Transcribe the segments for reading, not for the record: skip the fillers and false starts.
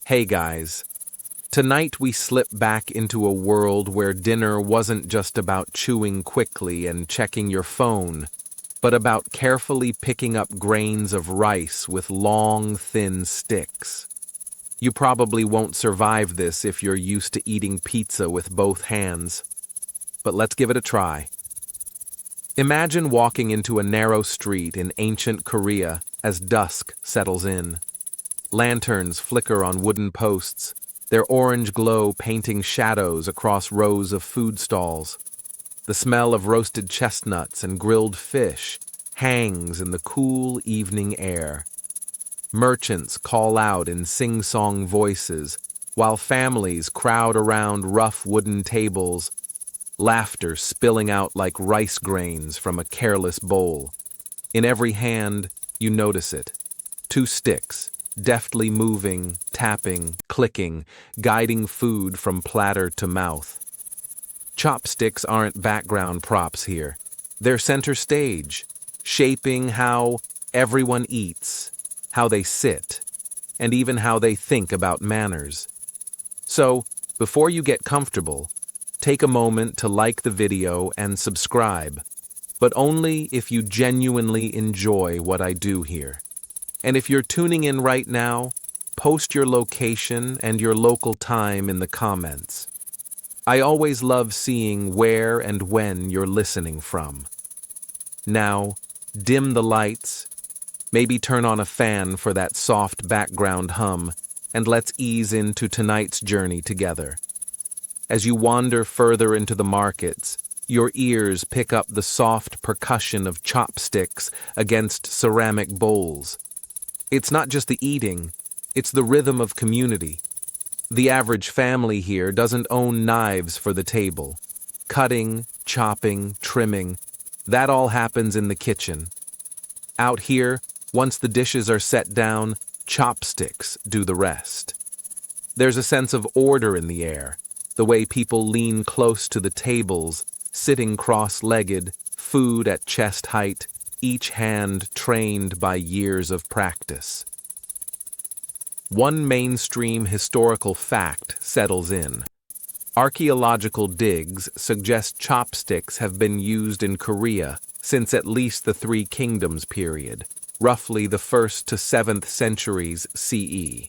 Hey guys, tonight we slip back into a world where dinner wasn't just about chewing quickly and checking your phone, but about carefully picking up grains of rice with long, thin sticks. You probably won't survive this if you're used to eating pizza with both hands, but let's give it a try. Imagine walking into a narrow street in ancient Korea as dusk settles in. Lanterns flicker on wooden posts, their orange glow painting shadows across rows of food stalls. The smell of roasted chestnuts and grilled fish hangs in the cool evening air. Merchants call out in sing-song voices, while families crowd around rough wooden tables, laughter spilling out like rice grains from a careless bowl. In every hand, you notice it. 2 sticks, deftly moving, tapping, clicking, guiding food from platter to mouth. Chopsticks aren't background props here. They're center stage, shaping how everyone eats, how they sit, and even how they think about manners. So, before you get comfortable, take a moment to like the video and subscribe, but only if you genuinely enjoy what I do here. And if you're tuning in right now, post your location and your local time in the comments. I always love seeing where and when you're listening from. Now, dim the lights, maybe turn on a fan for that soft background hum, and let's ease into tonight's journey together. As you wander further into the markets, your ears pick up the soft percussion of chopsticks against ceramic bowls. It's not just the eating, it's the rhythm of community. The average family here doesn't own knives for the table. Cutting, chopping, trimming, that all happens in the kitchen. Out here, once the dishes are set down, chopsticks do the rest. There's a sense of order in the air, the way people lean close to the tables, sitting cross-legged, food at chest height, each hand trained by years of practice. One mainstream historical fact settles in. Archaeological digs suggest chopsticks have been used in Korea since at least the Three Kingdoms period, roughly the 1st to 7th centuries CE.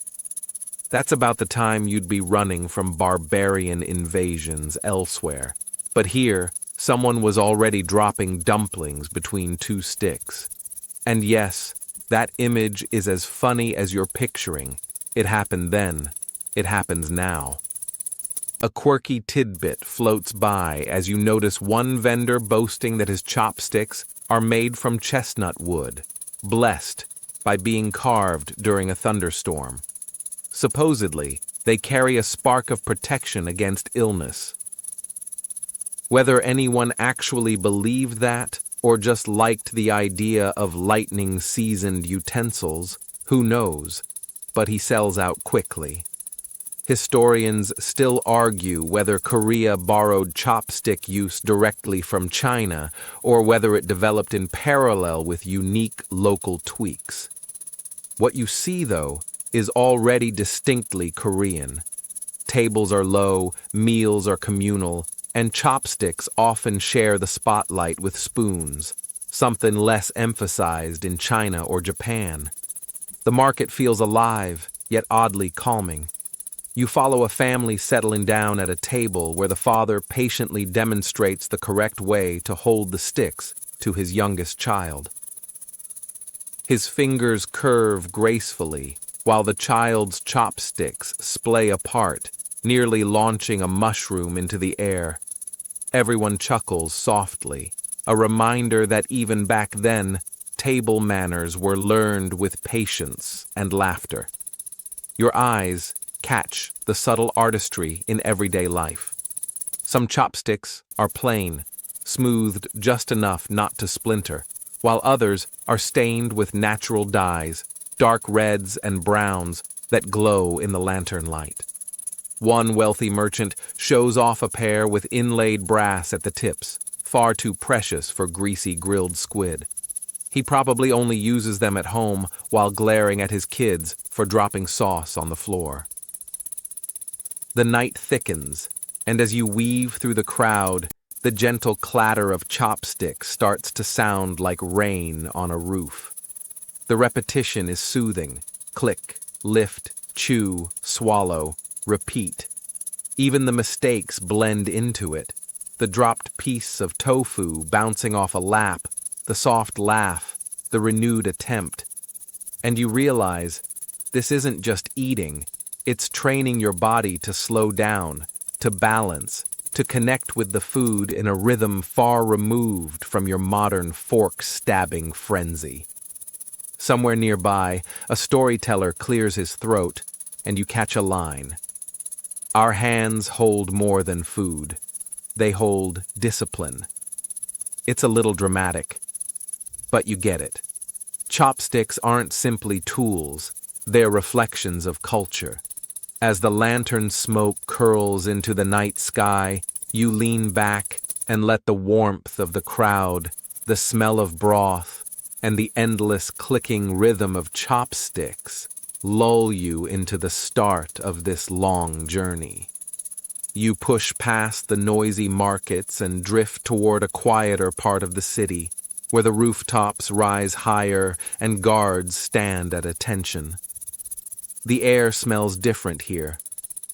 That's about the time you'd be running from barbarian invasions elsewhere. But here, someone was already dropping dumplings between 2 sticks. And yes, that image is as funny as you're picturing. It happened then. It happens now. A quirky tidbit floats by as you notice one vendor boasting that his chopsticks are made from chestnut wood, blessed by being carved during a thunderstorm. Supposedly, they carry a spark of protection against illness. Whether anyone actually believed that, or just liked the idea of lightning-seasoned utensils, who knows, but he sells out quickly. Historians still argue whether Korea borrowed chopstick use directly from China, or whether it developed in parallel with unique local tweaks. What you see, though, is already distinctly Korean. Tables are low, meals are communal, and chopsticks often share the spotlight with spoons, something less emphasized in China or Japan. The market feels alive, yet oddly calming. You follow a family settling down at a table where the father patiently demonstrates the correct way to hold the sticks to his youngest child. His fingers curve gracefully, while the child's chopsticks splay apart, nearly launching a mushroom into the air. Everyone chuckles softly, a reminder that even back then, table manners were learned with patience and laughter. Your eyes catch the subtle artistry in everyday life. Some chopsticks are plain, smoothed just enough not to splinter, while others are stained with natural dyes, dark reds and browns that glow in the lantern light. One wealthy merchant shows off a pair with inlaid brass at the tips, far too precious for greasy grilled squid. He probably only uses them at home while glaring at his kids for dropping sauce on the floor. The night thickens, and as you weave through the crowd, the gentle clatter of chopsticks starts to sound like rain on a roof. The repetition is soothing. Click, lift, chew, swallow, repeat. Even the mistakes blend into it. The dropped piece of tofu bouncing off a lap, the soft laugh, the renewed attempt. And you realize this isn't just eating, it's training your body to slow down, to balance, to connect with the food in a rhythm far removed from your modern fork-stabbing frenzy. Somewhere nearby, a storyteller clears his throat, and you catch a line. Our hands hold more than food. They hold discipline. It's a little dramatic, but you get it. Chopsticks aren't simply tools, they're reflections of culture. As the lantern smoke curls into the night sky, you lean back and let the warmth of the crowd, the smell of broth, and the endless clicking rhythm of chopsticks lull you into the start of this long journey. You push past the noisy markets and drift toward a quieter part of the city, where the rooftops rise higher and guards stand at attention. The air smells different here,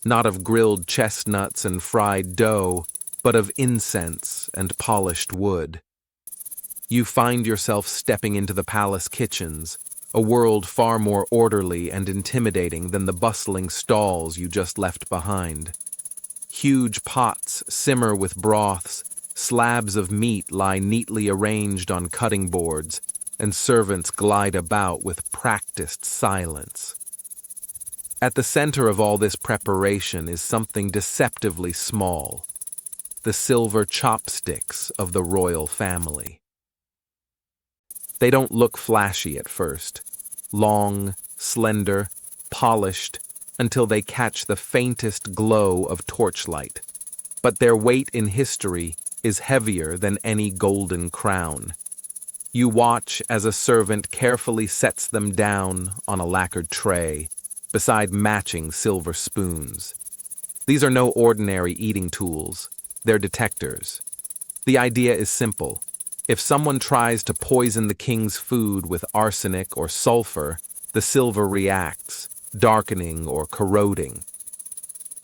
not of grilled chestnuts and fried dough, but of incense and polished wood. You find yourself stepping into the palace kitchens, a world far more orderly and intimidating than the bustling stalls you just left behind. Huge pots simmer with broths, slabs of meat lie neatly arranged on cutting boards, and servants glide about with practiced silence. At the center of all this preparation is something deceptively small: the silver chopsticks of the royal family. They don't look flashy at first, long, slender, polished, until they catch the faintest glow of torchlight. But their weight in history is heavier than any golden crown. You watch as a servant carefully sets them down on a lacquered tray, beside matching silver spoons. These are no ordinary eating tools, they're detectors. The idea is simple. If someone tries to poison the king's food with arsenic or sulfur, the silver reacts, darkening or corroding.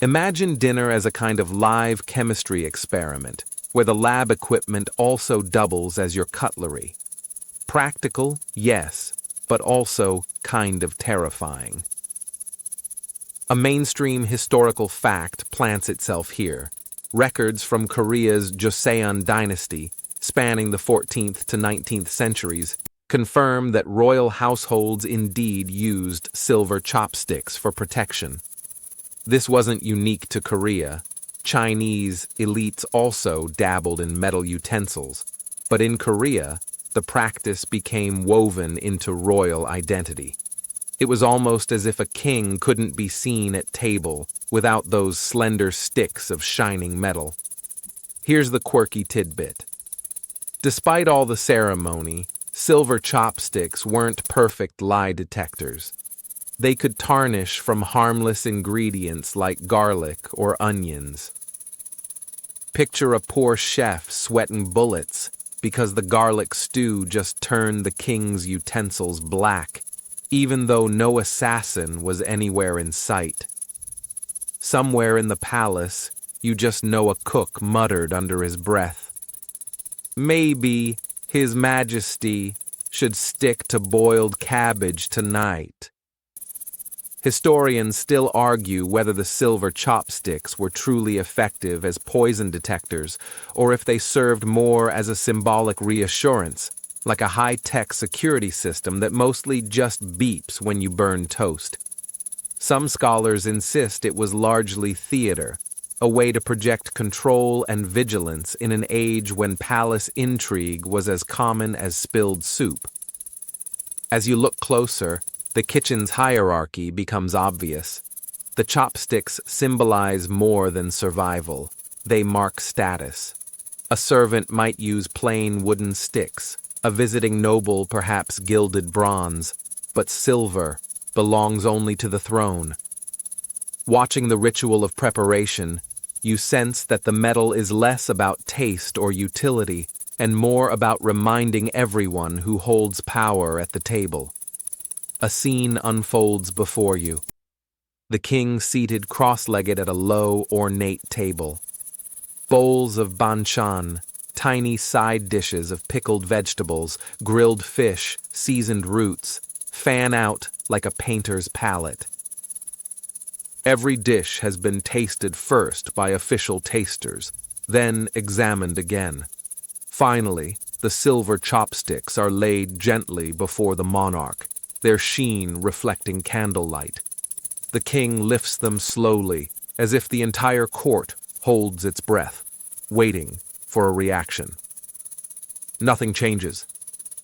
Imagine dinner as a kind of live chemistry experiment, where the lab equipment also doubles as your cutlery. Practical, yes, but also kind of terrifying. A mainstream historical fact plants itself here. Records from Korea's Joseon dynasty, spanning the 14th to 19th centuries, confirm that royal households indeed used silver chopsticks for protection. This wasn't unique to Korea. Chinese elites also dabbled in metal utensils, but in Korea, the practice became woven into royal identity. It was almost as if a king couldn't be seen at table without those slender sticks of shining metal. Here's the quirky tidbit. Despite all the ceremony, silver chopsticks weren't perfect lie detectors. They could tarnish from harmless ingredients like garlic or onions. Picture a poor chef sweating bullets because the garlic stew just turned the king's utensils black, even though no assassin was anywhere in sight. Somewhere in the palace, you just know a cook muttered under his breath, "Maybe His Majesty should stick to boiled cabbage tonight." Historians still argue whether the silver chopsticks were truly effective as poison detectors, or if they served more as a symbolic reassurance, like a high-tech security system that mostly just beeps when you burn toast. Some scholars insist it was largely theater, a way to project control and vigilance in an age when palace intrigue was as common as spilled soup. As you look closer, the kitchen's hierarchy becomes obvious. The chopsticks symbolize more than survival. They mark status. A servant might use plain wooden sticks, a visiting noble perhaps gilded bronze, but silver belongs only to the throne. Watching the ritual of preparation, you sense that the metal is less about taste or utility and more about reminding everyone who holds power at the table. A scene unfolds before you. The king seated cross-legged at a low, ornate table. Bowls of banchan, tiny side dishes of pickled vegetables, grilled fish, seasoned roots, fan out like a painter's palette. Every dish has been tasted first by official tasters, then examined again. Finally, the silver chopsticks are laid gently before the monarch, their sheen reflecting candlelight. The king lifts them slowly, as if the entire court holds its breath, waiting for a reaction. Nothing changes.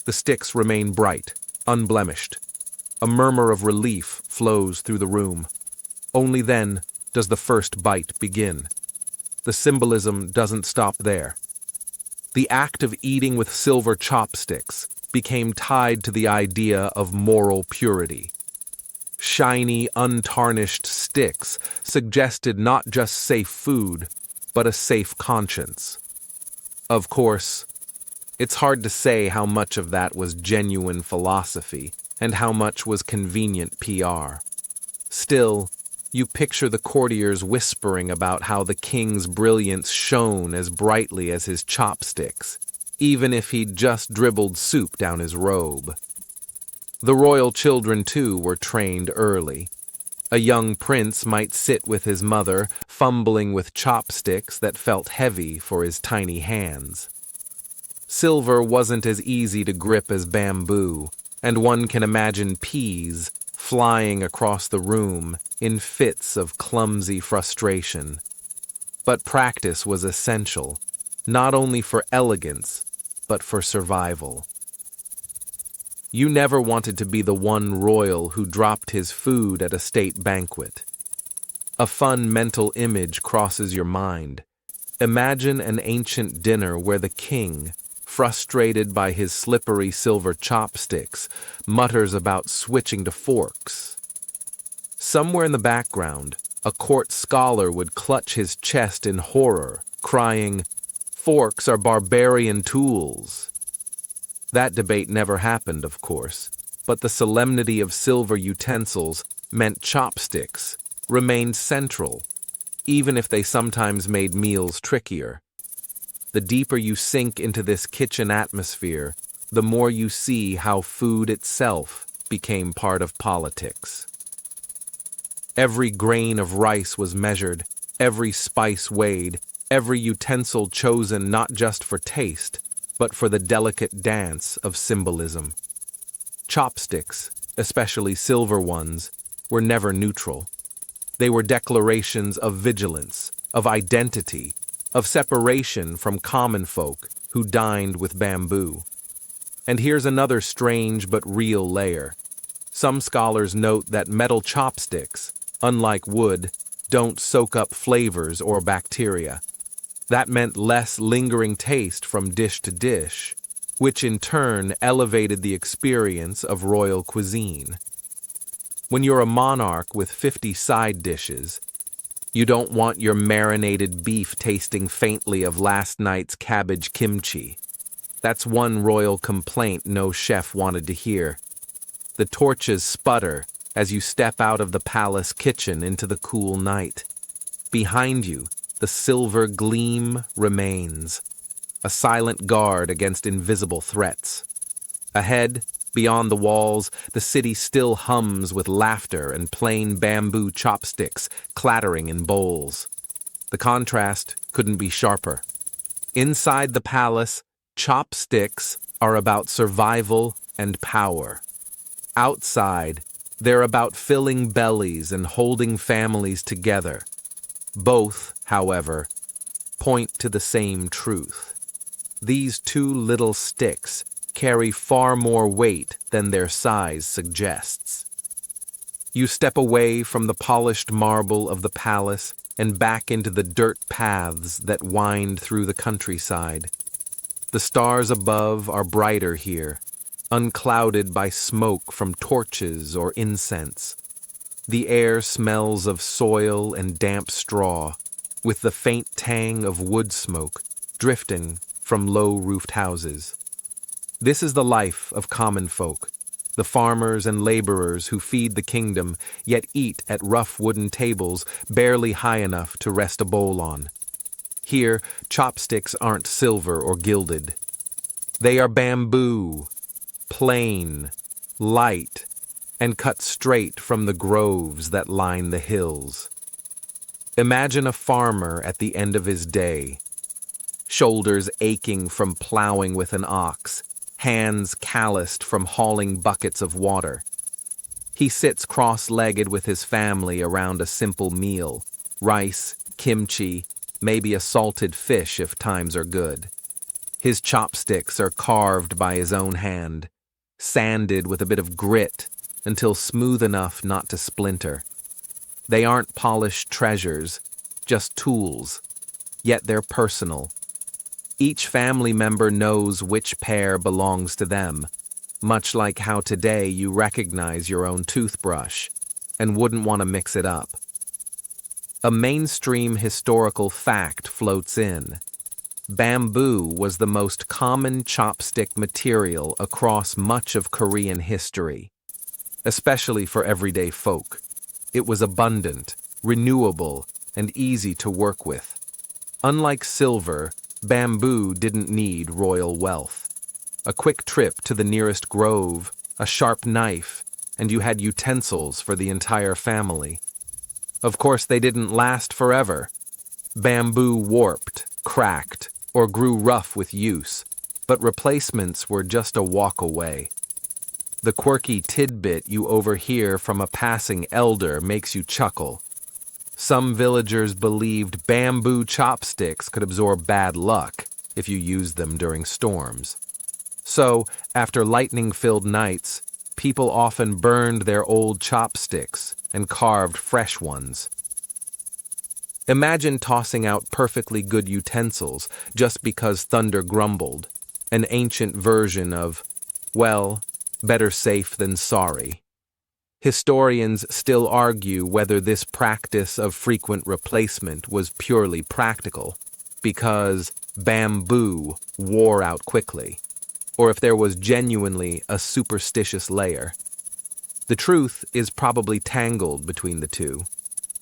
The sticks remain bright, unblemished. A murmur of relief flows through the room. Only then does the first bite begin. The symbolism doesn't stop there. The act of eating with silver chopsticks became tied to the idea of moral purity. Shiny, untarnished sticks suggested not just safe food, but a safe conscience. Of course, it's hard to say how much of that was genuine philosophy and how much was convenient PR. Still, you picture the courtiers whispering about how the king's brilliance shone as brightly as his chopsticks, even if he'd just dribbled soup down his robe. The royal children, too, were trained early. A young prince might sit with his mother, fumbling with chopsticks that felt heavy for his tiny hands. Silver wasn't as easy to grip as bamboo, and one can imagine peas flying across the room in fits of clumsy frustration. But practice was essential, not only for elegance, but for survival. You never wanted to be the one royal who dropped his food at a state banquet. A fun mental image crosses your mind. Imagine an ancient dinner where the king, frustrated by his slippery silver chopsticks, mutters about switching to forks. Somewhere in the background, a court scholar would clutch his chest in horror, crying, "Forks are barbarian tools." That debate never happened, of course, but the solemnity of silver utensils meant chopsticks remained central, even if they sometimes made meals trickier. The deeper you sink into this kitchen atmosphere, the more you see how food itself became part of politics. Every grain of rice was measured, every spice weighed, every utensil chosen not just for taste, but for the delicate dance of symbolism. Chopsticks, especially silver ones, were never neutral. They were declarations of vigilance, of identity, of separation from common folk who dined with bamboo. And here's another strange but real layer. Some scholars note that metal chopsticks, unlike wood, don't soak up flavors or bacteria. That meant less lingering taste from dish to dish, which in turn elevated the experience of royal cuisine. When you're a monarch with 50 side dishes, you don't want your marinated beef tasting faintly of last night's cabbage kimchi. That's one royal complaint no chef wanted to hear. The torches sputter as you step out of the palace kitchen into the cool night. Behind you, the silver gleam remains, a silent guard against invisible threats. Ahead, beyond the walls, the city still hums with laughter and plain bamboo chopsticks clattering in bowls. The contrast couldn't be sharper. Inside the palace, chopsticks are about survival and power. Outside, they're about filling bellies and holding families together. Both, however, point to the same truth. These two little sticks carry far more weight than their size suggests. You step away from the polished marble of the palace and back into the dirt paths that wind through the countryside. The stars above are brighter here, unclouded by smoke from torches or incense. The air smells of soil and damp straw, with the faint tang of wood smoke drifting from low-roofed houses. This is the life of common folk, the farmers and laborers who feed the kingdom, yet eat at rough wooden tables barely high enough to rest a bowl on. Here, chopsticks aren't silver or gilded. They are bamboo, plain, light, and cut straight from the groves that line the hills. Imagine a farmer at the end of his day, shoulders aching from plowing with an ox, hands calloused from hauling buckets of water. He sits cross-legged with his family around a simple meal, rice, kimchi, maybe a salted fish if times are good. His chopsticks are carved by his own hand, sanded with a bit of grit until smooth enough not to splinter. They aren't polished treasures, just tools, yet they're personal. Each family member knows which pair belongs to them, much like how today you recognize your own toothbrush and wouldn't want to mix it up. A mainstream historical fact floats in. Bamboo was the most common chopstick material across much of Korean history, especially for everyday folk. It was abundant, renewable, and easy to work with. Unlike silver, bamboo didn't need royal wealth. A quick trip to the nearest grove, a sharp knife, and you had utensils for the entire family. Of course, they didn't last forever. Bamboo warped, cracked, or grew rough with use, but replacements were just a walk away. The quirky tidbit you overhear from a passing elder makes you chuckle. Some villagers believed bamboo chopsticks could absorb bad luck if you used them during storms. So, after lightning-filled nights, people often burned their old chopsticks and carved fresh ones. Imagine tossing out perfectly good utensils just because thunder grumbled, an ancient version of, well, better safe than sorry. Historians still argue whether this practice of frequent replacement was purely practical, because bamboo wore out quickly, or if there was genuinely a superstitious layer. The truth is probably tangled between the two.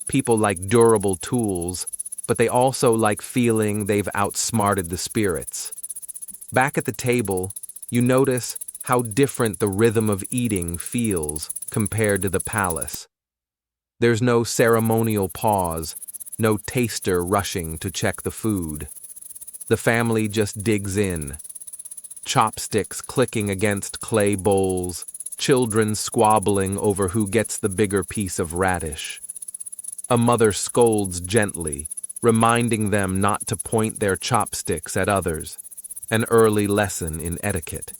People like durable tools, but they also like feeling they've outsmarted the spirits. Back at the table, you notice how different the rhythm of eating feels compared to the palace. There's no ceremonial pause, no taster rushing to check the food. The family just digs in. Chopsticks clicking against clay bowls, children squabbling over who gets the bigger piece of radish. A mother scolds gently, reminding them not to point their chopsticks at others, an early lesson in etiquette.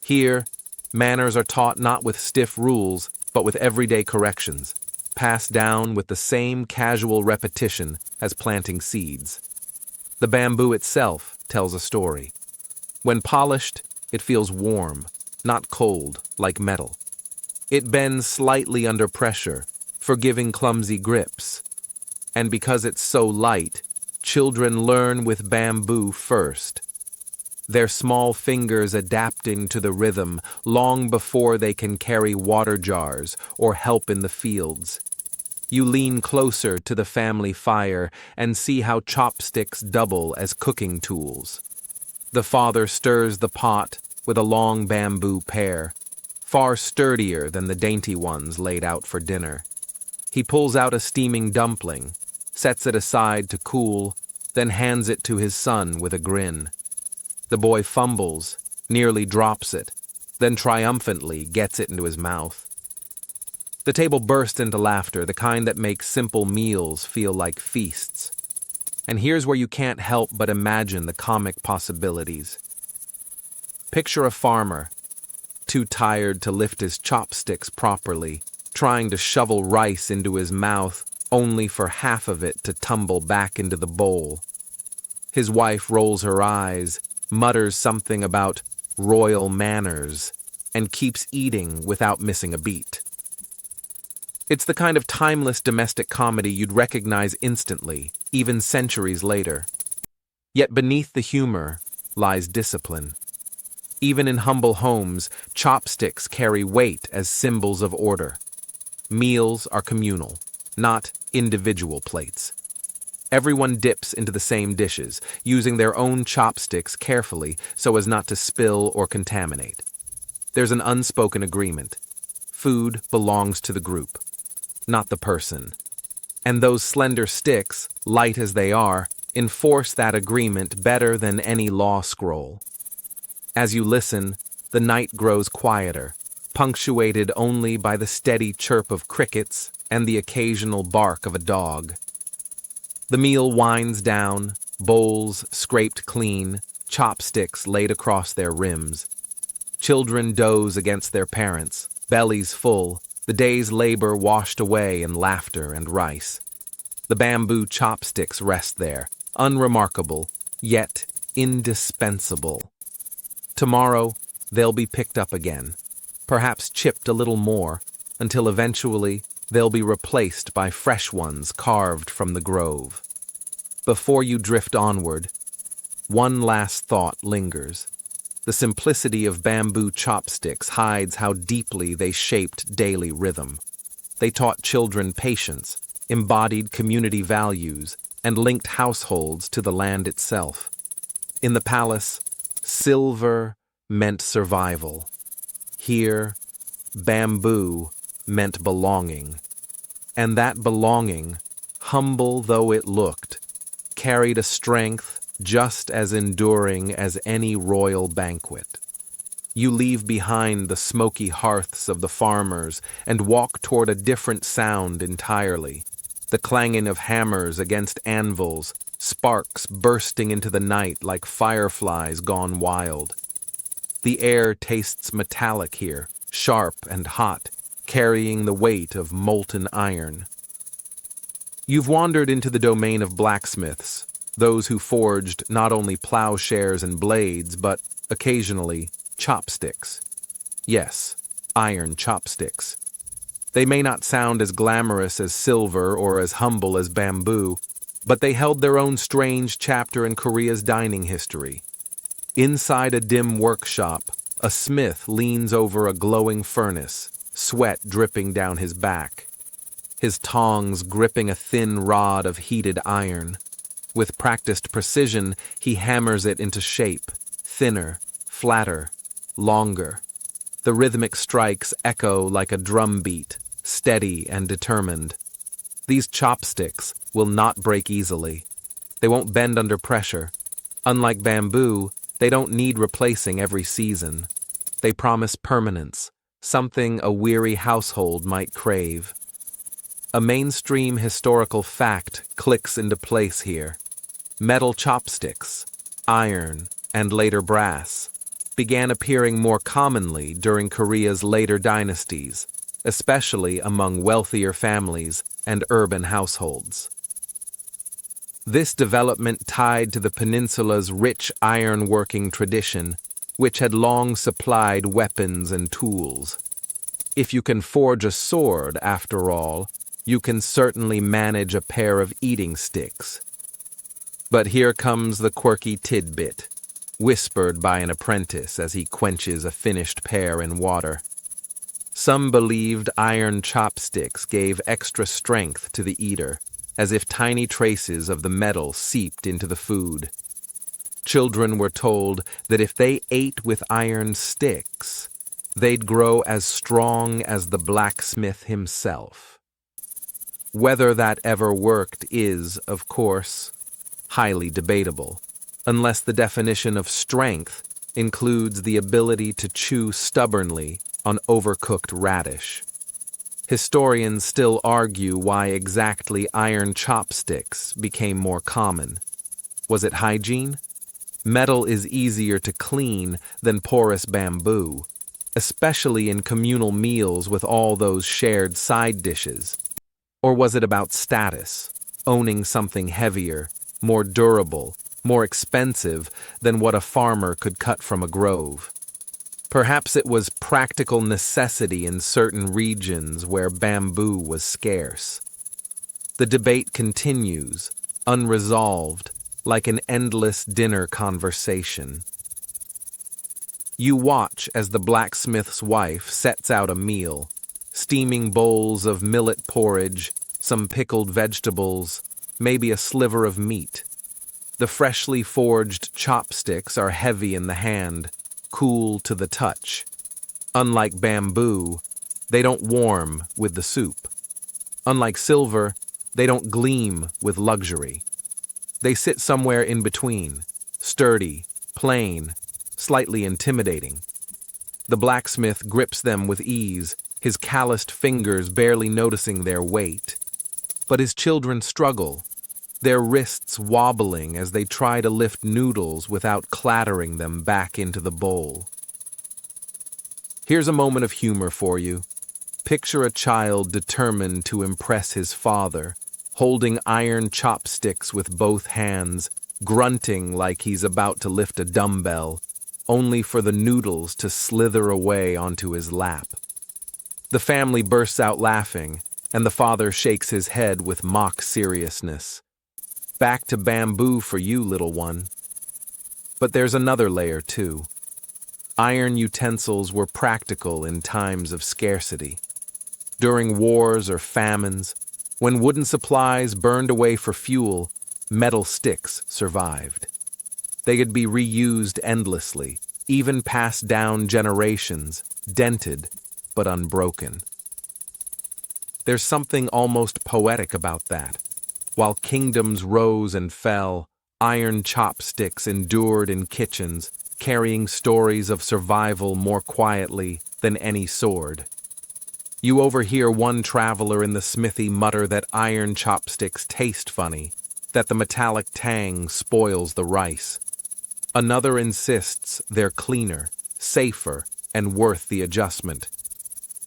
Here, manners are taught not with stiff rules, but with everyday corrections, passed down with the same casual repetition as planting seeds. The bamboo itself tells a story. When polished, it feels warm, not cold, like metal. It bends slightly under pressure, forgiving clumsy grips. And because it's so light, children learn with bamboo first, their small fingers adapting to the rhythm long before they can carry water jars or help in the fields. You lean closer to the family fire and see how chopsticks double as cooking tools. The father stirs the pot with a long bamboo pear, far sturdier than the dainty ones laid out for dinner. He pulls out a steaming dumpling, sets it aside to cool, then hands it to his son with a grin. The boy fumbles, nearly drops it, then triumphantly gets it into his mouth. The table burst into laughter, the kind that makes simple meals feel like feasts. And here's where you can't help but imagine the comic possibilities. Picture a farmer, too tired to lift his chopsticks properly, trying to shovel rice into his mouth, only for half of it to tumble back into the bowl. His wife rolls her eyes, mutters something about royal manners, and keeps eating without missing a beat. It's the kind of timeless domestic comedy you'd recognize instantly, even centuries later. Yet beneath the humor lies discipline. Even in humble homes, chopsticks carry weight as symbols of order. Meals are communal, not individual plates. Everyone dips into the same dishes, using their own chopsticks carefully so as not to spill or contaminate. There's an unspoken agreement. Food belongs to the group, not the person. And those slender sticks, light as they are, enforce that agreement better than any law scroll. As you listen, the night grows quieter, punctuated only by the steady chirp of crickets and the occasional bark of a dog. The meal winds down, bowls scraped clean, chopsticks laid across their rims. Children doze against their parents, bellies full, the day's labor washed away in laughter and rice. The bamboo chopsticks rest there, unremarkable, yet indispensable. Tomorrow, they'll be picked up again, perhaps chipped a little more, until eventually they'll be replaced by fresh ones carved from the grove. Before you drift onward, one last thought lingers. The simplicity of bamboo chopsticks hides how deeply they shaped daily rhythm. They taught children patience, embodied community values, and linked households to the land itself. In the palace, silver meant survival. Here, bamboo meant belonging. And that belonging, humble though it looked, carried a strength just as enduring as any royal banquet. You leave behind the smoky hearths of the farmers and walk toward a different sound entirely. The clanging of hammers against anvils, sparks bursting into the night like fireflies gone wild. The air tastes metallic here, sharp and hot, carrying the weight of molten iron. You've wandered into the domain of blacksmiths, those who forged not only plowshares and blades, but, occasionally, chopsticks. Yes, iron chopsticks. They may not sound as glamorous as silver or as humble as bamboo, but they held their own strange chapter in Korea's dining history. Inside a dim workshop, a smith leans over a glowing furnace, sweat dripping down his back. His tongs gripping a thin rod of heated iron. With practiced precision, he hammers it into shape, thinner, flatter, longer. The rhythmic strikes echo like a drum beat, steady and determined. These chopsticks will not break easily. They won't bend under pressure. Unlike bamboo, they don't need replacing every season. They promise permanence, something a weary household might crave. A mainstream historical fact clicks into place here. Metal chopsticks, iron, and later brass, began appearing more commonly during Korea's later dynasties, especially among wealthier families and urban households. This development tied to the peninsula's rich iron-working tradition, which had long supplied weapons and tools. If you can forge a sword, after all, you can certainly manage a pair of eating sticks. But here comes the quirky tidbit, whispered by an apprentice as he quenches a finished pear in water. Some believed iron chopsticks gave extra strength to the eater, as if tiny traces of the metal seeped into the food. Children were told that if they ate with iron sticks, they'd grow as strong as the blacksmith himself. Whether that ever worked is, of course, highly debatable, unless the definition of strength includes the ability to chew stubbornly on overcooked radish. Historians still argue why exactly iron chopsticks became more common. Was it hygiene? Metal is easier to clean than porous bamboo, especially in communal meals with all those shared side dishes. Or was it about status, owning something heavier, more durable, more expensive than what a farmer could cut from a grove? Perhaps it was practical necessity in certain regions where bamboo was scarce. The debate continues, unresolved, like an endless dinner conversation. You watch as the blacksmith's wife sets out a meal, steaming bowls of millet porridge, some pickled vegetables, maybe a sliver of meat. The freshly forged chopsticks are heavy in the hand, cool to the touch. Unlike bamboo, they don't warm with the soup. Unlike silver, they don't gleam with luxury. They sit somewhere in between, sturdy, plain, slightly intimidating. The blacksmith grips them with ease, his calloused fingers barely noticing their weight. But his children struggle, their wrists wobbling as they try to lift noodles without clattering them back into the bowl. Here's a moment of humor for you. Picture a child determined to impress his father, holding iron chopsticks with both hands, grunting like he's about to lift a dumbbell, only for the noodles to slither away onto his lap. The family bursts out laughing, and the father shakes his head with mock seriousness. Back to bamboo for you, little one. But there's another layer, too. Iron utensils were practical in times of scarcity. During wars or famines, when wooden supplies burned away for fuel, metal sticks survived. They could be reused endlessly, even passed down generations, dented but unbroken. There's something almost poetic about that. While kingdoms rose and fell, iron chopsticks endured in kitchens, carrying stories of survival more quietly than any sword. You overhear one traveler in the smithy mutter that iron chopsticks taste funny, that the metallic tang spoils the rice. Another insists they're cleaner, safer, and worth the adjustment.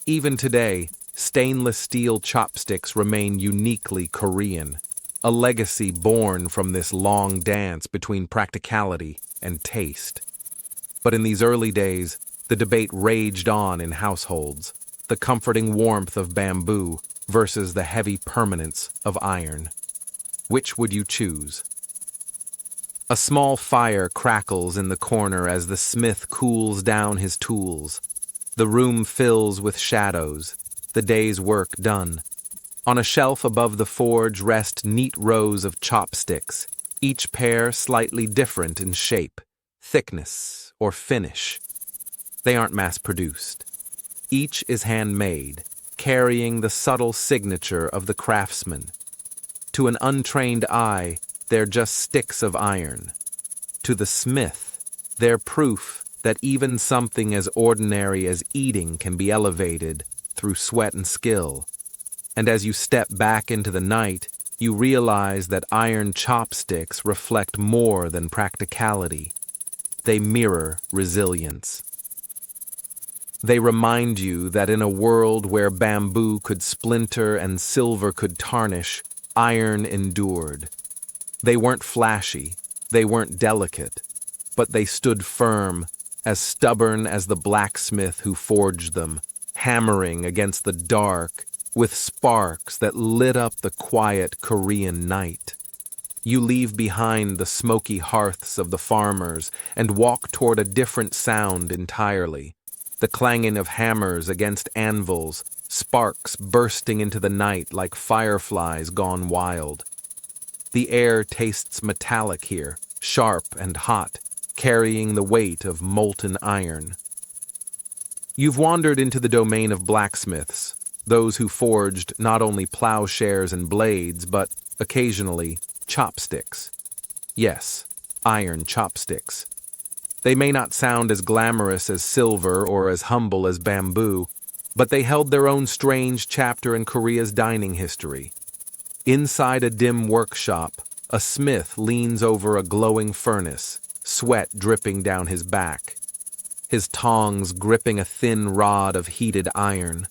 Even today, stainless steel chopsticks remain uniquely Korean, a legacy born from this long dance between practicality and taste. But in these early days, the debate raged on in households, the comforting warmth of bamboo versus the heavy permanence of iron. Which would you choose? A small fire crackles in the corner as the smith cools down his tools. The room fills with shadows, the day's work done. On a shelf above the forge rest neat rows of chopsticks, each pair slightly different in shape, thickness, or finish. They aren't mass-produced. Each is handmade, carrying the subtle signature of the craftsman. To an untrained eye, they're just sticks of iron. To the smith, they're proof that even something as ordinary as eating can be elevated through sweat and skill. And as you step back into the night, you realize that iron chopsticks reflect more than practicality. They mirror resilience. They remind you that in a world where bamboo could splinter and silver could tarnish, iron endured. They weren't flashy, they weren't delicate, but they stood firm, as stubborn as the blacksmith who forged them, hammering against the dark with sparks that lit up the quiet Korean night. You leave behind the smoky hearths of the farmers and walk toward a different sound entirely. The clanging of hammers against anvils, sparks bursting into the night like fireflies gone wild. The air tastes metallic here, sharp and hot, carrying the weight of molten iron. You've wandered into the domain of blacksmiths, those who forged not only plowshares and blades, but, occasionally, chopsticks. Yes, iron chopsticks. They may not sound as glamorous as silver or as humble as bamboo, but they held their own strange chapter in Korea's dining history. Inside a dim workshop, a smith leans over a glowing furnace, sweat dripping down his back. His tongs gripping a thin rod of heated iron.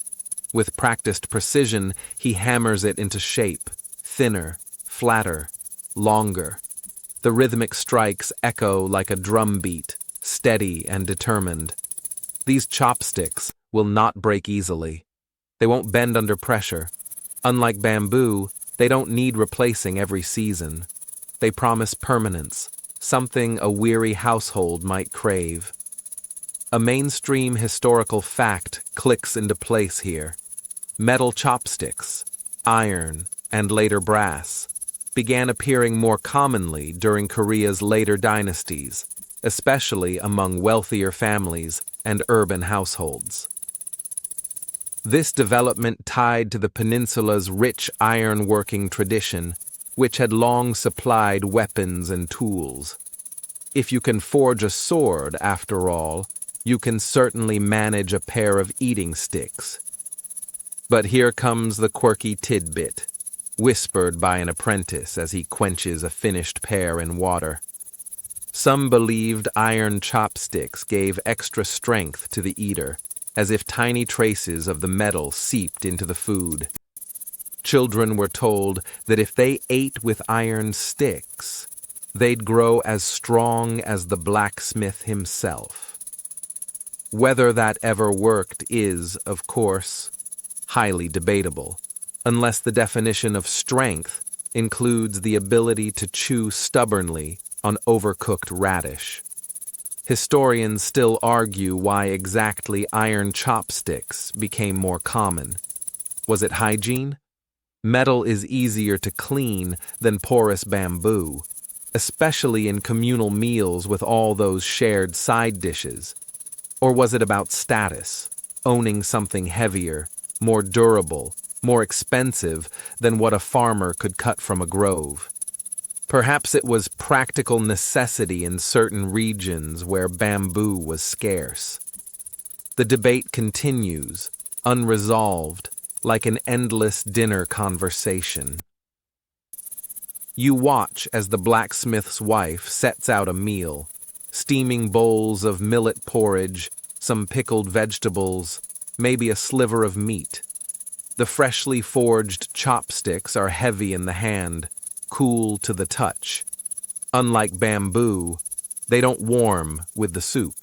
With practiced precision, he hammers it into shape, thinner, flatter, longer. The rhythmic strikes echo like a drum beat, steady and determined. These chopsticks will not break easily. They won't bend under pressure. Unlike bamboo, they don't need replacing every season. They promise permanence, something a weary household might crave. A mainstream historical fact clicks into place here. Metal chopsticks, iron, and later brass, began appearing more commonly during Korea's later dynasties, especially among wealthier families and urban households. This development tied to the peninsula's rich iron-working tradition, which had long supplied weapons and tools. If you can forge a sword, after all, you can certainly manage a pair of eating sticks. But here comes the quirky tidbit, whispered by an apprentice as he quenches a finished pear in water. Some believed iron chopsticks gave extra strength to the eater, as if tiny traces of the metal seeped into the food. Children were told that if they ate with iron sticks, they'd grow as strong as the blacksmith himself. Whether that ever worked is, of course, highly debatable, unless the definition of strength includes the ability to chew stubbornly on overcooked radish. Historians still argue why exactly iron chopsticks became more common. Was it hygiene? Metal is easier to clean than porous bamboo, especially in communal meals with all those shared side dishes. Or was it about status, owning something heavier, more durable, more expensive than what a farmer could cut from a grove? Perhaps it was practical necessity in certain regions where bamboo was scarce. The debate continues, unresolved, like an endless dinner conversation. You watch as the blacksmith's wife sets out a meal, steaming bowls of millet porridge, some pickled vegetables, maybe a sliver of meat. The freshly forged chopsticks are heavy in the hand, cool to the touch. Unlike bamboo, they don't warm with the soup.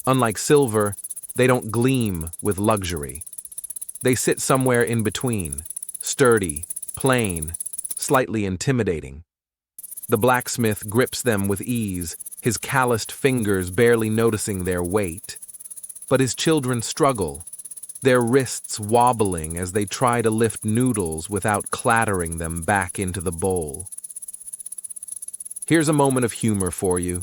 Unlike silver, they don't gleam with luxury. They sit somewhere in between, sturdy, plain, slightly intimidating. The blacksmith grips them with ease, his calloused fingers barely noticing their weight. But his children struggle, their wrists wobbling as they try to lift noodles without clattering them back into the bowl. Here's a moment of humor for you.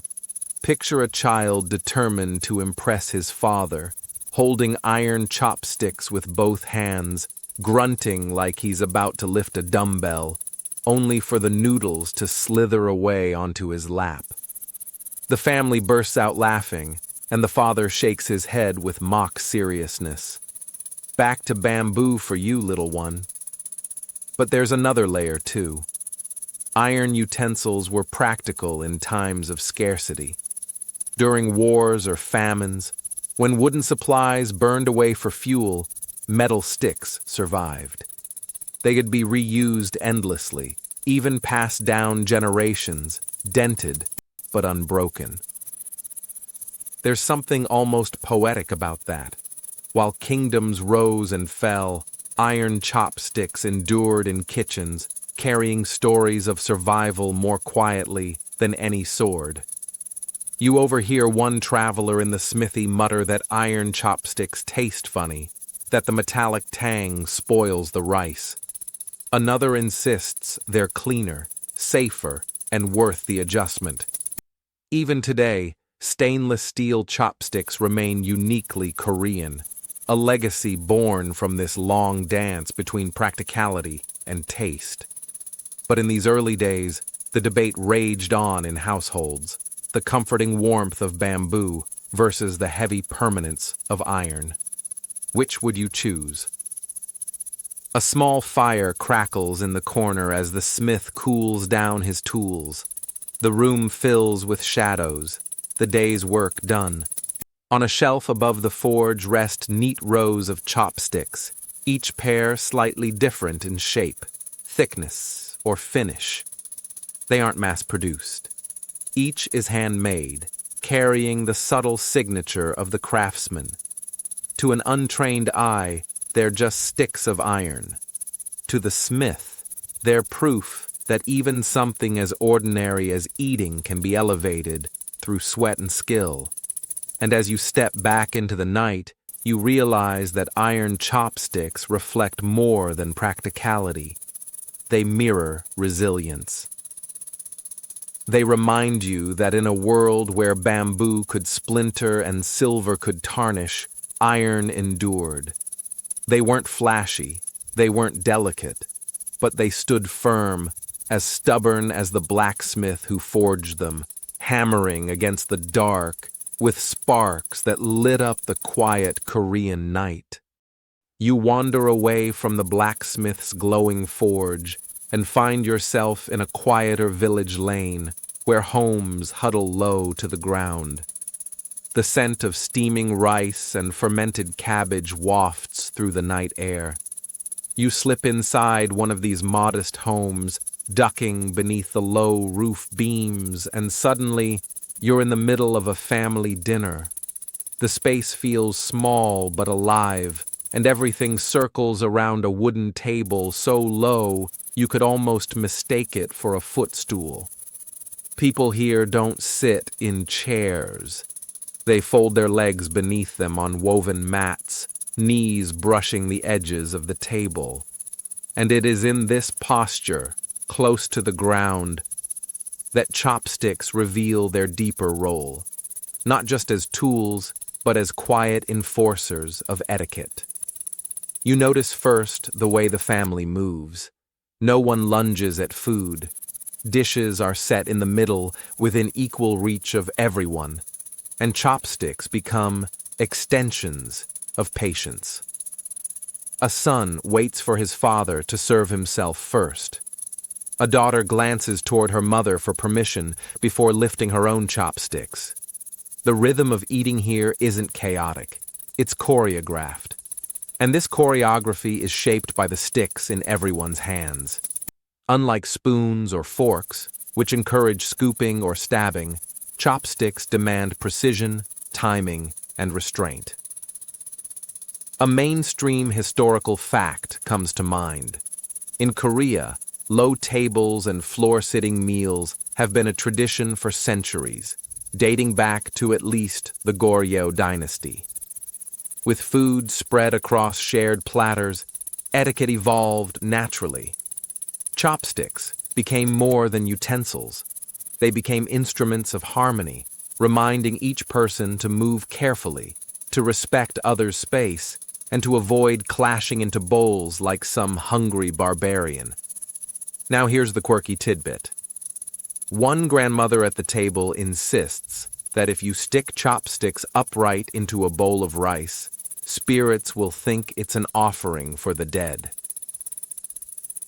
Picture a child determined to impress his father, holding iron chopsticks with both hands, grunting like he's about to lift a dumbbell, only for the noodles to slither away onto his lap. The family bursts out laughing, and the father shakes his head with mock seriousness. Back to bamboo for you, little one. But there's another layer, too. Iron utensils were practical in times of scarcity. During wars or famines, when wooden supplies burned away for fuel, metal sticks survived. They could be reused endlessly, even passed down generations, dented but unbroken. There's something almost poetic about that. While kingdoms rose and fell, iron chopsticks endured in kitchens, carrying stories of survival more quietly than any sword. You overhear one traveler in the smithy mutter that iron chopsticks taste funny, that the metallic tang spoils the rice. Another insists they're cleaner, safer, and worth the adjustment. Even today, stainless steel chopsticks remain uniquely Korean, a legacy born from this long dance between practicality and taste. But in these early days, the debate raged on in households, the comforting warmth of bamboo versus the heavy permanence of iron. Which would you choose? A small fire crackles in the corner as the smith cools down his tools. The room fills with shadows, the day's work done. On a shelf above the forge rest neat rows of chopsticks, each pair slightly different in shape, thickness, or finish. They aren't mass-produced. Each is handmade, carrying the subtle signature of the craftsman. To an untrained eye, they're just sticks of iron. To the smith, they're proof that even something as ordinary as eating can be elevated through sweat and skill. And as you step back into the night, you realize that iron chopsticks reflect more than practicality. They mirror resilience. They remind you that in a world where bamboo could splinter and silver could tarnish, iron endured. They weren't flashy, they weren't delicate, but they stood firm, as stubborn as the blacksmith who forged them, hammering against the dark, with sparks that lit up the quiet Korean night. You wander away from the blacksmith's glowing forge and find yourself in a quieter village lane where homes huddle low to the ground. The scent of steaming rice and fermented cabbage wafts through the night air. You slip inside one of these modest homes, ducking beneath the low roof beams, and suddenly you're in the middle of a family dinner. The space feels small but alive, and everything circles around a wooden table so low you could almost mistake it for a footstool. People here don't sit in chairs. They fold their legs beneath them on woven mats, knees brushing the edges of the table. And it is in this posture, close to the ground, that chopsticks reveal their deeper role, not just as tools, but as quiet enforcers of etiquette. You notice first the way the family moves. No one lunges at food. Dishes are set in the middle within equal reach of everyone, and chopsticks become extensions of patience. A son waits for his father to serve himself first. A daughter glances toward her mother for permission before lifting her own chopsticks. The rhythm of eating here isn't chaotic. It's choreographed. And this choreography is shaped by the sticks in everyone's hands. Unlike spoons or forks, which encourage scooping or stabbing, chopsticks demand precision, timing, and restraint. A mainstream historical fact comes to mind. In Korea, low tables and floor-sitting meals have been a tradition for centuries, dating back to at least the Goryeo dynasty. With food spread across shared platters, etiquette evolved naturally. Chopsticks became more than utensils. They became instruments of harmony, reminding each person to move carefully, to respect others' space, and to avoid clashing into bowls like some hungry barbarian. Now here's the quirky tidbit. One grandmother at the table insists that if you stick chopsticks upright into a bowl of rice, spirits will think it's an offering for the dead.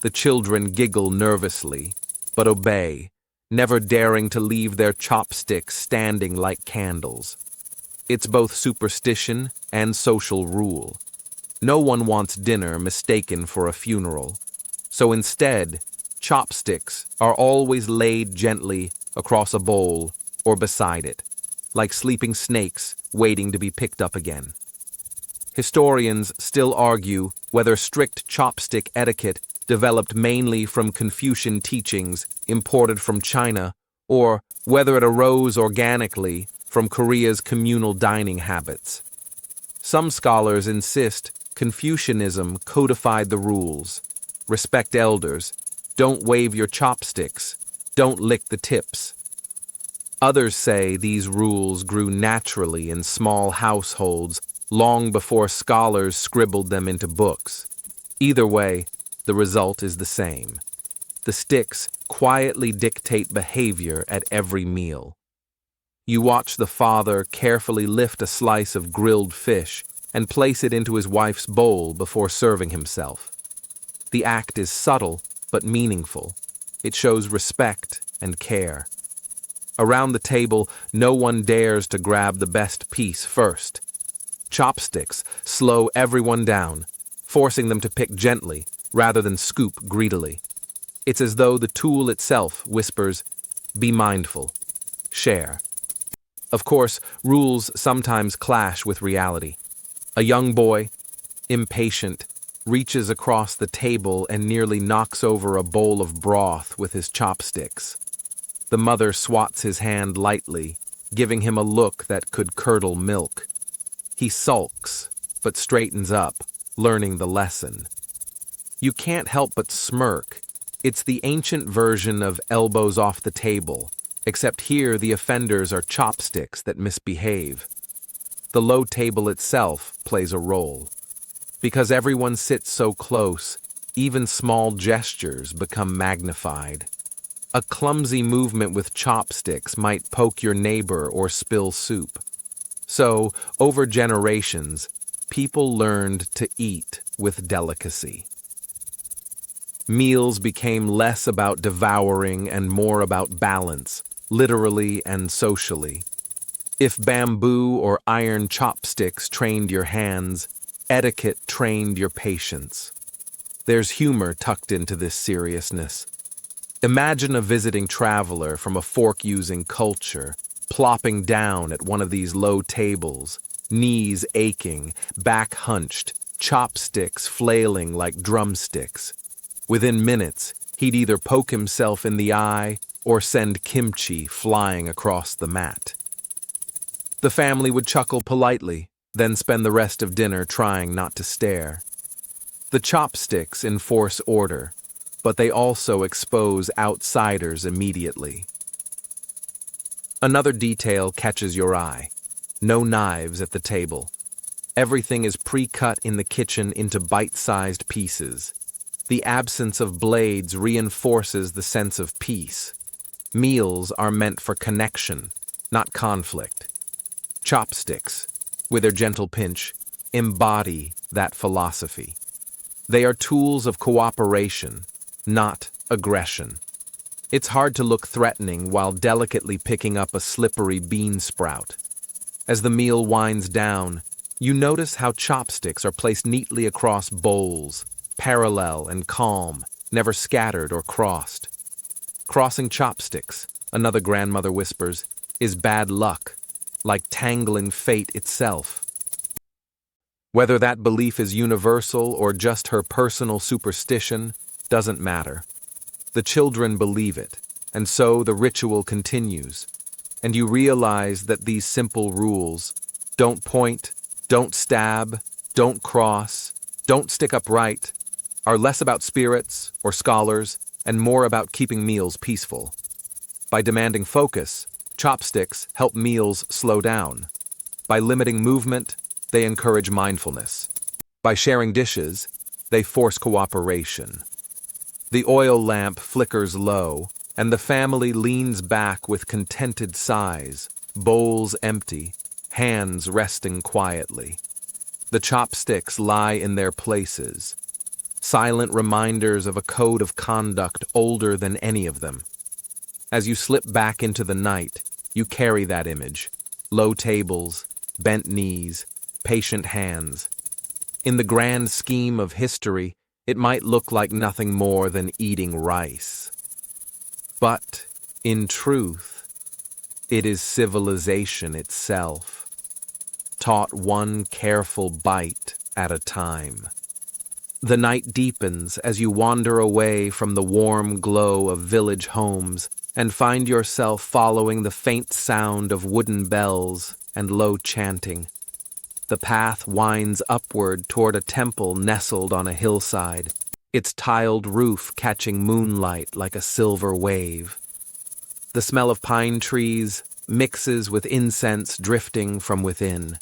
The children giggle nervously, but obey, never daring to leave their chopsticks standing like candles. It's both superstition and social rule. No one wants dinner mistaken for a funeral, so instead, chopsticks are always laid gently across a bowl or beside it, like sleeping snakes waiting to be picked up again. Historians still argue whether strict chopstick etiquette developed mainly from Confucian teachings imported from China, or whether it arose organically from Korea's communal dining habits. Some scholars insist Confucianism codified the rules. Respect elders, don't wave your chopsticks, don't lick the tips. Others say these rules grew naturally in small households long before scholars scribbled them into books. Either way, the result is the same. The sticks quietly dictate behavior at every meal. You watch the father carefully lift a slice of grilled fish and place it into his wife's bowl before serving himself. The act is subtle but meaningful. It shows respect and care. Around the table, no one dares to grab the best piece first. Chopsticks slow everyone down, forcing them to pick gently rather than scoop greedily. It's as though the tool itself whispers, "Be mindful. Share." Of course, rules sometimes clash with reality. A young boy, impatient, reaches across the table and nearly knocks over a bowl of broth with his chopsticks. The mother swats his hand lightly, giving him a look that could curdle milk. He sulks, but straightens up, learning the lesson. You can't help but smirk. It's the ancient version of elbows off the table, except here the offenders are chopsticks that misbehave. The low table itself plays a role. Because everyone sits so close, even small gestures become magnified. A clumsy movement with chopsticks might poke your neighbor or spill soup. So, over generations, people learned to eat with delicacy. Meals became less about devouring and more about balance, literally and socially. If bamboo or iron chopsticks trained your hands, etiquette trained your patience. There's humor tucked into this seriousness. Imagine a visiting traveler from a fork-using culture, plopping down at one of these low tables, knees aching, back hunched, chopsticks flailing like drumsticks. Within minutes, he'd either poke himself in the eye or send kimchi flying across the mat. The family would chuckle politely, then spend the rest of dinner trying not to stare. The chopsticks enforce order, but they also expose outsiders immediately. Another detail catches your eye. No knives at the table. Everything is pre-cut in the kitchen into bite-sized pieces. The absence of blades reinforces the sense of peace. Meals are meant for connection, not conflict. Chopsticks, with their gentle pinch, embody that philosophy. They are tools of cooperation, not aggression. It's hard to look threatening while delicately picking up a slippery bean sprout. As the meal winds down, you notice how chopsticks are placed neatly across bowls, parallel and calm, never scattered or crossed. Crossing chopsticks, another grandmother whispers, is bad luck, like tangling fate itself. Whether that belief is universal or just her personal superstition doesn't matter. The children believe it, and so the ritual continues, and you realize that these simple rules, don't point, don't stab, don't cross, don't stick upright, are less about spirits or scholars and more about keeping meals peaceful. By demanding focus, chopsticks help meals slow down. By limiting movement, they encourage mindfulness. By sharing dishes, they force cooperation. The oil lamp flickers low, and the family leans back with contented sighs, bowls empty, hands resting quietly. The chopsticks lie in their places, silent reminders of a code of conduct older than any of them. As you slip back into the night, you carry that image. Low tables, bent knees, patient hands. In the grand scheme of history, it might look like nothing more than eating rice. But, in truth, it is civilization itself, taught one careful bite at a time. The night deepens as you wander away from the warm glow of village homes and find yourself following the faint sound of wooden bells and low chanting. The path winds upward toward a temple nestled on a hillside, its tiled roof catching moonlight like a silver wave. The smell of pine trees mixes with incense drifting from within.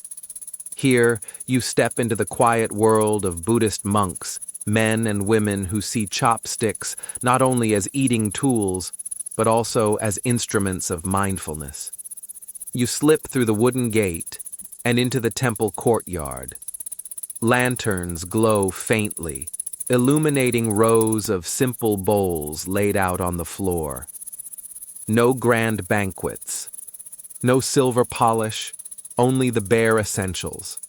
Here, you step into the quiet world of Buddhist monks, men and women who see chopsticks not only as eating tools, but also as instruments of mindfulness. You slip through the wooden gate and into the temple courtyard. Lanterns glow faintly, illuminating rows of simple bowls laid out on the floor. No grand banquets, no silver polish, only the bare essentials.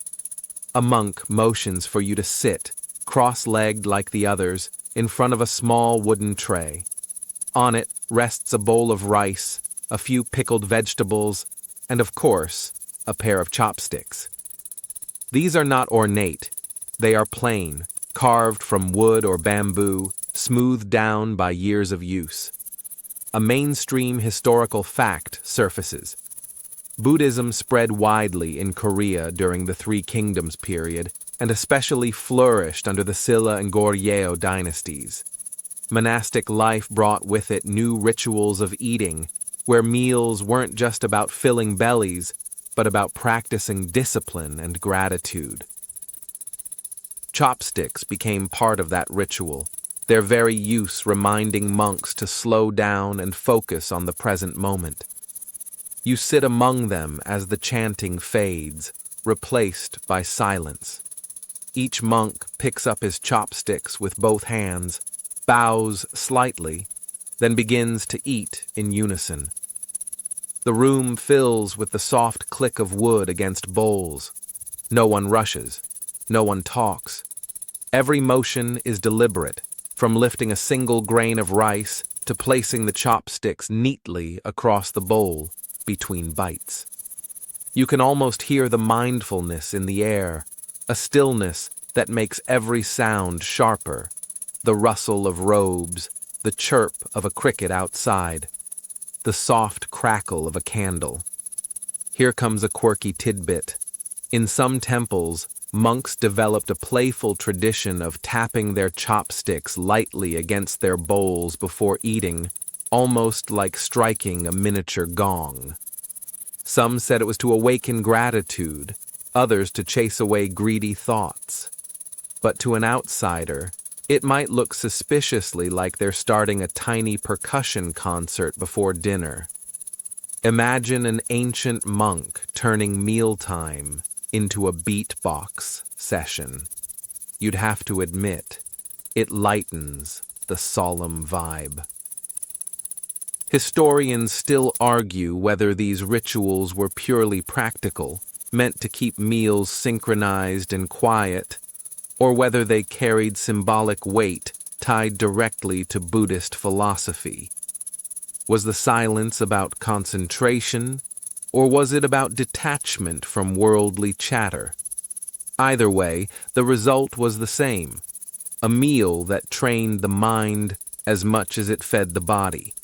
A monk motions for you to sit, cross-legged like the others, in front of a small wooden tray. On it rests a bowl of rice, a few pickled vegetables, and of course, a pair of chopsticks. These are not ornate. They are plain, carved from wood or bamboo, smoothed down by years of use. A mainstream historical fact surfaces. Buddhism spread widely in Korea during the Three Kingdoms period, and especially flourished under the Silla and Goryeo dynasties. Monastic life brought with it new rituals of eating, where meals weren't just about filling bellies, but about practicing discipline and gratitude. Chopsticks became part of that ritual, their very use reminding monks to slow down and focus on the present moment. You sit among them as the chanting fades, replaced by silence. Each monk picks up his chopsticks with both hands, bows slightly, then begins to eat in unison. The room fills with the soft click of wood against bowls. No one rushes. No one talks. Every motion is deliberate, from lifting a single grain of rice to placing the chopsticks neatly across the bowl between bites. You can almost hear the mindfulness in the air, a stillness that makes every sound sharper, the rustle of robes, the chirp of a cricket outside, the soft crackle of a candle. Here comes a quirky tidbit. In some temples, monks developed a playful tradition of tapping their chopsticks lightly against their bowls before eating, almost like striking a miniature gong. Some said it was to awaken gratitude, others to chase away greedy thoughts. But to an outsider, it might look suspiciously like they're starting a tiny percussion concert before dinner. Imagine an ancient monk turning mealtime into a beatbox session. You'd have to admit, it lightens the solemn vibe. Historians still argue whether these rituals were purely practical, meant to keep meals synchronized and quiet, or whether they carried symbolic weight tied directly to Buddhist philosophy. Was the silence about concentration, or was it about detachment from worldly chatter? Either way, the result was the same, a meal that trained the mind as much as it fed the body.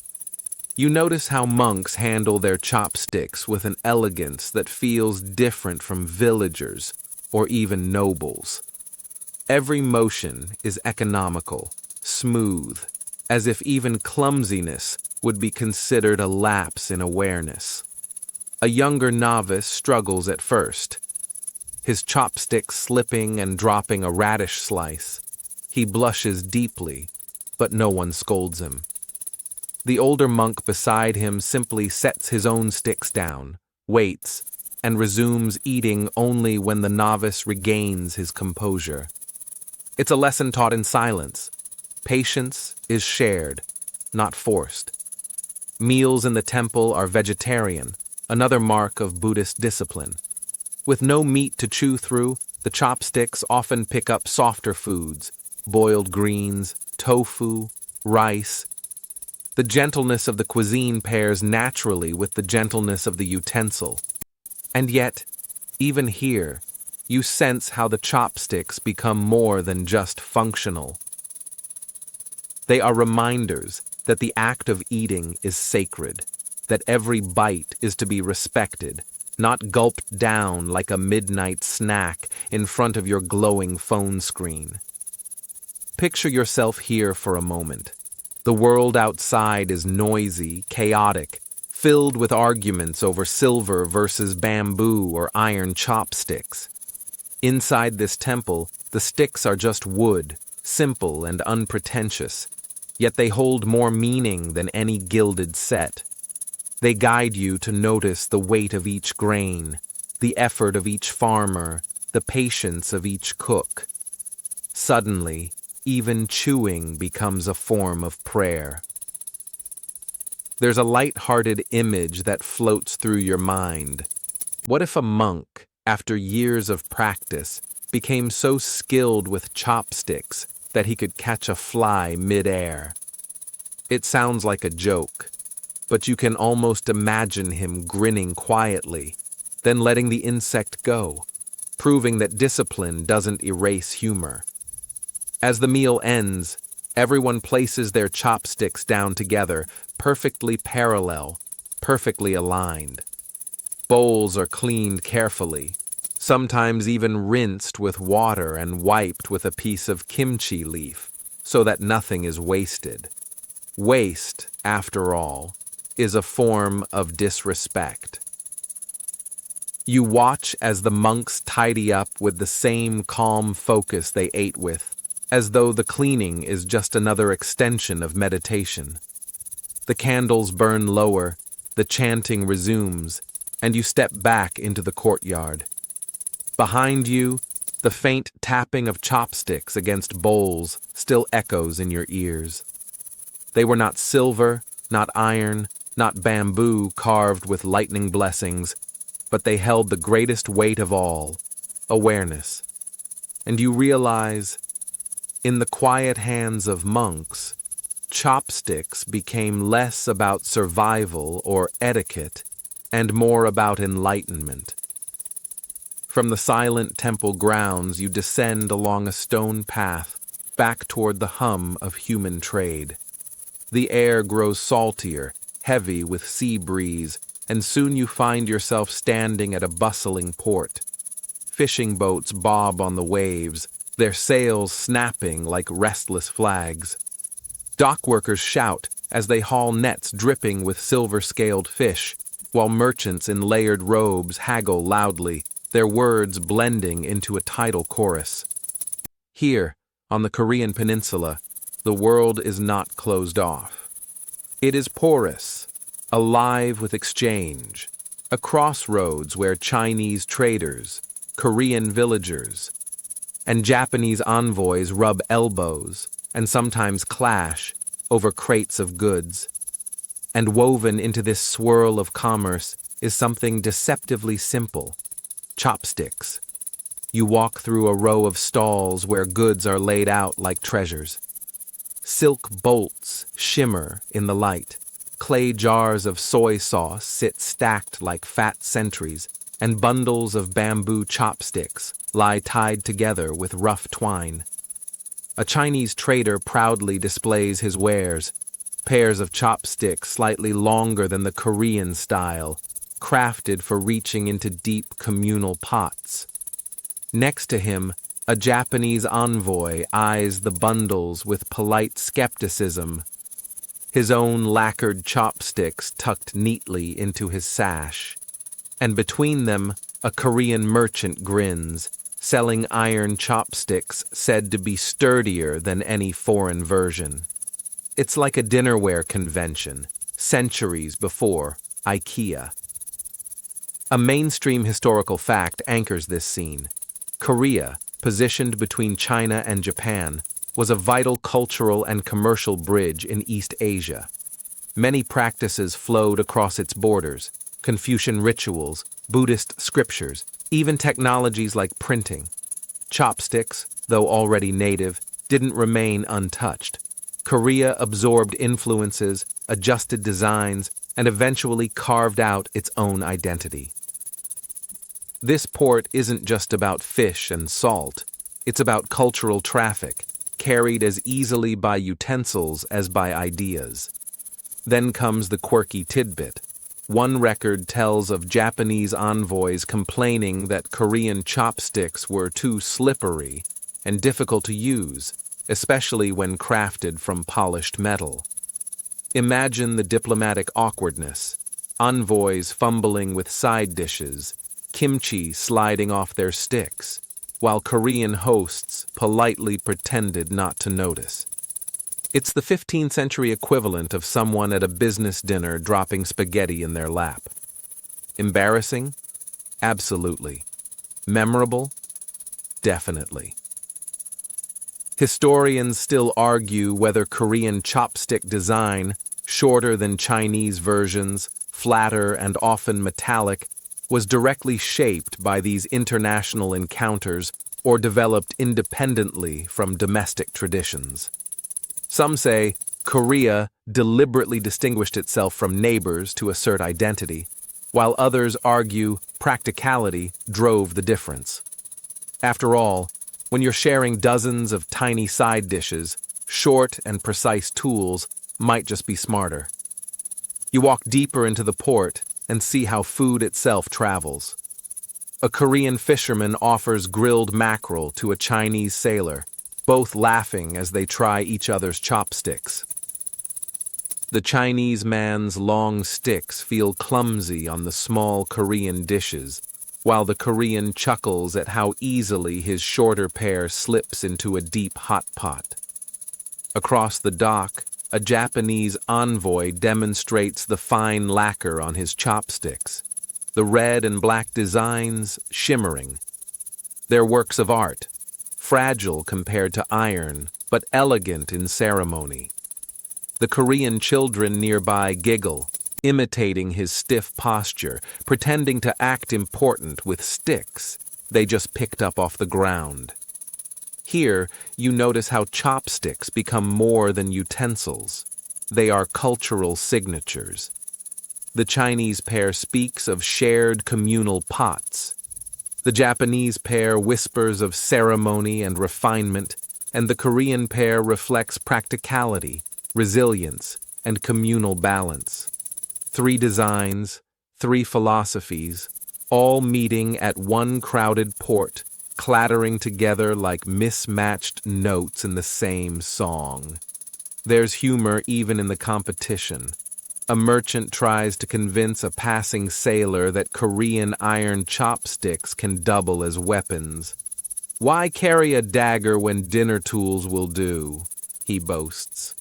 You notice how monks handle their chopsticks with an elegance that feels different from villagers or even nobles. Every motion is economical, smooth, as if even clumsiness would be considered a lapse in awareness. A younger novice struggles at first, his chopsticks slipping and dropping a radish slice. He blushes deeply, but no one scolds him. The older monk beside him simply sets his own sticks down, waits, and resumes eating only when the novice regains his composure. It's a lesson taught in silence. Patience is shared, not forced. Meals in the temple are vegetarian, another mark of Buddhist discipline. With no meat to chew through, the chopsticks often pick up softer foods, boiled greens, tofu, rice. The gentleness of the cuisine pairs naturally with the gentleness of the utensil. And yet, even here, you sense how the chopsticks become more than just functional. They are reminders that the act of eating is sacred, that every bite is to be respected, not gulped down like a midnight snack in front of your glowing phone screen. Picture yourself here for a moment. The world outside is noisy, chaotic, filled with arguments over silver versus bamboo or iron chopsticks. Inside this temple, the sticks are just wood, simple and unpretentious, yet they hold more meaning than any gilded set. They guide you to notice the weight of each grain, the effort of each farmer, the patience of each cook. Suddenly, even chewing becomes a form of prayer. There's a light-hearted image that floats through your mind. What if a monk, after years of practice, became so skilled with chopsticks that he could catch a fly mid-air? It sounds like a joke, but you can almost imagine him grinning quietly, then letting the insect go, proving that discipline doesn't erase humor. As the meal ends, everyone places their chopsticks down together, perfectly parallel, perfectly aligned. Bowls are cleaned carefully, sometimes even rinsed with water and wiped with a piece of kimchi leaf, so that nothing is wasted. Waste, after all, is a form of disrespect. You watch as the monks tidy up with the same calm focus they ate with, as though the cleaning is just another extension of meditation. The candles burn lower, the chanting resumes, and you step back into the courtyard. Behind you, the faint tapping of chopsticks against bowls still echoes in your ears. They were not silver, not iron, not bamboo carved with lightning blessings, but they held the greatest weight of all, awareness. And you realize, in the quiet hands of monks, chopsticks became less about survival or etiquette and more about enlightenment. From the silent temple grounds, you descend along a stone path back toward the hum of human trade. The air grows saltier, heavy with sea breeze, and soon you find yourself standing at a bustling port. Fishing boats bob on the waves, their sails snapping like restless flags. Dock workers shout as they haul nets dripping with silver-scaled fish, while merchants in layered robes haggle loudly, their words blending into a tidal chorus. Here, on the Korean peninsula, the world is not closed off. It is porous, alive with exchange, a crossroads where Chinese traders, Korean villagers, and Japanese envoys rub elbows and sometimes clash over crates of goods. And woven into this swirl of commerce is something deceptively simple: chopsticks. You walk through a row of stalls where goods are laid out like treasures. Silk bolts shimmer in the light. Clay jars of soy sauce sit stacked like fat sentries, and bundles of bamboo chopsticks lie tied together with rough twine. A Chinese trader proudly displays his wares, pairs of chopsticks slightly longer than the Korean style, crafted for reaching into deep communal pots. Next to him, a Japanese envoy eyes the bundles with polite skepticism, his own lacquered chopsticks tucked neatly into his sash. And between them, a Korean merchant grins, selling iron chopsticks said to be sturdier than any foreign version. It's like a dinnerware convention, centuries before IKEA. A mainstream historical fact anchors this scene. Korea, positioned between China and Japan, was a vital cultural and commercial bridge in East Asia. Many practices flowed across its borders: Confucian rituals, Buddhist scriptures, even technologies like printing. Chopsticks, though already native, didn't remain untouched. Korea absorbed influences, adjusted designs, and eventually carved out its own identity. This port isn't just about fish and salt, it's about cultural traffic, carried as easily by utensils as by ideas. Then comes the quirky tidbit. One record tells of Japanese envoys complaining that Korean chopsticks were too slippery and difficult to use, especially when crafted from polished metal. Imagine the diplomatic awkwardness: envoys fumbling with side dishes, kimchi sliding off their sticks, while Korean hosts politely pretended not to notice. It's the 15th century equivalent of someone at a business dinner dropping spaghetti in their lap. Embarrassing? Absolutely. Memorable? Definitely. Historians still argue whether Korean chopstick design, shorter than Chinese versions, flatter and often metallic, was directly shaped by these international encounters or developed independently from domestic traditions. Some say Korea deliberately distinguished itself from neighbors to assert identity, while others argue practicality drove the difference. After all, when you're sharing dozens of tiny side dishes, short and precise tools might just be smarter. You walk deeper into the port and see how food itself travels. A Korean fisherman offers grilled mackerel to a Chinese sailor, both laughing as they try each other's chopsticks. The Chinese man's long sticks feel clumsy on the small Korean dishes, while the Korean chuckles at how easily his shorter pair slips into a deep hot pot. Across the dock, a Japanese envoy demonstrates the fine lacquer on his chopsticks, the red and black designs shimmering. They're works of art, fragile compared to iron, but elegant in ceremony. The Korean children nearby giggle, imitating his stiff posture, pretending to act important with sticks they just picked up off the ground. Here, you notice how chopsticks become more than utensils. They are cultural signatures. The Chinese pair speaks of shared communal pots. The Japanese pair whispers of ceremony and refinement, and the Korean pair reflects practicality, resilience, and communal balance. 3 designs, 3 philosophies, all meeting at one crowded port, clattering together like mismatched notes in the same song. There's humor even in the competition. A merchant tries to convince a passing sailor that Korean iron chopsticks can double as weapons. "Why carry a dagger when dinner tools will do?" he boasts.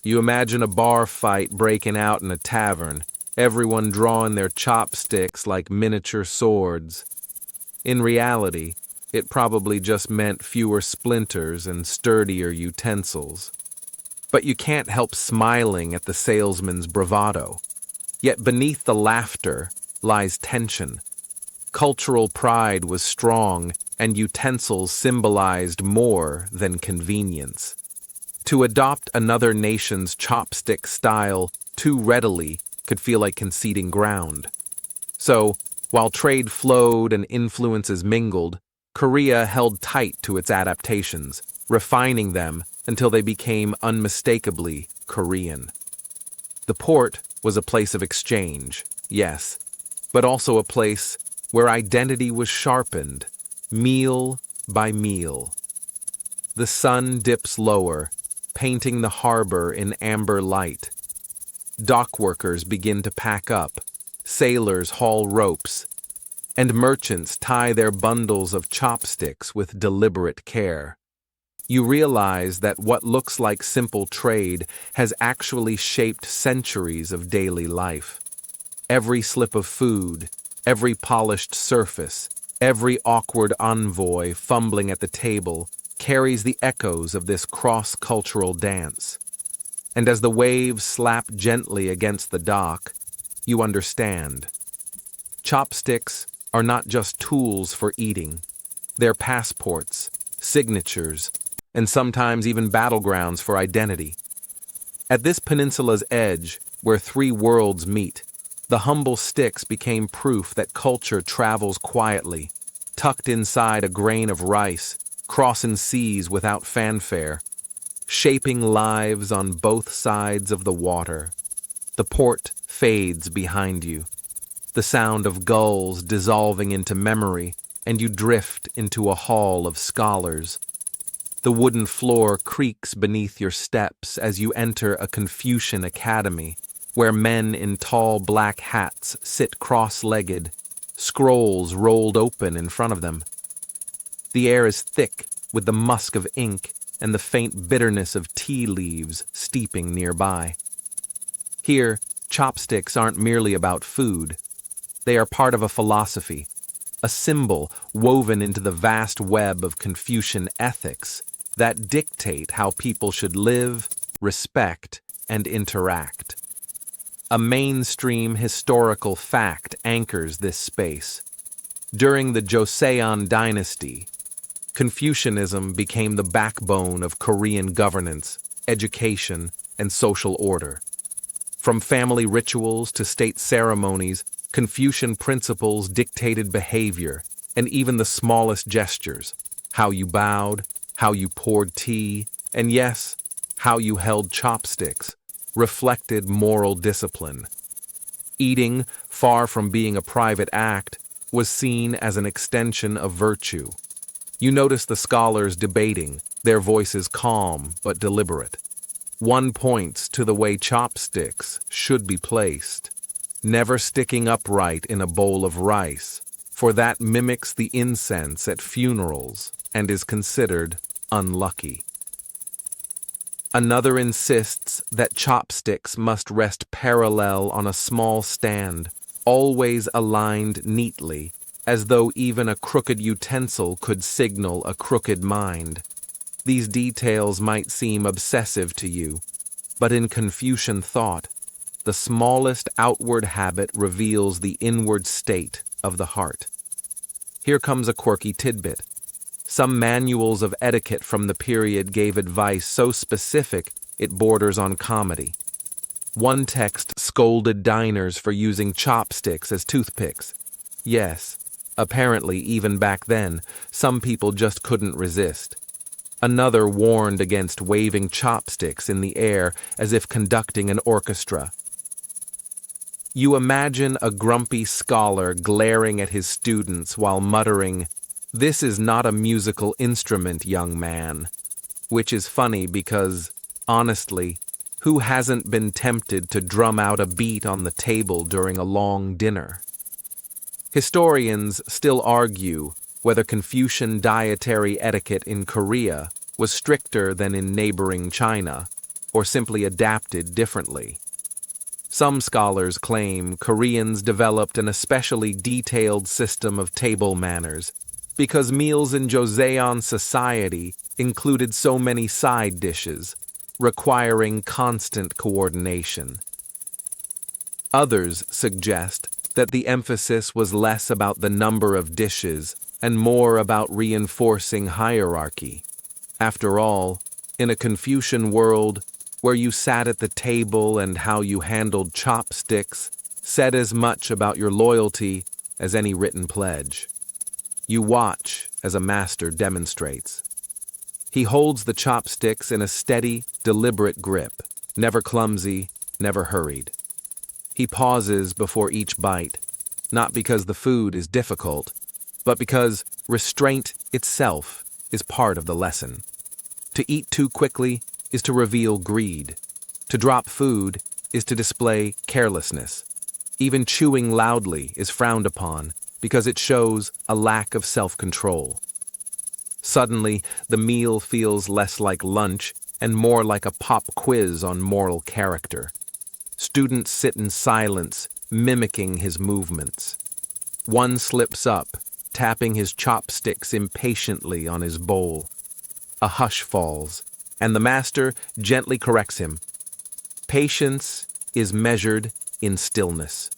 You imagine a bar fight breaking out in a tavern, everyone drawing their chopsticks like miniature swords. In reality, it probably just meant fewer splinters and sturdier utensils. But you can't help smiling at the salesman's bravado. Yet beneath the laughter lies tension. Cultural pride was strong, and utensils symbolized more than convenience. To adopt another nation's chopstick style too readily could feel like conceding ground. So, while trade flowed and influences mingled, Korea held tight to its adaptations, refining them until they became unmistakably Korean. The port was a place of exchange, yes, but also a place where identity was sharpened, meal by meal. The sun dips lower, painting the harbor in amber light. Dock workers begin to pack up, sailors haul ropes, and merchants tie their bundles of chopsticks with deliberate care. You realize that what looks like simple trade has actually shaped centuries of daily life. Every slip of food, every polished surface, every awkward envoy fumbling at the table carries the echoes of this cross-cultural dance. And as the waves slap gently against the dock, you understand. Chopsticks are not just tools for eating. They're passports, signatures, and sometimes even battlegrounds for identity. At this peninsula's edge, where 3 worlds meet, the humble sticks became proof that culture travels quietly, tucked inside a grain of rice, crossing seas without fanfare, shaping lives on both sides of the water. The port fades behind you, the sound of gulls dissolving into memory, and you drift into a hall of scholars. The wooden floor creaks beneath your steps as you enter a Confucian academy, where men in tall black hats sit cross-legged, scrolls rolled open in front of them. The air is thick with the musk of ink and the faint bitterness of tea leaves steeping nearby. Here, chopsticks aren't merely about food. They are part of a philosophy, a symbol woven into the vast web of Confucian ethics that dictate how people should live, respect, and interact. A mainstream historical fact anchors this space. During the Joseon dynasty, Confucianism became the backbone of Korean governance, education, and social order. From family rituals to state ceremonies, Confucian principles dictated behavior, and even the smallest gestures, how you bowed, how you poured tea, and yes, how you held chopsticks, reflected moral discipline. Eating, far from being a private act, was seen as an extension of virtue. You notice the scholars debating, their voices calm but deliberate. One points to the way chopsticks should be placed, never sticking upright in a bowl of rice, for that mimics the incense at funerals and is considered unlucky. Another insists that chopsticks must rest parallel on a small stand, always aligned neatly, as though even a crooked utensil could signal a crooked mind. These details might seem obsessive to you, but in Confucian thought, the smallest outward habit reveals the inward state of the heart. Here comes a quirky tidbit. Some manuals of etiquette from the period gave advice so specific it borders on comedy. One text scolded diners for using chopsticks as toothpicks. Yes, apparently even back then, some people just couldn't resist. Another warned against waving chopsticks in the air as if conducting an orchestra. You imagine a grumpy scholar glaring at his students while muttering, "This is not a musical instrument, young man." Which is funny because, honestly, who hasn't been tempted to drum out a beat on the table during a long dinner? Historians still argue whether Confucian dietary etiquette in Korea was stricter than in neighboring China, or simply adapted differently. Some scholars claim Koreans developed an especially detailed system of table manners because meals in Joseon society included so many side dishes, requiring constant coordination. Others suggest that the emphasis was less about the number of dishes and more about reinforcing hierarchy. After all, in a Confucian world where you sat at the table and how you handled chopsticks said as much about your loyalty as any written pledge. You watch as a master demonstrates. He holds the chopsticks in a steady, deliberate grip, never clumsy, never hurried. He pauses before each bite, not because the food is difficult, but because restraint itself is part of the lesson. To eat too quickly is to reveal greed. To drop food is to display carelessness. Even chewing loudly is frowned upon because it shows a lack of self-control. Suddenly, the meal feels less like lunch and more like a pop quiz on moral character. Students sit in silence, mimicking his movements. One slips up, tapping his chopsticks impatiently on his bowl. A hush falls, and the master gently corrects him. Patience is measured in stillness.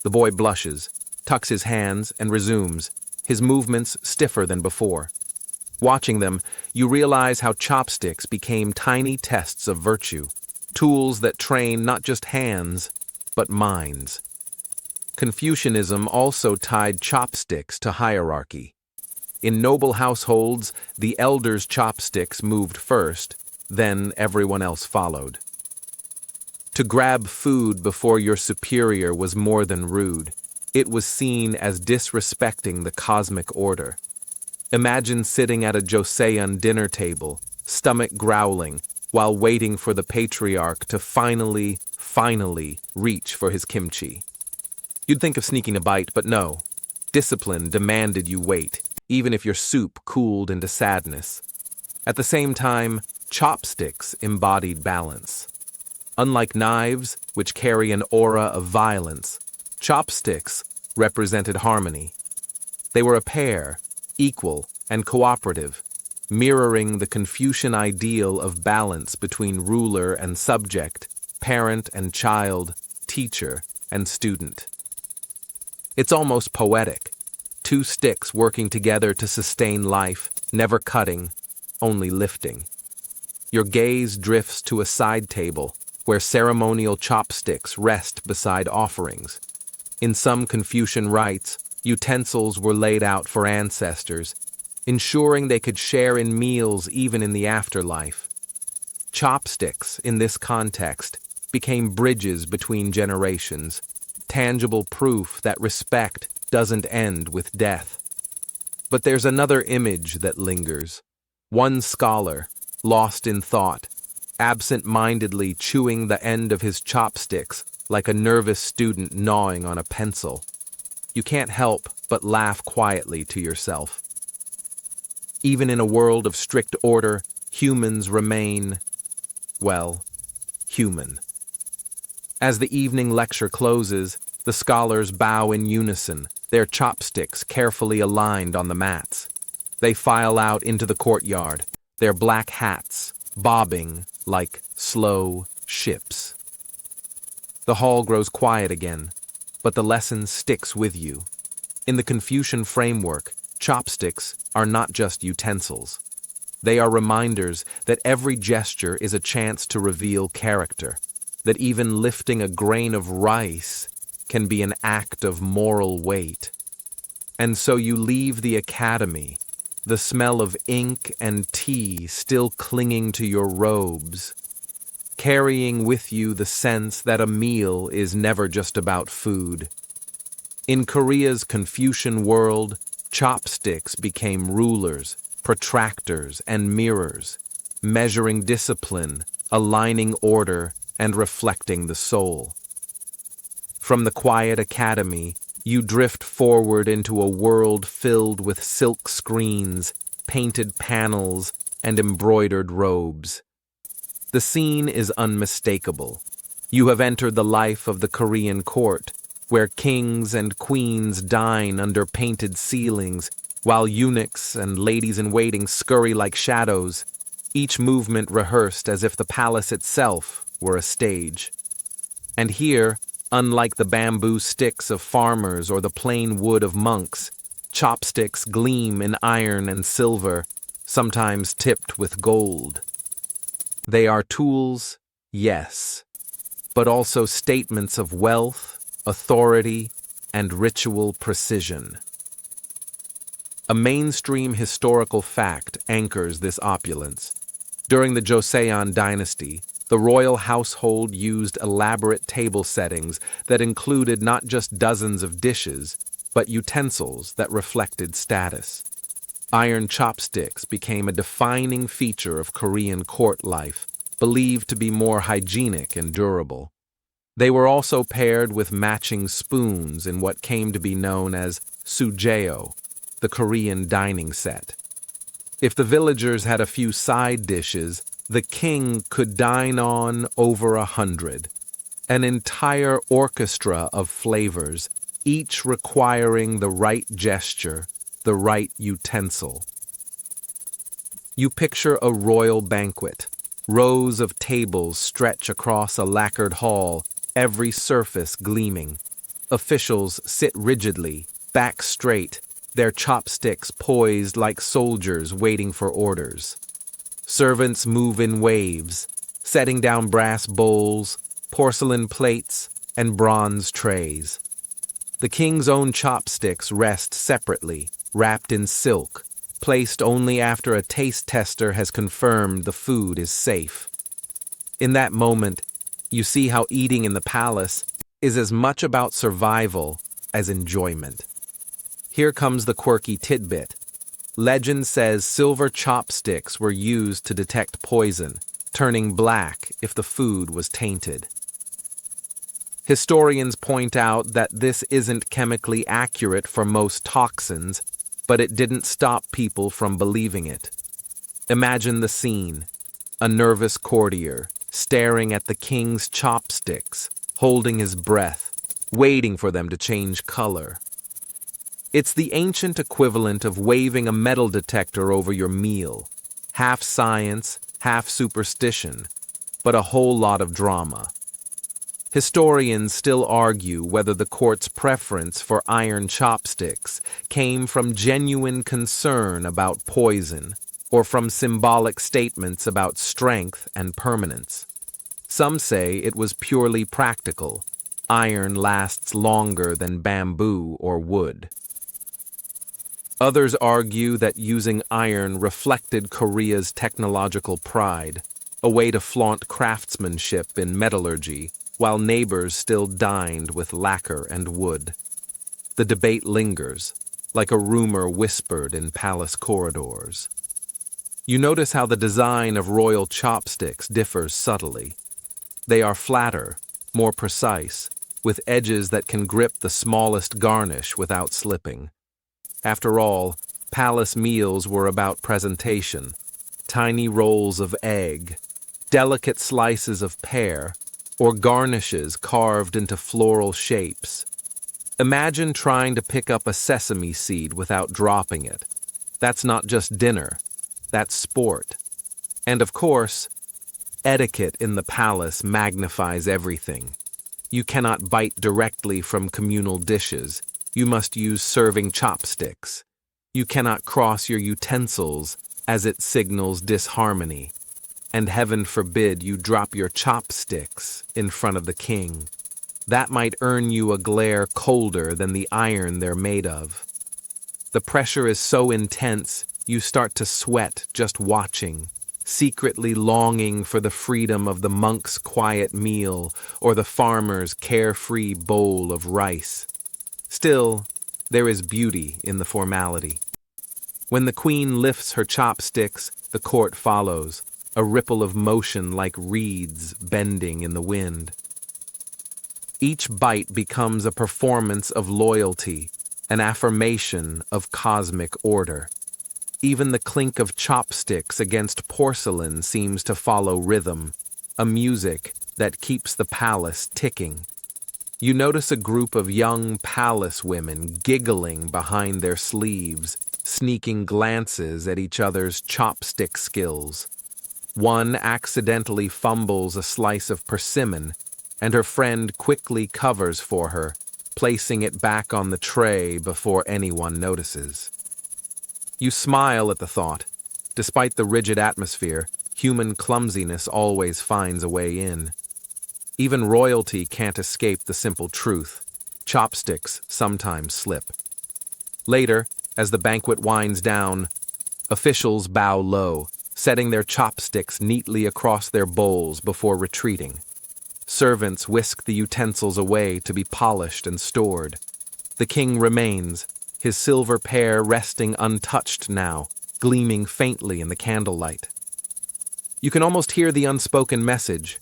The boy blushes, tucks his hands, and resumes, his movements stiffer than before. Watching them, you realize how chopsticks became tiny tests of virtue, tools that train not just hands, but minds. Confucianism also tied chopsticks to hierarchy. In noble households, the elders' chopsticks moved first, then everyone else followed. To grab food before your superior was more than rude. It was seen as disrespecting the cosmic order. Imagine sitting at a Joseon dinner table, stomach growling, while waiting for the patriarch to finally reach for his kimchi. You'd think of sneaking a bite, but no. Discipline demanded you wait, even if your soup cooled into sadness. At the same time, chopsticks embodied balance. Unlike knives, which carry an aura of violence, chopsticks represented harmony. They were a pair, equal and cooperative, mirroring the Confucian ideal of balance between ruler and subject, parent and child, teacher and student. It's almost poetic. Two sticks working together to sustain life, never cutting, only lifting. your gaze drifts to a side table where ceremonial chopsticks rest beside offerings. In some Confucian rites, utensils were laid out for ancestors, ensuring they could share in meals even in the afterlife. Chopsticks, in this context, became bridges between generations, tangible proof that respect doesn't end with death. But there's another image that lingers. One scholar, lost in thought, absent-mindedly chewing the end of his chopsticks like a nervous student gnawing on a pencil. You can't help but laugh quietly to yourself. Even in a world of strict order, humans remain, well, human. As the evening lecture closes, the scholars bow in unison, their chopsticks carefully aligned on the mats. They file out into the courtyard, their black hats bobbing like slow ships. The hall grows quiet again, but the lesson sticks with you. In the Confucian framework, chopsticks are not just utensils. They are reminders that every gesture is a chance to reveal character, that even lifting a grain of rice can be an act of moral weight. And so you leave the academy, the smell of ink and tea still clinging to your robes, carrying with you the sense that a meal is never just about food. In Korea's Confucian world, chopsticks became rulers, protractors, and mirrors, measuring discipline, aligning order, and reflecting the soul. From the quiet academy, you drift forward into a world filled with silk screens, painted panels, and embroidered robes. The scene is unmistakable. You have entered the life of the Korean court, where kings and queens dine under painted ceilings, while eunuchs and ladies-in-waiting scurry like shadows, each movement rehearsed as if the palace itself were a stage. And here, unlike the bamboo sticks of farmers or the plain wood of monks, chopsticks gleam in iron and silver, sometimes tipped with gold. They are tools, yes, but also statements of wealth, authority, and ritual precision. A mainstream historical fact anchors this opulence. During the Joseon dynasty, the royal household used elaborate table settings that included not just dozens of dishes, but utensils that reflected status. Iron chopsticks became a defining feature of Korean court life, believed to be more hygienic and durable. They were also paired with matching spoons in what came to be known as sujeo, the Korean dining set. If the villagers had a few side dishes, the king could dine on over 100. An entire orchestra of flavors, each requiring the right gesture, the right utensil. You picture a royal banquet. Rows of tables stretch across a lacquered hall, every surface gleaming. Officials sit rigidly, back straight, their chopsticks poised like soldiers waiting for orders. Servants move in waves, setting down brass bowls, porcelain plates, and bronze trays. The king's own chopsticks rest separately, wrapped in silk, placed only after a taste tester has confirmed the food is safe. In that moment, you see how eating in the palace is as much about survival as enjoyment. Here comes the quirky tidbit. Legend says silver chopsticks were used to detect poison, turning black if the food was tainted. Historians point out that this isn't chemically accurate for most toxins, but it didn't stop people from believing it. Imagine the scene. A nervous courtier, staring at the king's chopsticks, holding his breath, waiting for them to change color. It's the ancient equivalent of waving a metal detector over your meal. Half science, half superstition, but a whole lot of drama. Historians still argue whether the court's preference for iron chopsticks came from genuine concern about poison, or from symbolic statements about strength and permanence. Some say it was purely practical. Iron lasts longer than bamboo or wood. Others argue that using iron reflected Korea's technological pride, a way to flaunt craftsmanship in metallurgy, while neighbors still dined with lacquer and wood. The debate lingers, like a rumor whispered in palace corridors. You notice how the design of royal chopsticks differs subtly. They are flatter, more precise, with edges that can grip the smallest garnish without slipping. After all, palace meals were about presentation. Tiny rolls of egg, delicate slices of pear, or garnishes carved into floral shapes. Imagine trying to pick up a sesame seed without dropping it. That's not just dinner, that's sport. And of course, etiquette in the palace magnifies everything. You cannot bite directly from communal dishes. You must use serving chopsticks. You cannot cross your utensils, as it signals disharmony. And heaven forbid you drop your chopsticks in front of the king. That might earn you a glare colder than the iron they're made of. The pressure is so intense, you start to sweat just watching, secretly longing for the freedom of the monk's quiet meal or the farmer's carefree bowl of rice. Still, there is beauty in the formality. When the queen lifts her chopsticks, the court follows, a ripple of motion like reeds bending in the wind. Each bite becomes a performance of loyalty, an affirmation of cosmic order. Even the clink of chopsticks against porcelain seems to follow rhythm, a music that keeps the palace ticking. You notice a group of young palace women giggling behind their sleeves, sneaking glances at each other's chopstick skills. One accidentally fumbles a slice of persimmon, and her friend quickly covers for her, placing it back on the tray before anyone notices. You smile at the thought. Despite the rigid atmosphere, human clumsiness always finds a way in. Even royalty can't escape the simple truth. Chopsticks sometimes slip. Later, as the banquet winds down, officials bow low, setting their chopsticks neatly across their bowls before retreating. Servants whisk the utensils away to be polished and stored. The king remains, his silver pear resting untouched now, gleaming faintly in the candlelight. You can almost hear the unspoken message.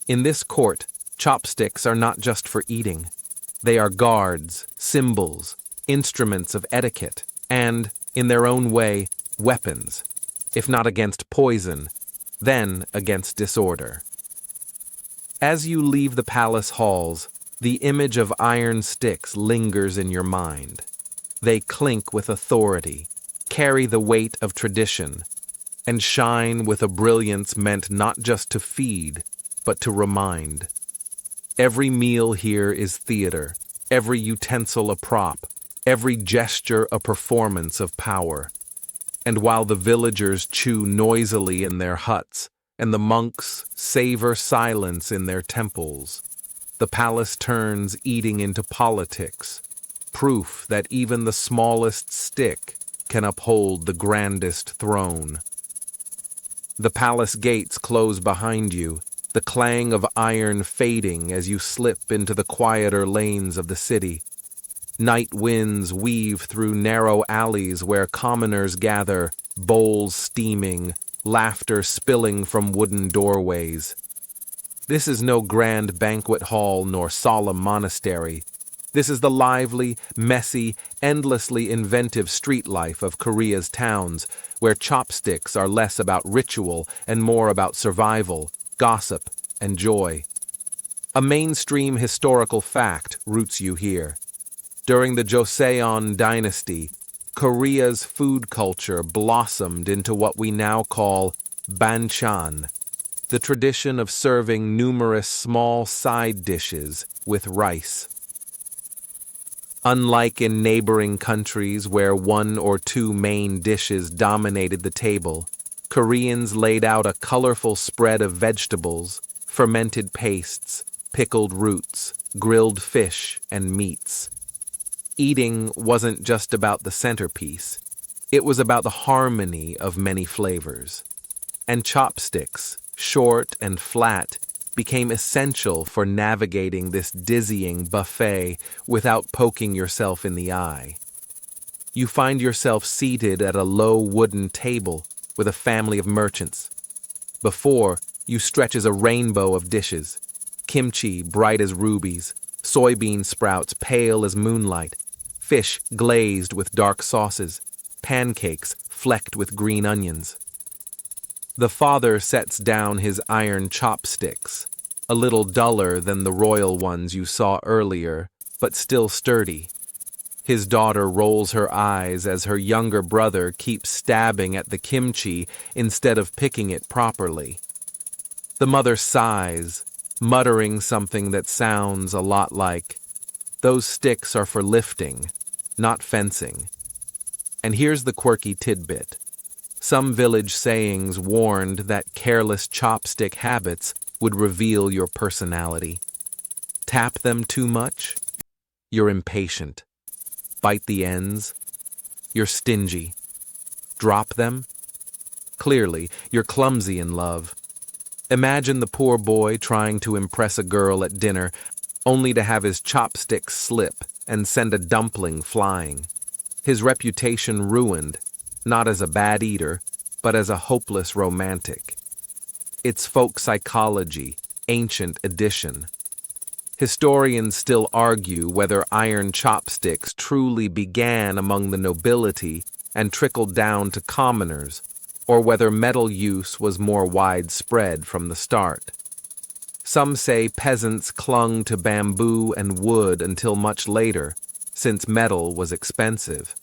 In this court, chopsticks are not just for eating. They are guards, symbols, instruments of etiquette, and, in their own way, weapons. If not against poison, then against disorder. As you leave the palace halls, the image of iron sticks lingers in your mind. They clink with authority, carry the weight of tradition, and shine with a brilliance meant not just to feed, but to remind. Every meal here is theater, every utensil a prop, every gesture a performance of power. And while the villagers chew noisily in their huts, and the monks savor silence in their temples, the palace turns eating into politics, proof that even the smallest stick can uphold the grandest throne. The palace gates close behind you, the clang of iron fading as you slip into the quieter lanes of the city. Night winds weave through narrow alleys where commoners gather, bowls steaming, laughter spilling from wooden doorways. This is no grand banquet hall nor solemn monastery. This is the lively, messy, endlessly inventive street life of Korea's towns, where chopsticks are less about ritual and more about survival, gossip, and joy. A mainstream historical fact roots you here. During the Joseon dynasty, Korea's food culture blossomed into what we now call banchan, the tradition of serving numerous small side dishes with rice. Unlike in neighboring countries where one or two main dishes dominated the table, Koreans laid out a colorful spread of vegetables, fermented pastes, pickled roots, grilled fish, and meats. Eating wasn't just about the centerpiece, it was about the harmony of many flavors. And chopsticks, short and flat, became essential for navigating this dizzying buffet without poking yourself in the eye. You find yourself seated at a low wooden table with a family of merchants. Before you stretches a rainbow of dishes: kimchi bright as rubies, soybean sprouts pale as moonlight, fish glazed with dark sauces, pancakes flecked with green onions. The father sets down his iron chopsticks, a little duller than the royal ones you saw earlier, but still sturdy. His daughter rolls her eyes as her younger brother keeps stabbing at the kimchi instead of picking it properly. The mother sighs, muttering something that sounds a lot like, "Those sticks are for lifting, not fencing." And here's the quirky tidbit. Some village sayings warned that careless chopstick habits would reveal your personality. Tap them too much? You're impatient. Bite the ends? You're stingy. Drop them? Clearly, you're clumsy in love. Imagine the poor boy trying to impress a girl at dinner, only to have his chopsticks slip and send a dumpling flying. His reputation ruined, not as a bad eater, but as a hopeless romantic. It's folk psychology, ancient edition. Historians still argue whether iron chopsticks truly began among the nobility and trickled down to commoners, or whether metal use was more widespread from the start. Some say peasants clung to bamboo and wood until much later, since metal was expensive.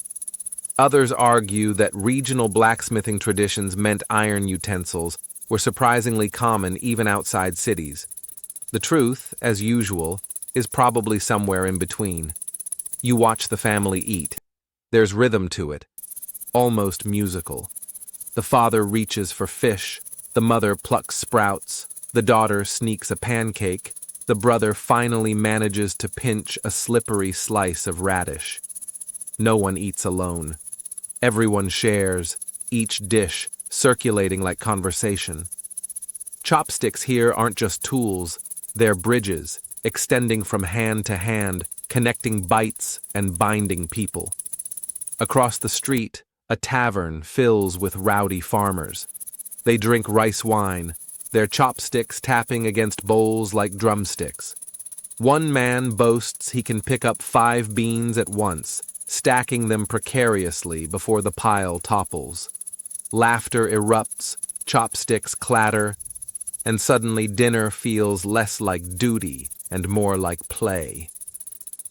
Others argue that regional blacksmithing traditions meant iron utensils were surprisingly common even outside cities. The truth, as usual, is probably somewhere in between. You watch the family eat. There's rhythm to it, almost musical. The father reaches for fish, the mother plucks sprouts, the daughter sneaks a pancake, the brother finally manages to pinch a slippery slice of radish. No one eats alone. Everyone shares, each dish circulating like conversation. Chopsticks here aren't just tools, they're bridges, extending from hand to hand, connecting bites and binding people. Across the street, a tavern fills with rowdy farmers. They drink rice wine, their chopsticks tapping against bowls like drumsticks. One man boasts he can pick up 5 beans at once, stacking them precariously before the pile topples. Laughter erupts, chopsticks clatter, and suddenly dinner feels less like duty and more like play.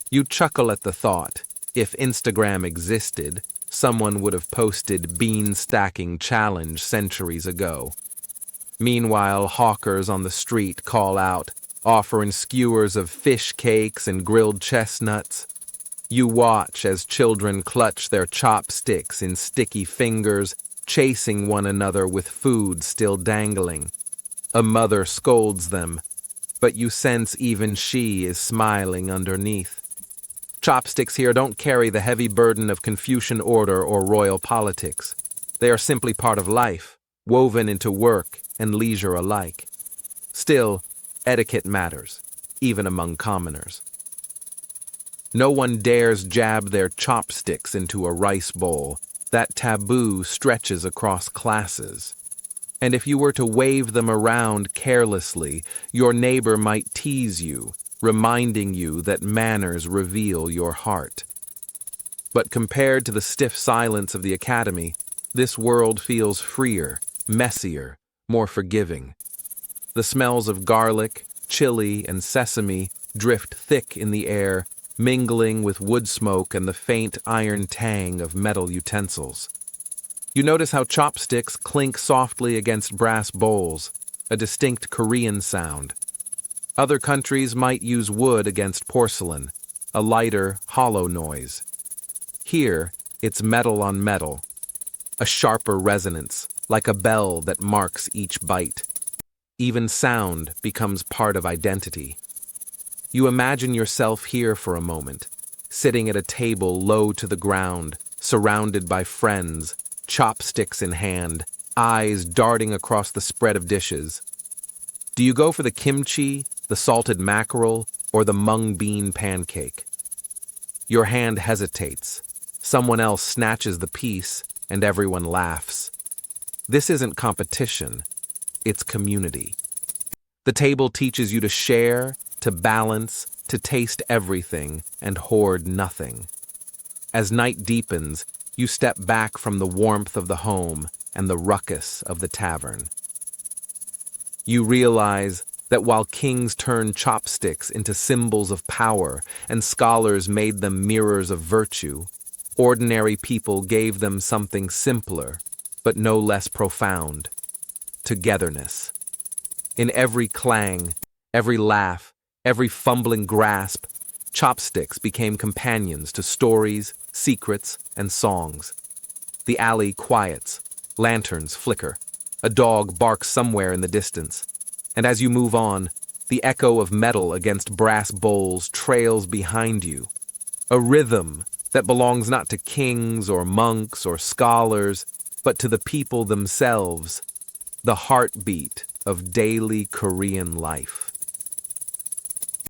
You chuckle at the thought. If Instagram existed, someone would have posted bean stacking challenge centuries ago. Meanwhile, hawkers on the street call out, offering skewers of fish cakes and grilled chestnuts. You watch as children clutch their chopsticks in sticky fingers, chasing one another with food still dangling. A mother scolds them, but you sense even she is smiling underneath. Chopsticks here don't carry the heavy burden of Confucian order or royal politics. They are simply part of life, woven into work and leisure alike. Still, etiquette matters, even among commoners. No one dares jab their chopsticks into a rice bowl. That taboo stretches across classes. And if you were to wave them around carelessly, your neighbor might tease you, reminding you that manners reveal your heart. But compared to the stiff silence of the academy, this world feels freer, messier, more forgiving. The smells of garlic, chili, and sesame drift thick in the air, mingling with wood smoke and the faint iron tang of metal utensils. You notice how chopsticks clink softly against brass bowls, a distinct Korean sound. Other countries might use wood against porcelain, a lighter, hollow noise. Here, it's metal on metal, a sharper resonance, like a bell that marks each bite. Even sound becomes part of identity. You imagine yourself here for a moment, sitting at a table low to the ground, surrounded by friends, chopsticks in hand, eyes darting across the spread of dishes. Do you go for the kimchi, the salted mackerel, or the mung bean pancake? Your hand hesitates. Someone else snatches the piece, and everyone laughs. This isn't competition, it's community. The table teaches you to share, to balance, to taste everything, and hoard nothing. As night deepens, you step back from the warmth of the home and the ruckus of the tavern. You realize that while kings turned chopsticks into symbols of power and scholars made them mirrors of virtue, ordinary people gave them something simpler, but no less profound: togetherness. In every clang, every laugh, every fumbling grasp, chopsticks became companions to stories, secrets, and songs. The alley quiets, lanterns flicker, a dog barks somewhere in the distance, and as you move on, the echo of metal against brass bowls trails behind you. A rhythm that belongs not to kings or monks or scholars, but to the people themselves, the heartbeat of daily Korean life.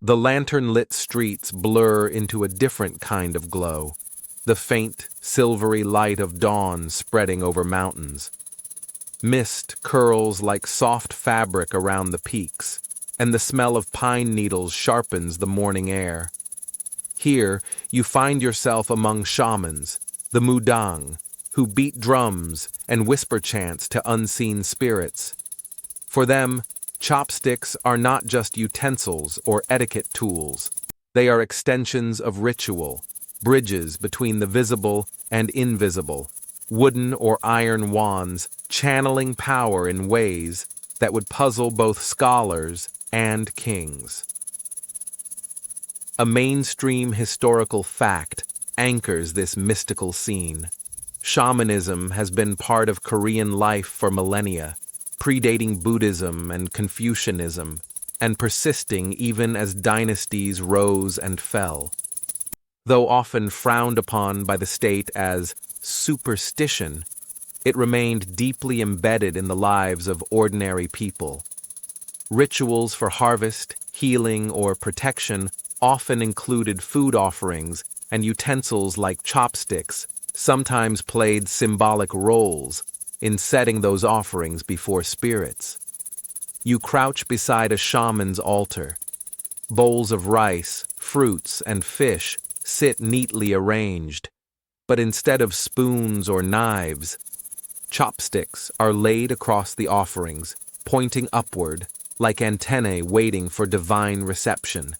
The lantern-lit streets blur into a different kind of glow, the faint, silvery light of dawn spreading over mountains. Mist curls like soft fabric around the peaks, and the smell of pine needles sharpens the morning air. Here, you find yourself among shamans, the mudang, who beat drums and whisper chants to unseen spirits. For them, chopsticks are not just utensils or etiquette tools. They are extensions of ritual, bridges between the visible and invisible, wooden or iron wands channeling power in ways that would puzzle both scholars and kings. A mainstream historical fact anchors this mystical scene. Shamanism has been part of Korean life for millennia, predating Buddhism and Confucianism, and persisting even as dynasties rose and fell. Though often frowned upon by the state as superstition, it remained deeply embedded in the lives of ordinary people. Rituals for harvest, healing, or protection often included food offerings, and utensils like chopsticks sometimes played symbolic roles in setting those offerings before spirits. You crouch beside a shaman's altar. Bowls of rice, fruits, and fish sit neatly arranged, but instead of spoons or knives, chopsticks are laid across the offerings, pointing upward, like antennae waiting for divine reception.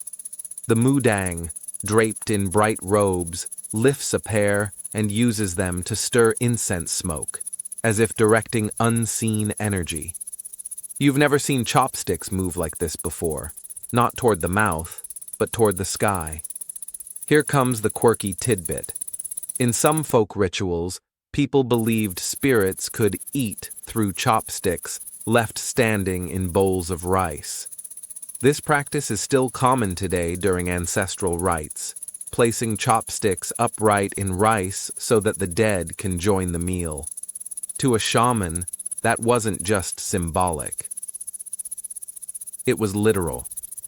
The mudang, draped in bright robes, lifts a pair and uses them to stir incense smoke, as if directing unseen energy. You've never seen chopsticks move like this before, not toward the mouth, but toward the sky. Here comes the quirky tidbit. In some folk rituals, people believed spirits could eat through chopsticks left standing in bowls of rice. This practice is still common today during ancestral rites, placing chopsticks upright in rice so that the dead can join the meal. To a shaman, that wasn't just symbolic. It was literal,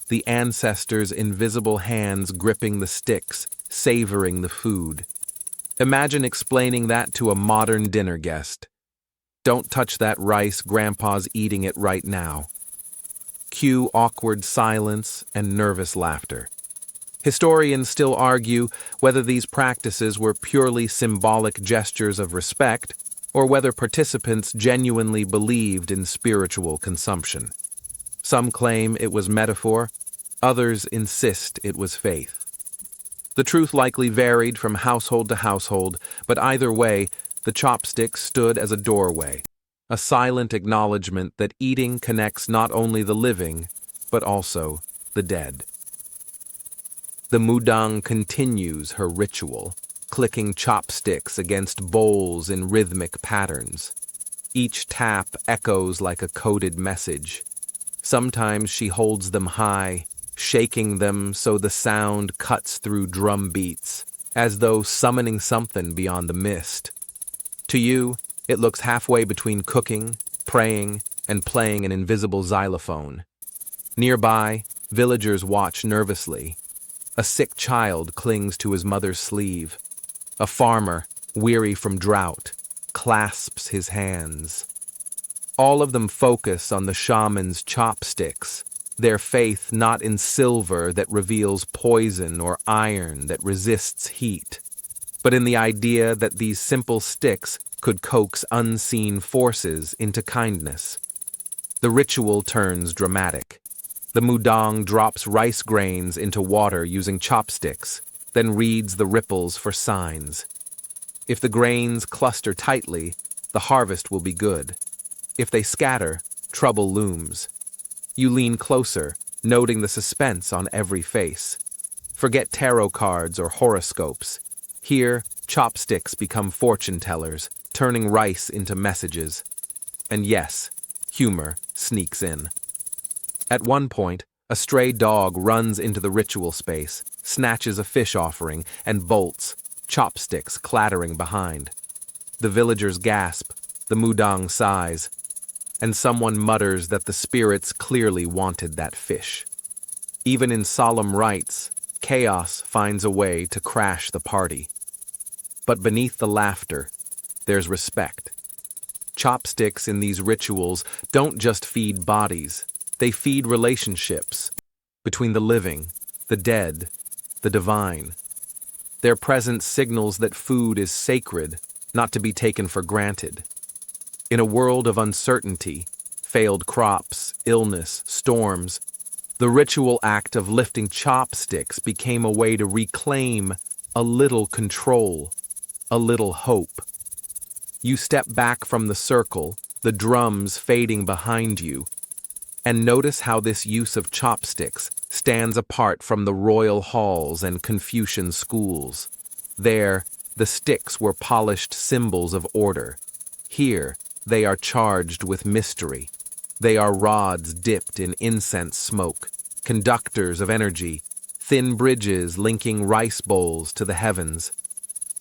the ancestors' invisible hands gripping the sticks, savoring the food. Imagine explaining that to a modern dinner guest. Don't touch that rice, Grandpa's eating it right now. Cue awkward silence and nervous laughter. Historians still argue whether these practices were purely symbolic gestures of respect or whether participants genuinely believed in spiritual consumption. Some claim it was metaphor, others insist it was faith. The truth likely varied from household to household, but either way, the chopstick stood as a doorway, a silent acknowledgement that eating connects not only the living, but also the dead. The mudang continues her ritual, clicking chopsticks against bowls in rhythmic patterns. Each tap echoes like a coded message. Sometimes she holds them high, shaking them so the sound cuts through drum beats, as though summoning something beyond the mist. To you, it looks halfway between cooking, praying, and playing an invisible xylophone. Nearby, villagers watch nervously. A sick child clings to his mother's sleeve. A farmer, weary from drought, clasps his hands. All of them focus on the shaman's chopsticks, their faith not in silver that reveals poison or iron that resists heat, but in the idea that these simple sticks could coax unseen forces into kindness. The ritual turns dramatic. The mudang drops rice grains into water using chopsticks, then reads the ripples for signs. If the grains cluster tightly, the harvest will be good. If they scatter, trouble looms. You lean closer, noting the suspense on every face. Forget tarot cards or horoscopes. Here, chopsticks become fortune tellers, turning rice into messages. And yes, humor sneaks in. At one point, a stray dog runs into the ritual space, snatches a fish offering, and bolts, chopsticks clattering behind. The villagers gasp, the mudang sighs, and someone mutters that the spirits clearly wanted that fish. Even in solemn rites, chaos finds a way to crash the party. But beneath the laughter, there's respect. Chopsticks in these rituals don't just feed bodies, they feed relationships between the living, the dead, the divine. Their presence signals that food is sacred, not to be taken for granted. In a world of uncertainty, failed crops, illness, storms, the ritual act of lifting chopsticks became a way to reclaim a little control, a little hope. You step back from the circle, the drums fading behind you, and notice how this use of chopsticks stands apart from the royal halls and Confucian schools. There, the sticks were polished symbols of order. Here, they are charged with mystery. They are rods dipped in incense smoke, conductors of energy, thin bridges linking rice bowls to the heavens.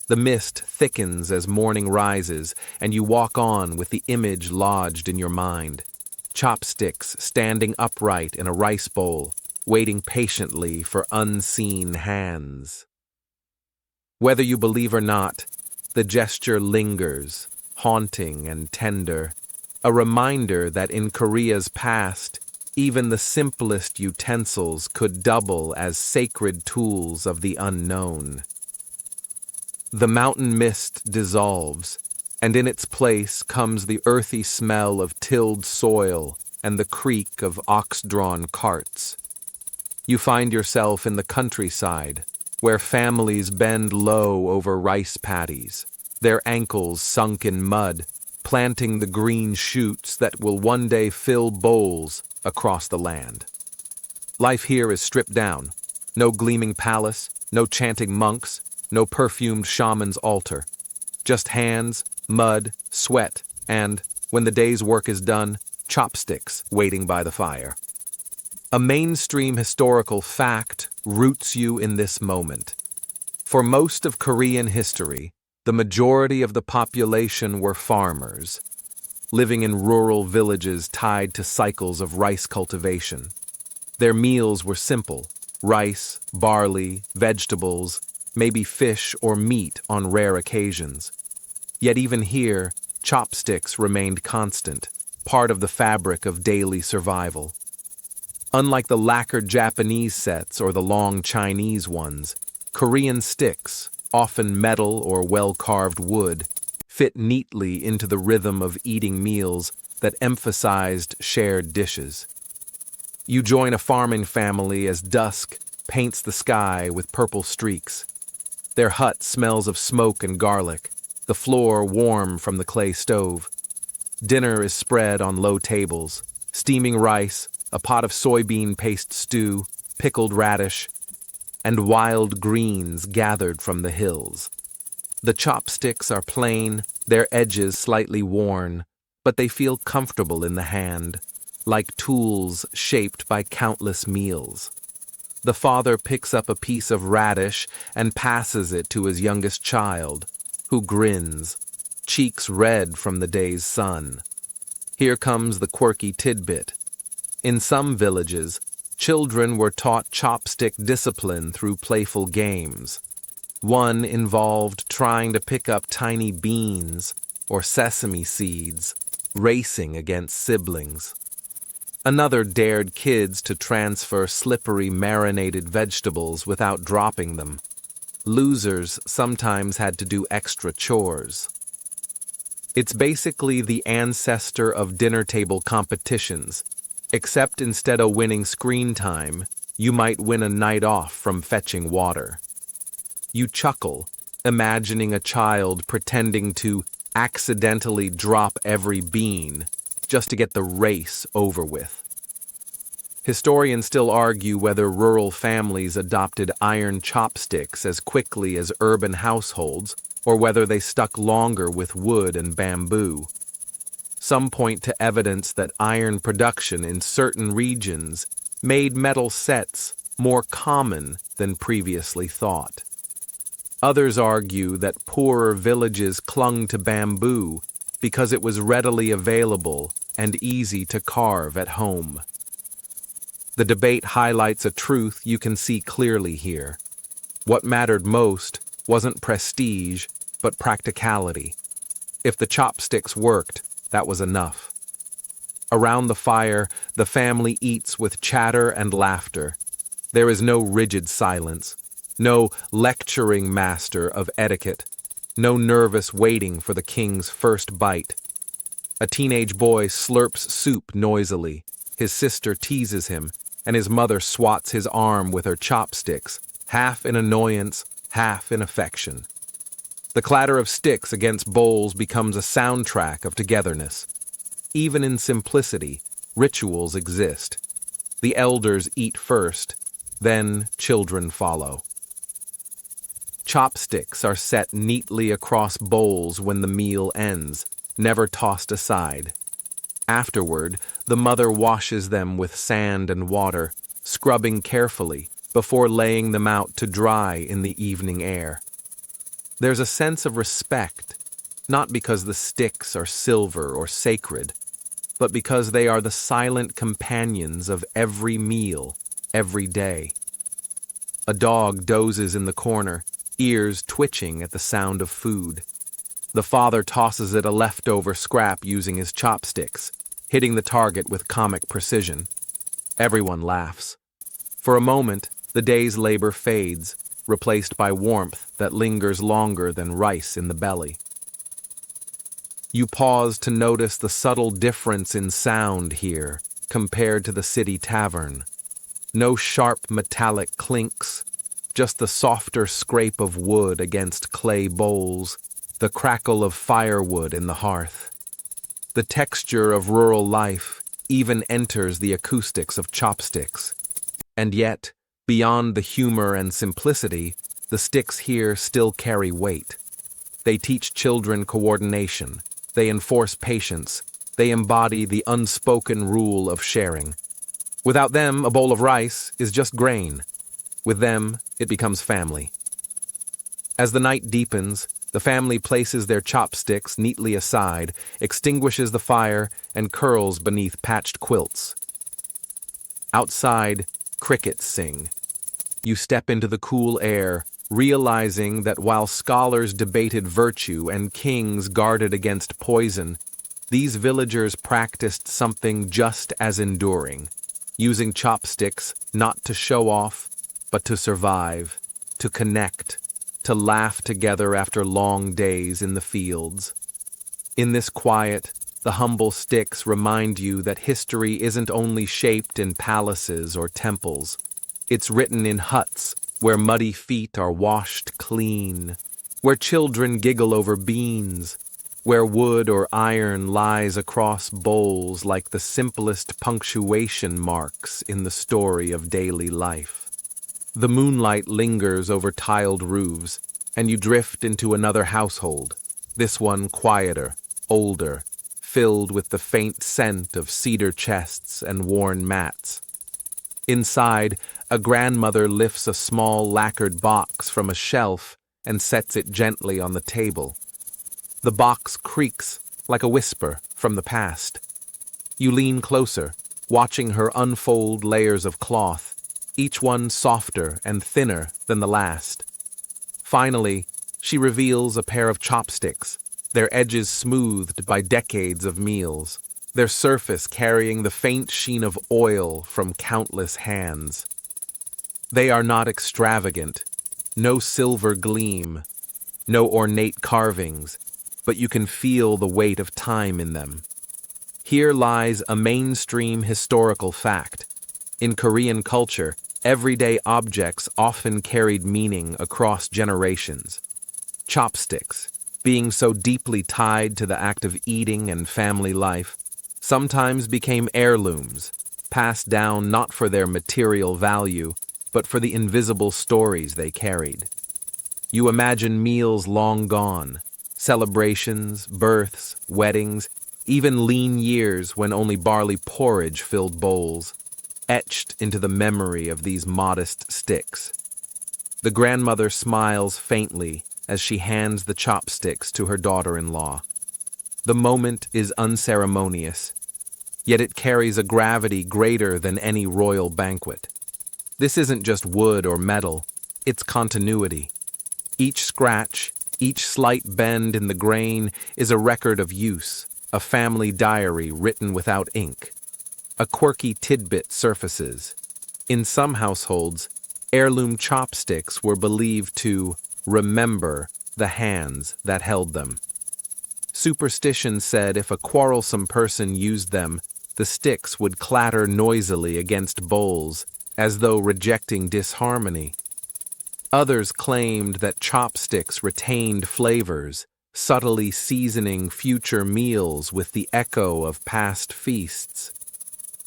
The mist thickens as morning rises, and you walk on with the image lodged in your mind. Chopsticks standing upright in a rice bowl, waiting patiently for unseen hands. Whether you believe or not, the gesture lingers, haunting and tender, a reminder that in Korea's past, even the simplest utensils could double as sacred tools of the unknown. The mountain mist dissolves, and in its place comes the earthy smell of tilled soil and the creak of ox-drawn carts. You find yourself in the countryside, where families bend low over rice paddies, their ankles sunk in mud, planting the green shoots that will one day fill bowls across the land. Life here is stripped down. No gleaming palace, no chanting monks, no perfumed shaman's altar. Just hands, mud, sweat, and, when the day's work is done, chopsticks waiting by the fire. A mainstream historical fact roots you in this moment. For most of Korean history, the majority of the population were farmers, living in rural villages tied to cycles of rice cultivation. Their meals were simple: rice, barley, vegetables, maybe fish or meat on rare occasions. Yet even here, chopsticks remained constant, part of the fabric of daily survival. Unlike the lacquered Japanese sets or the long Chinese ones, Korean sticks, often metal or well-carved wood, fit neatly into the rhythm of eating meals that emphasized shared dishes. You join a farming family as dusk paints the sky with purple streaks. Their hut smells of smoke and garlic, the floor warm from the clay stove. Dinner is spread on low tables, steaming rice, a pot of soybean paste stew, pickled radish. and wild greens gathered from the hills. The chopsticks are plain, their edges slightly worn, but they feel comfortable in the hand, like tools shaped by countless meals. The father picks up a piece of radish and passes it to his youngest child, who grins, cheeks red from the day's sun. Here comes the quirky tidbit. In some villages, children were taught chopstick discipline through playful games. One involved trying to pick up tiny beans or sesame seeds, racing against siblings. Another dared kids to transfer slippery marinated vegetables without dropping them. Losers sometimes had to do extra chores. It's basically the ancestor of dinner table competitions, except instead of winning screen time, you might win a night off from fetching water. You chuckle, imagining a child pretending to accidentally drop every bean just to get the race over with. Historians still argue whether rural families adopted iron chopsticks as quickly as urban households, or whether they stuck longer with wood and bamboo. Some point to evidence that iron production in certain regions made metal sets more common than previously thought. Others argue that poorer villages clung to bamboo because it was readily available and easy to carve at home. The debate highlights a truth you can see clearly here. What mattered most wasn't prestige, but practicality. If the chopsticks worked, that was enough. Around the fire, the family eats with chatter and laughter. There is no rigid silence, no lecturing master of etiquette, no nervous waiting for the king's first bite. A teenage boy slurps soup noisily, his sister teases him, and his mother swats his arm with her chopsticks, half in annoyance, half in affection. The clatter of sticks against bowls becomes a soundtrack of togetherness. Even in simplicity, rituals exist. The elders eat first, then children follow. Chopsticks are set neatly across bowls when the meal ends, never tossed aside. Afterward, the mother washes them with sand and water, scrubbing carefully before laying them out to dry in the evening air. There's a sense of respect, not because the sticks are silver or sacred, but because they are the silent companions of every meal, every day. A dog dozes in the corner, ears twitching at the sound of food. The father tosses it a leftover scrap using his chopsticks, hitting the target with comic precision. Everyone laughs. For a moment, the day's labor fades, replaced by warmth that lingers longer than rice in the belly. You pause to notice the subtle difference in sound here compared to the city tavern. No sharp metallic clinks, just the softer scrape of wood against clay bowls, the crackle of firewood in the hearth. The texture of rural life even enters the acoustics of chopsticks. And yet, beyond the humor and simplicity, the sticks here still carry weight. They teach children coordination, they enforce patience, they embody the unspoken rule of sharing. Without them, a bowl of rice is just grain. With them, it becomes family. As the night deepens, the family places their chopsticks neatly aside, extinguishes the fire, and curls beneath patched quilts. Outside, crickets sing. You step into the cool air, realizing that while scholars debated virtue and kings guarded against poison, these villagers practiced something just as enduring, using chopsticks not to show off, but to survive, to connect, to laugh together after long days in the fields. In this quiet, the humble sticks remind you that history isn't only shaped in palaces or temples. It's written in huts where muddy feet are washed clean, where children giggle over beans, where wood or iron lies across bowls like the simplest punctuation marks in the story of daily life. The moonlight lingers over tiled roofs, and you drift into another household, this one quieter, older, filled with the faint scent of cedar chests and worn mats. Inside, a grandmother lifts a small lacquered box from a shelf and sets it gently on the table. The box creaks like a whisper from the past. You lean closer, watching her unfold layers of cloth, each one softer and thinner than the last. Finally, she reveals a pair of chopsticks, their edges smoothed by decades of meals, their surface carrying the faint sheen of oil from countless hands. They are not extravagant, no silver gleam, no ornate carvings, but you can feel the weight of time in them. Here lies a mainstream historical fact. In Korean culture, everyday objects often carried meaning across generations. Chopsticks, being so deeply tied to the act of eating and family life, sometimes became heirlooms, passed down not for their material value, but for the invisible stories they carried. You imagine meals long gone, celebrations, births, weddings, even lean years when only barley porridge filled bowls, etched into the memory of these modest sticks. The grandmother smiles faintly as she hands the chopsticks to her daughter-in-law. The moment is unceremonious, yet it carries a gravity greater than any royal banquet. This isn't just wood or metal, it's continuity. Each scratch, each slight bend in the grain is a record of use, a family diary written without ink. A quirky tidbit surfaces. In some households, heirloom chopsticks were believed to remember the hands that held them. Superstition said if a quarrelsome person used them, the sticks would clatter noisily against bowls, as though rejecting disharmony. Others claimed that chopsticks retained flavors, subtly seasoning future meals with the echo of past feasts.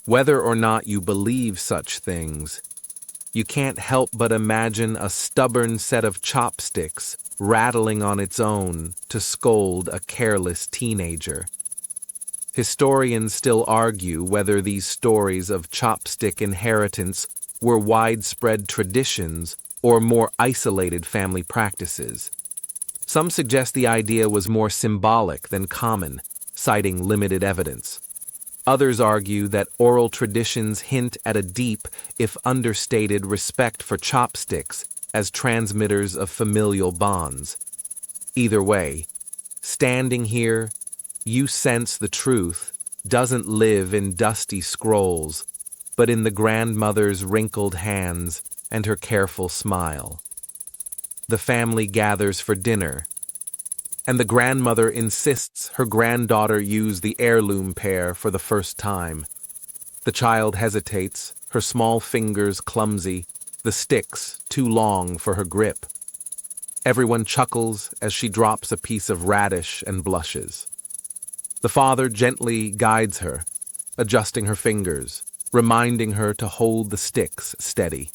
Whether or not you believe such things, you can't help but imagine a stubborn set of chopsticks rattling on its own to scold a careless teenager. Historians still argue whether these stories of chopstick inheritance were widespread traditions or more isolated family practices. Some suggest the idea was more symbolic than common, citing limited evidence. Others argue that oral traditions hint at a deep, if understated, respect for chopsticks as transmitters of familial bonds. Either way, standing here, you sense the truth doesn't live in dusty scrolls, but in the grandmother's wrinkled hands and her careful smile. The family gathers for dinner, and the grandmother insists her granddaughter use the heirloom pair for the first time. The child hesitates, her small fingers clumsy, the sticks too long for her grip. Everyone chuckles as she drops a piece of radish and blushes. The father gently guides her, adjusting her fingers, reminding her to hold the sticks steady.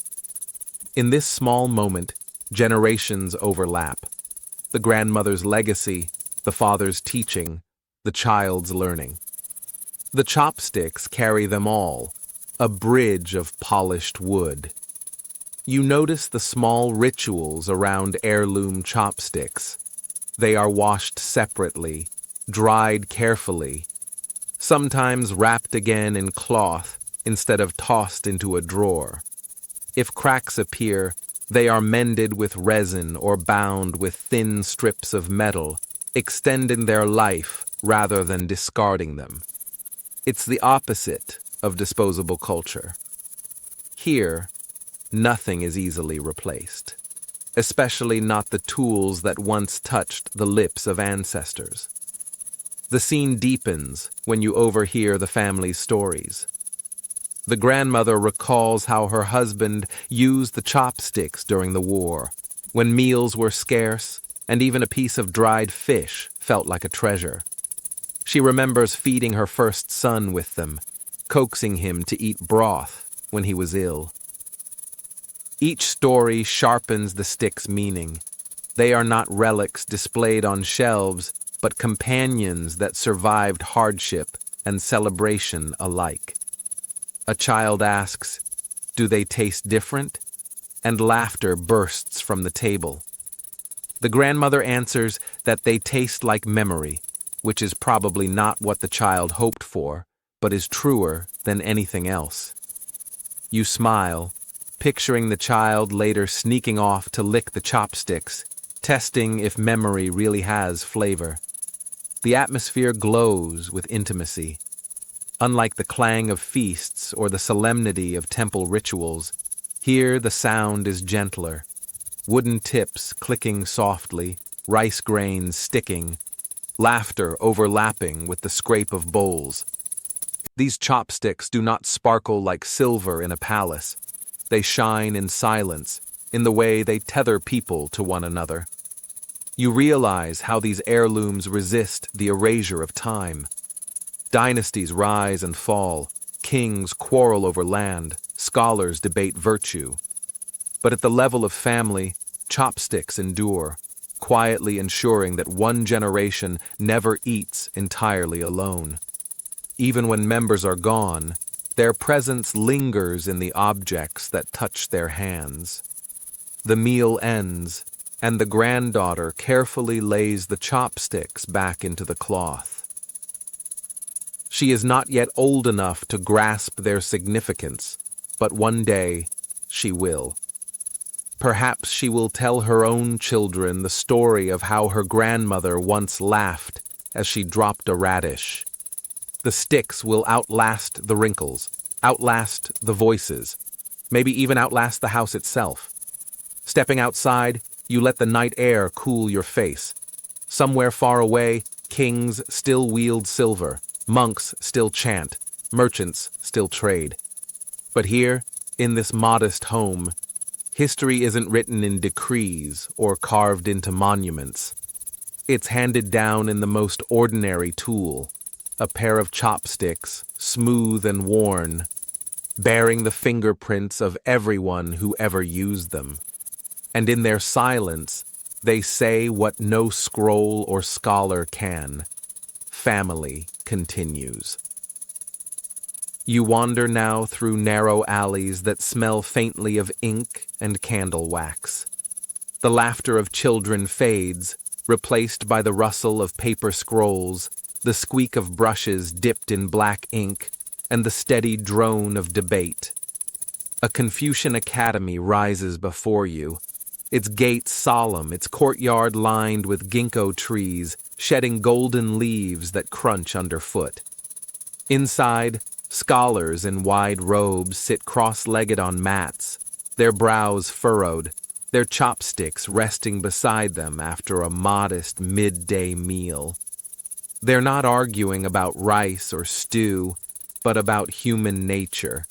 In this small moment, generations overlap. The grandmother's legacy, the father's teaching, the child's learning. The chopsticks carry them all, a bridge of polished wood. You notice the small rituals around heirloom chopsticks. They are washed separately, dried carefully, sometimes wrapped again in cloth instead of tossed into a drawer. If cracks appear, they are mended with resin or bound with thin strips of metal, extending their life rather than discarding them. It's the opposite of disposable culture. Here, nothing is easily replaced, especially not the tools that once touched the lips of ancestors. The scene deepens when you overhear the family's stories. The grandmother recalls how her husband used the chopsticks during the war, when meals were scarce and even a piece of dried fish felt like a treasure. She remembers feeding her first son with them, coaxing him to eat broth when he was ill. Each story sharpens the stick's meaning. They are not relics displayed on shelves, but companions that survived hardship and celebration alike. A child asks, "Do they taste different?" And laughter bursts from the table. The grandmother answers that they taste like memory, which is probably not what the child hoped for, but is truer than anything else. You smile, picturing the child later sneaking off to lick the chopsticks, testing if memory really has flavor. The atmosphere glows with intimacy. Unlike the clang of feasts or the solemnity of temple rituals, here the sound is gentler. Wooden tips clicking softly, rice grains sticking, laughter overlapping with the scrape of bowls. These chopsticks do not sparkle like silver in a palace. They shine in silence, in the way they tether people to one another. You realize how these heirlooms resist the erasure of time. Dynasties rise and fall, kings quarrel over land, scholars debate virtue. But at the level of family, chopsticks endure, quietly ensuring that one generation never eats entirely alone. Even when members are gone, their presence lingers in the objects that touch their hands. The meal ends, and the granddaughter carefully lays the chopsticks back into the cloth. She is not yet old enough to grasp their significance, but one day she will. Perhaps she will tell her own children the story of how her grandmother once laughed as she dropped a radish. The sticks will outlast the wrinkles, outlast the voices, maybe even outlast the house itself. Stepping outside, you let the night air cool your face. Somewhere far away, kings still wield silver, monks still chant, merchants still trade. But here, in this modest home, history isn't written in decrees or carved into monuments. It's handed down in the most ordinary tool, a pair of chopsticks, smooth and worn, bearing the fingerprints of everyone who ever used them. And in their silence, they say what no scroll or scholar can. Family continues. You wander now through narrow alleys that smell faintly of ink and candle wax. The laughter of children fades, replaced by the rustle of paper scrolls, the squeak of brushes dipped in black ink, and the steady drone of debate. A Confucian academy rises before you, its gates solemn, its courtyard lined with ginkgo trees, shedding golden leaves that crunch underfoot. Inside, scholars in wide robes sit cross-legged on mats, their brows furrowed, their chopsticks resting beside them after a modest midday meal. They're not arguing about rice or stew, but about human nature.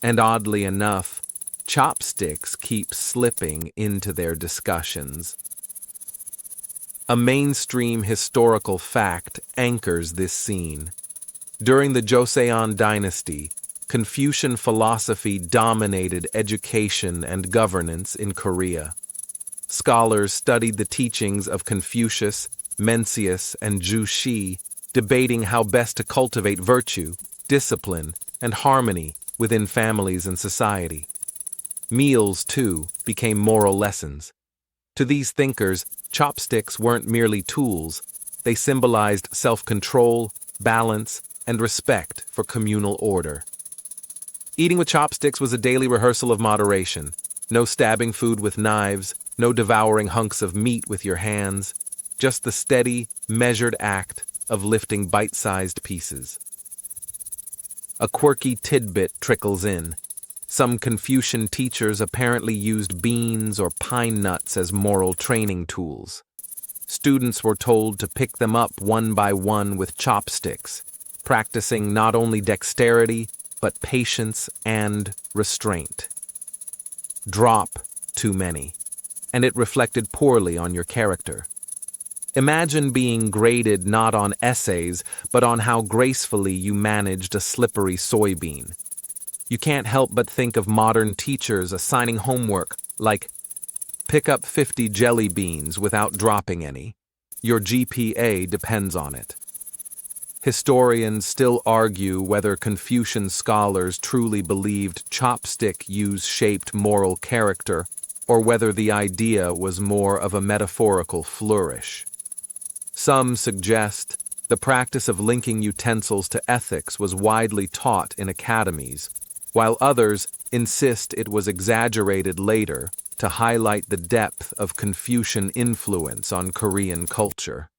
And oddly enough, chopsticks keep slipping into their discussions. A mainstream historical fact anchors this scene. During the Joseon dynasty, Confucian philosophy dominated education and governance in Korea. Scholars studied the teachings of Confucius, Mencius, and Zhu Xi, debating how best to cultivate virtue, discipline, and harmony within families and society. Meals, too, became moral lessons. To these thinkers, chopsticks weren't merely tools. They symbolized self-control, balance, and respect for communal order. Eating with chopsticks was a daily rehearsal of moderation. No stabbing food with knives, no devouring hunks of meat with your hands, just the steady, measured act of lifting bite-sized pieces. A quirky tidbit trickles in. Some Confucian teachers apparently used beans or pine nuts as moral training tools. Students were told to pick them up one by one with chopsticks, practicing not only dexterity, but patience and restraint. Drop too many, and it reflected poorly on your character. Imagine being graded not on essays, but on how gracefully you managed a slippery soybean. You can't help but think of modern teachers assigning homework like, pick up 50 jelly beans without dropping any. Your GPA depends on it. Historians still argue whether Confucian scholars truly believed chopstick use shaped moral character, or whether the idea was more of a metaphorical flourish. Some suggest the practice of linking utensils to ethics was widely taught in academies, while others insist it was exaggerated later to highlight the depth of Confucian influence on Korean culture.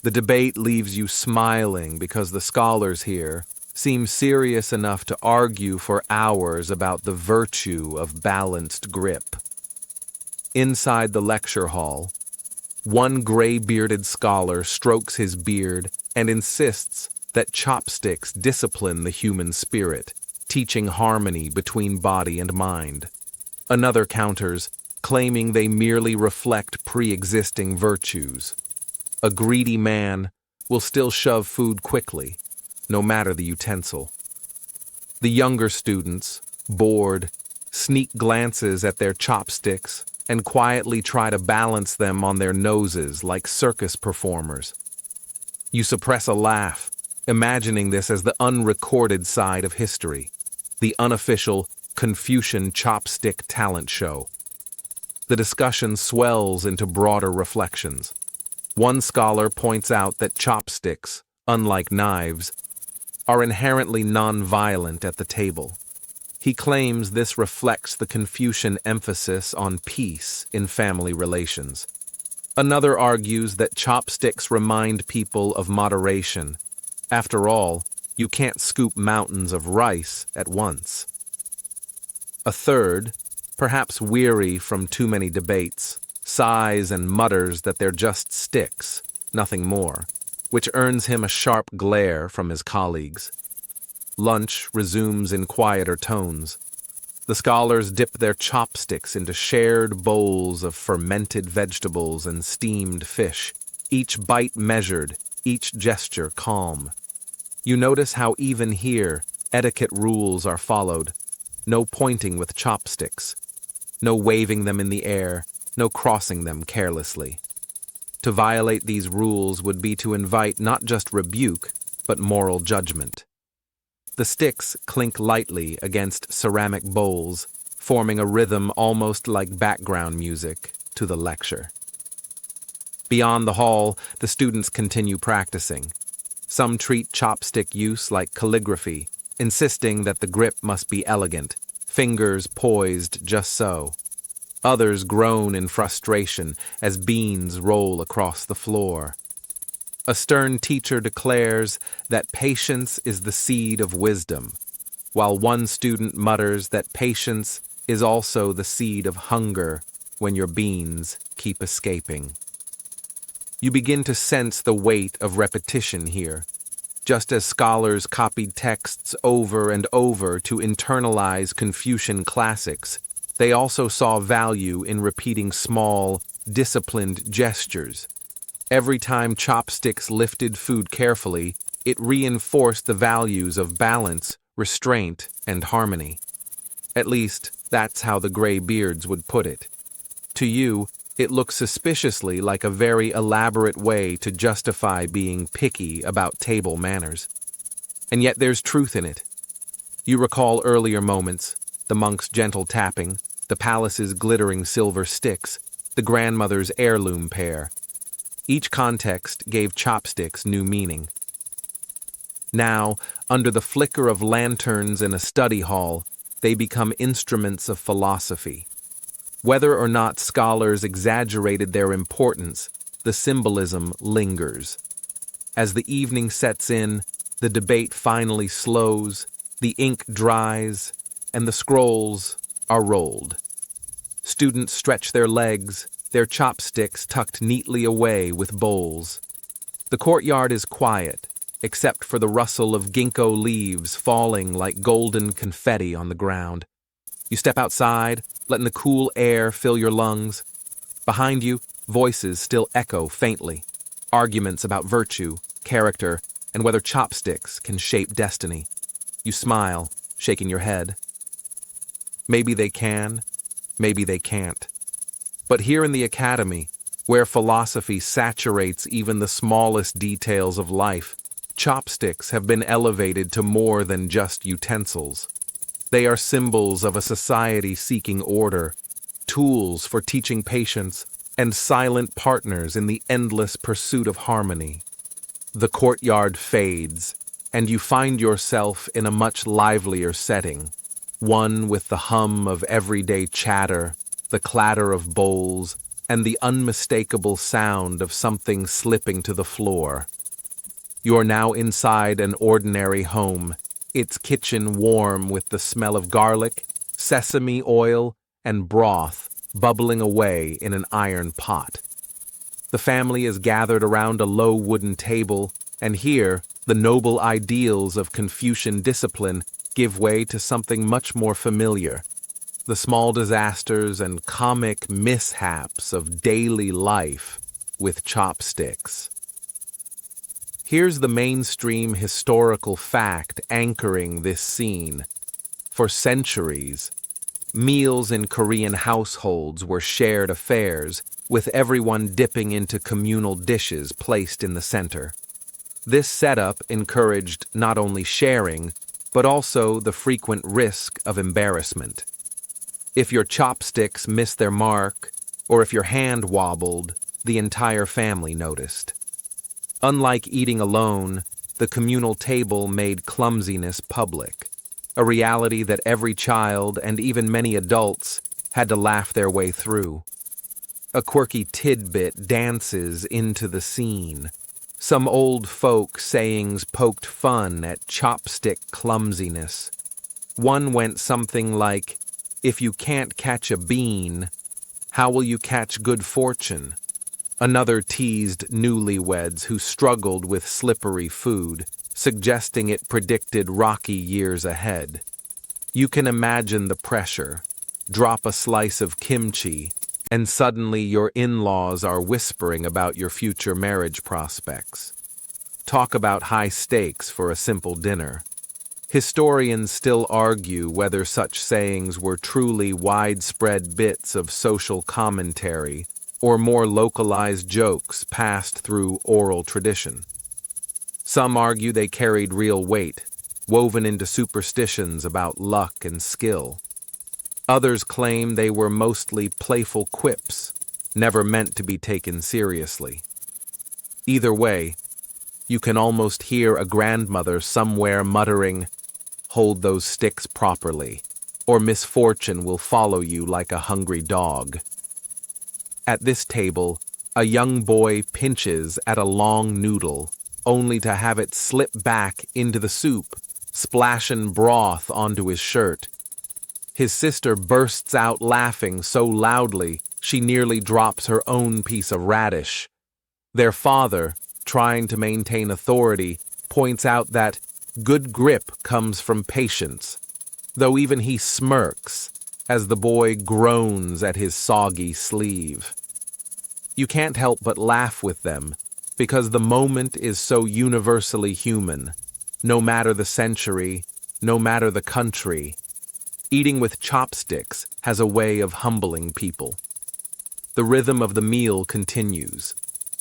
The debate leaves you smiling because the scholars here seem serious enough to argue for hours about the virtue of balanced grip. Inside the lecture hall, one gray-bearded scholar strokes his beard and insists that chopsticks discipline the human spirit, teaching harmony between body and mind. Another counters, claiming they merely reflect pre-existing virtues. A greedy man will still shove food quickly, no matter the utensil. The younger students, bored, sneak glances at their chopsticks and quietly try to balance them on their noses like circus performers. You suppress a laugh, imagining this as the unrecorded side of history, the unofficial Confucian chopstick talent show. The discussion swells into broader reflections. One scholar points out that chopsticks, unlike knives, are inherently non-violent at the table. He claims this reflects the Confucian emphasis on peace in family relations. Another argues that chopsticks remind people of moderation. After all, you can't scoop mountains of rice at once. A third, perhaps weary from too many debates, sighs and mutters that they're just sticks, nothing more, which earns him a sharp glare from his colleagues. Lunch resumes in quieter tones. The scholars dip their chopsticks into shared bowls of fermented vegetables and steamed fish, each bite measured, each gesture calm. You notice how even here, etiquette rules are followed. No pointing with chopsticks, no waving them in the air, no crossing them carelessly. To violate these rules would be to invite not just rebuke, but moral judgment. The sticks clink lightly against ceramic bowls, forming a rhythm almost like background music to the lecture. Beyond the hall, the students continue practicing. Some treat chopstick use like calligraphy, insisting that the grip must be elegant, fingers poised just so. Others groan in frustration as beans roll across the floor. A stern teacher declares that patience is the seed of wisdom, while one student mutters that patience is also the seed of hunger when your beans keep escaping. You begin to sense the weight of repetition here. Just as scholars copied texts over and over to internalize Confucian classics, they also saw value in repeating small, disciplined gestures. Every time chopsticks lifted food carefully, it reinforced the values of balance, restraint, and harmony. At least, that's how the gray beards would put it. To you, it looks suspiciously like a very elaborate way to justify being picky about table manners. And yet there's truth in it. You recall earlier moments, the monk's gentle tapping, the palace's glittering silver sticks, the grandmother's heirloom pair. Each context gave chopsticks new meaning. Now, under the flicker of lanterns in a study hall, they become instruments of philosophy. Whether or not scholars exaggerated their importance, the symbolism lingers. As the evening sets in, the debate finally slows, the ink dries, and the scrolls are rolled. Students stretch their legs, their chopsticks tucked neatly away with bowls. The courtyard is quiet, except for the rustle of ginkgo leaves falling like golden confetti on the ground. You step outside, letting the cool air fill your lungs. Behind you, voices still echo faintly. Arguments about virtue, character, and whether chopsticks can shape destiny. You smile, shaking your head. Maybe they can, maybe they can't. But here in the academy, where philosophy saturates even the smallest details of life, chopsticks have been elevated to more than just utensils. They are symbols of a society seeking order, tools for teaching patience, and silent partners in the endless pursuit of harmony. The courtyard fades, and you find yourself in a much livelier setting, one with the hum of everyday chatter, the clatter of bowls, and the unmistakable sound of something slipping to the floor. You are now inside an ordinary home, its kitchen warm with the smell of garlic, sesame oil, and broth bubbling away in an iron pot. The family is gathered around a low wooden table, and here, the noble ideals of Confucian discipline give way to something much more familiar: the small disasters and comic mishaps of daily life with chopsticks. Here's the mainstream historical fact anchoring this scene. For centuries, meals in Korean households were shared affairs, with everyone dipping into communal dishes placed in the center. This setup encouraged not only sharing, but also the frequent risk of embarrassment. If your chopsticks missed their mark, or if your hand wobbled, the entire family noticed. Unlike eating alone, the communal table made clumsiness public, a reality that every child and even many adults had to laugh their way through. A quirky tidbit dances into the scene. Some old folk sayings poked fun at chopstick clumsiness. One went something like, "If you can't catch a bean, how will you catch good fortune?" Another teased newlyweds who struggled with slippery food, suggesting it predicted rocky years ahead. You can imagine the pressure. Drop a slice of kimchi, and suddenly your in-laws are whispering about your future marriage prospects. Talk about high stakes for a simple dinner. Historians still argue whether such sayings were truly widespread bits of social commentary or more localized jokes passed through oral tradition. Some argue they carried real weight, woven into superstitions about luck and skill. Others claim they were mostly playful quips, never meant to be taken seriously. Either way, you can almost hear a grandmother somewhere muttering, "Hold those sticks properly, or misfortune will follow you like a hungry dog." At this table, a young boy pinches at a long noodle, only to have it slip back into the soup, splashing broth onto his shirt. His sister bursts out laughing so loudly she nearly drops her own piece of radish. Their father, trying to maintain authority, points out that good grip comes from patience, though even he smirks as the boy groans at his soggy sleeve. You can't help but laugh with them, because the moment is so universally human. No matter the century, no matter the country, eating with chopsticks has a way of humbling people. The rhythm of the meal continues.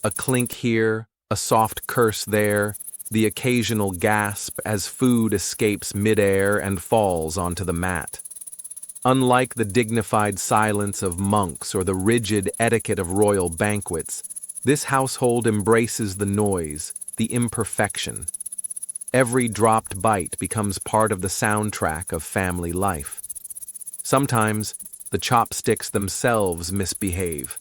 A clink here, a soft curse there, the occasional gasp as food escapes midair and falls onto the mat. Unlike the dignified silence of monks or the rigid etiquette of royal banquets, this household embraces the noise, the imperfection. Every dropped bite becomes part of the soundtrack of family life. Sometimes, the chopsticks themselves misbehave.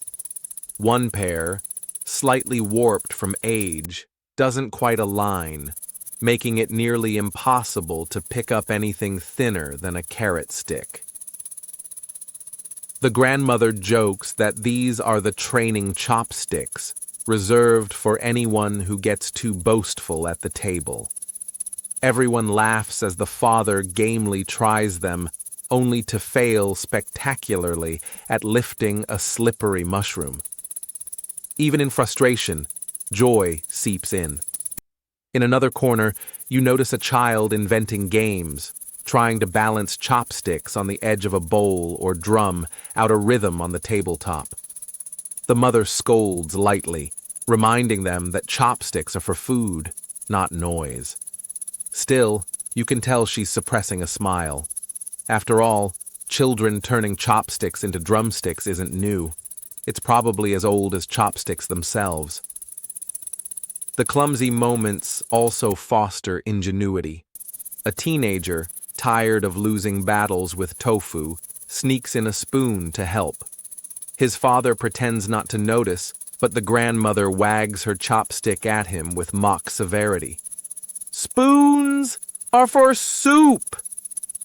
One pair, slightly warped from age, doesn't quite align, making it nearly impossible to pick up anything thinner than a carrot stick. The grandmother jokes that these are the training chopsticks, reserved for anyone who gets too boastful at the table. Everyone laughs as the father gamely tries them, only to fail spectacularly at lifting a slippery mushroom. Even in frustration, joy seeps in. In another corner, you notice a child inventing games, trying to balance chopsticks on the edge of a bowl or drum out a rhythm on the tabletop. The mother scolds lightly, reminding them that chopsticks are for food, not noise. Still, you can tell she's suppressing a smile. After all, children turning chopsticks into drumsticks isn't new. It's probably as old as chopsticks themselves. The clumsy moments also foster ingenuity. A teenager, tired of losing battles with tofu, sneaks in a spoon to help. His father pretends not to notice, but the grandmother wags her chopstick at him with mock severity. "Spoons are for soup!"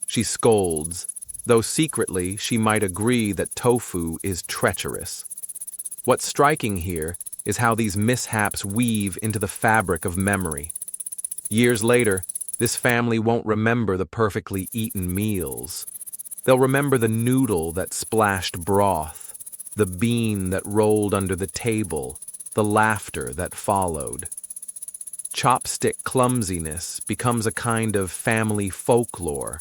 she scolds, though secretly she might agree that tofu is treacherous. What's striking here is how these mishaps weave into the fabric of memory. Years later, this family won't remember the perfectly eaten meals. They'll remember the noodle that splashed broth, the bean that rolled under the table, the laughter that followed. Chopstick clumsiness becomes a kind of family folklore,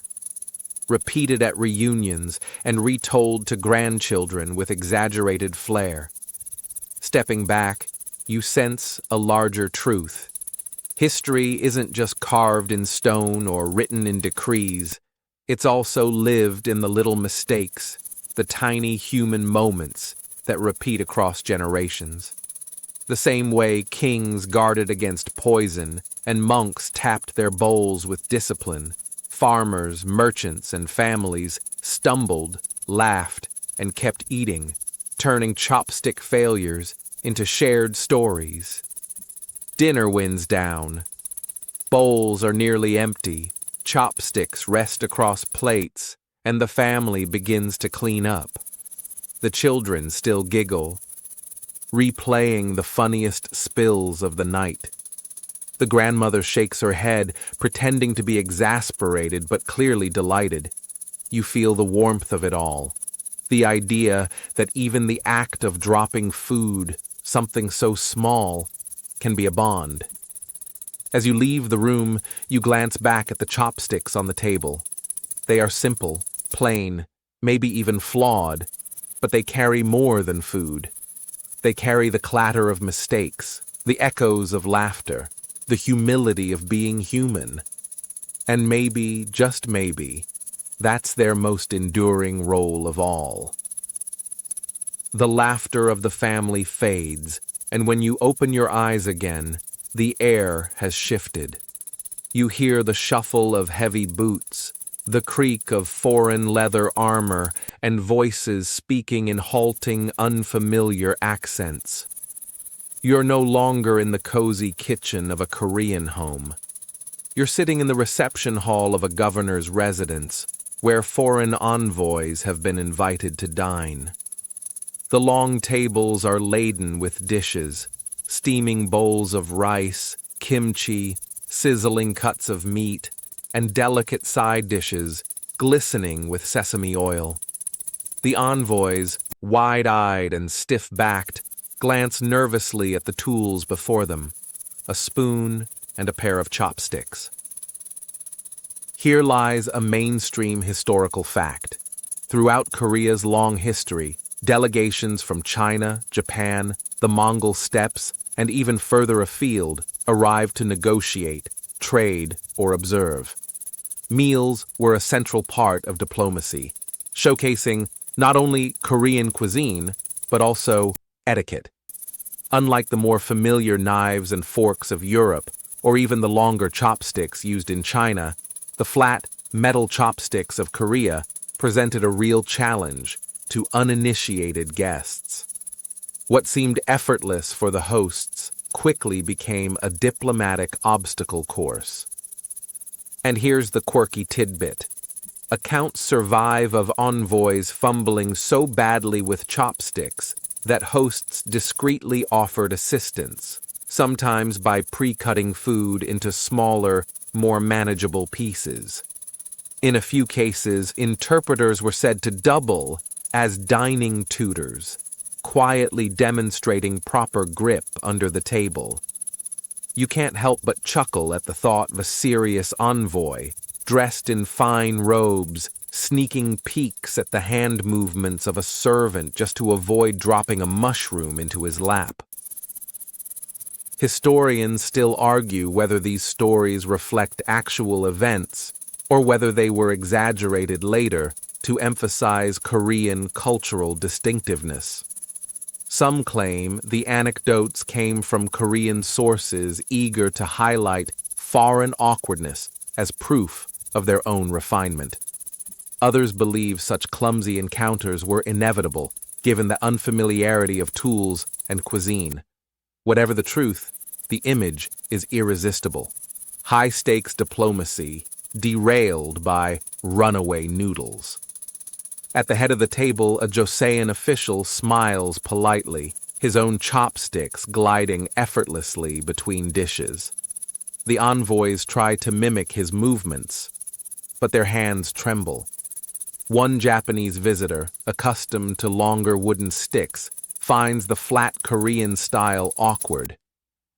repeated at reunions and retold to grandchildren with exaggerated flair. Stepping back, you sense a larger truth. History isn't just carved in stone or written in decrees. It's also lived in the little mistakes, the tiny human moments that repeat across generations. The same way kings guarded against poison and monks tapped their bowls with discipline, farmers, merchants, and families stumbled, laughed, and kept eating, turning chopstick failures into shared stories. Dinner winds down. Bowls are nearly empty, chopsticks rest across plates, and the family begins to clean up. The children still giggle, replaying the funniest spills of the night. The grandmother shakes her head, pretending to be exasperated but clearly delighted. You feel the warmth of it all. The idea that even the act of dropping food, something so small, can be a bond. As you leave the room, you glance back at the chopsticks on the table. They are simple, plain, maybe even flawed, but they carry more than food. They carry the clatter of mistakes, the echoes of laughter, the humility of being human. And maybe, just maybe, that's their most enduring role of all. The laughter of the family fades, and when you open your eyes again, the air has shifted. You hear the shuffle of heavy boots, the creak of foreign leather armor, and voices speaking in halting, unfamiliar accents. You're no longer in the cozy kitchen of a Korean home. You're sitting in the reception hall of a governor's residence, where foreign envoys have been invited to dine. The long tables are laden with dishes, steaming bowls of rice, kimchi, sizzling cuts of meat, and delicate side dishes glistening with sesame oil. The envoys, wide-eyed and stiff-backed, glance nervously at the tools before them, a spoon and a pair of chopsticks. Here lies a mainstream historical fact. Throughout Korea's long history, delegations from China, Japan, the Mongol steppes, and even further afield arrived to negotiate, trade, or observe. Meals were a central part of diplomacy, showcasing not only Korean cuisine, but also etiquette. Unlike the more familiar knives and forks of Europe, or even the longer chopsticks used in China, the flat, metal chopsticks of Korea presented a real challenge to uninitiated guests. What seemed effortless for the hosts quickly became a diplomatic obstacle course. And here's the quirky tidbit. Accounts survive of envoys fumbling so badly with chopsticks that hosts discreetly offered assistance, sometimes by pre-cutting food into smaller, more manageable pieces. In a few cases, interpreters were said to double as dining tutors, quietly demonstrating proper grip under the table. You can't help but chuckle at the thought of a serious envoy dressed in fine robes, sneaking peeks at the hand movements of a servant just to avoid dropping a mushroom into his lap. Historians still argue whether these stories reflect actual events or whether they were exaggerated later to emphasize Korean cultural distinctiveness. Some claim the anecdotes came from Korean sources eager to highlight foreign awkwardness as proof of their own refinement. Others believe such clumsy encounters were inevitable, given the unfamiliarity of tools and cuisine. Whatever the truth, the image is irresistible. High-stakes diplomacy derailed by runaway noodles. At the head of the table, a Joseon official smiles politely, his own chopsticks gliding effortlessly between dishes. The envoys try to mimic his movements, but their hands tremble. One Japanese visitor, accustomed to longer wooden sticks, finds the flat Korean style awkward.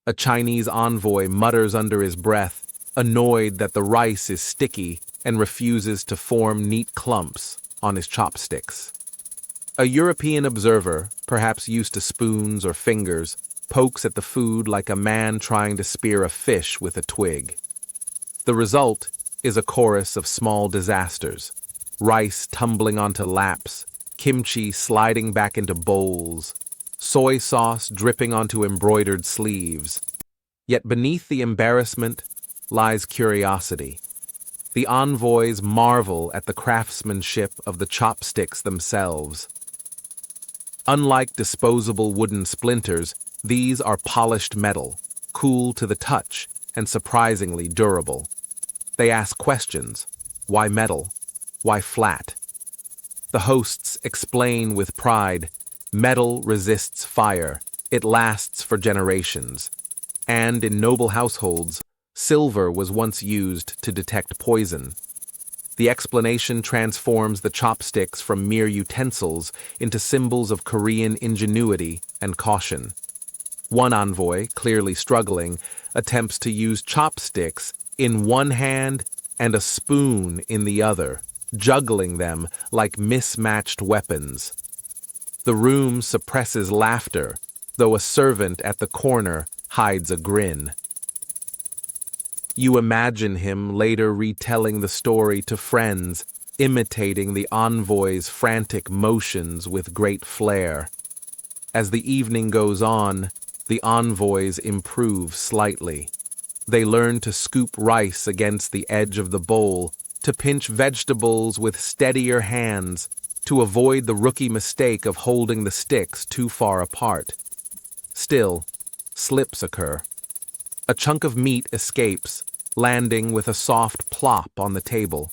A Chinese envoy mutters under his breath, annoyed that the rice is sticky and refuses to form neat clumps on his chopsticks. A European observer, perhaps used to spoons or fingers, pokes at the food like a man trying to spear a fish with a twig. The result is a chorus of small disasters: rice tumbling onto laps, kimchi sliding back into bowls, soy sauce dripping onto embroidered sleeves. Yet beneath the embarrassment lies curiosity. The envoys marvel at the craftsmanship of the chopsticks themselves. Unlike disposable wooden splinters, these are polished metal, cool to the touch and surprisingly durable. They ask questions. Why metal? Why flat? The hosts explain with pride, metal resists fire, it lasts for generations. And in noble households, silver was once used to detect poison. The explanation transforms the chopsticks from mere utensils into symbols of Korean ingenuity and caution. One envoy, clearly struggling, attempts to use chopsticks in one hand and a spoon in the other, juggling them like mismatched weapons. The room suppresses laughter, though a servant at the corner hides a grin. You imagine him later retelling the story to friends, imitating the envoy's frantic motions with great flair. As the evening goes on, the envoys improve slightly. They learn to scoop rice against the edge of the bowl, to pinch vegetables with steadier hands, to avoid the rookie mistake of holding the sticks too far apart. Still, slips occur. A chunk of meat escapes, landing with a soft plop on the table.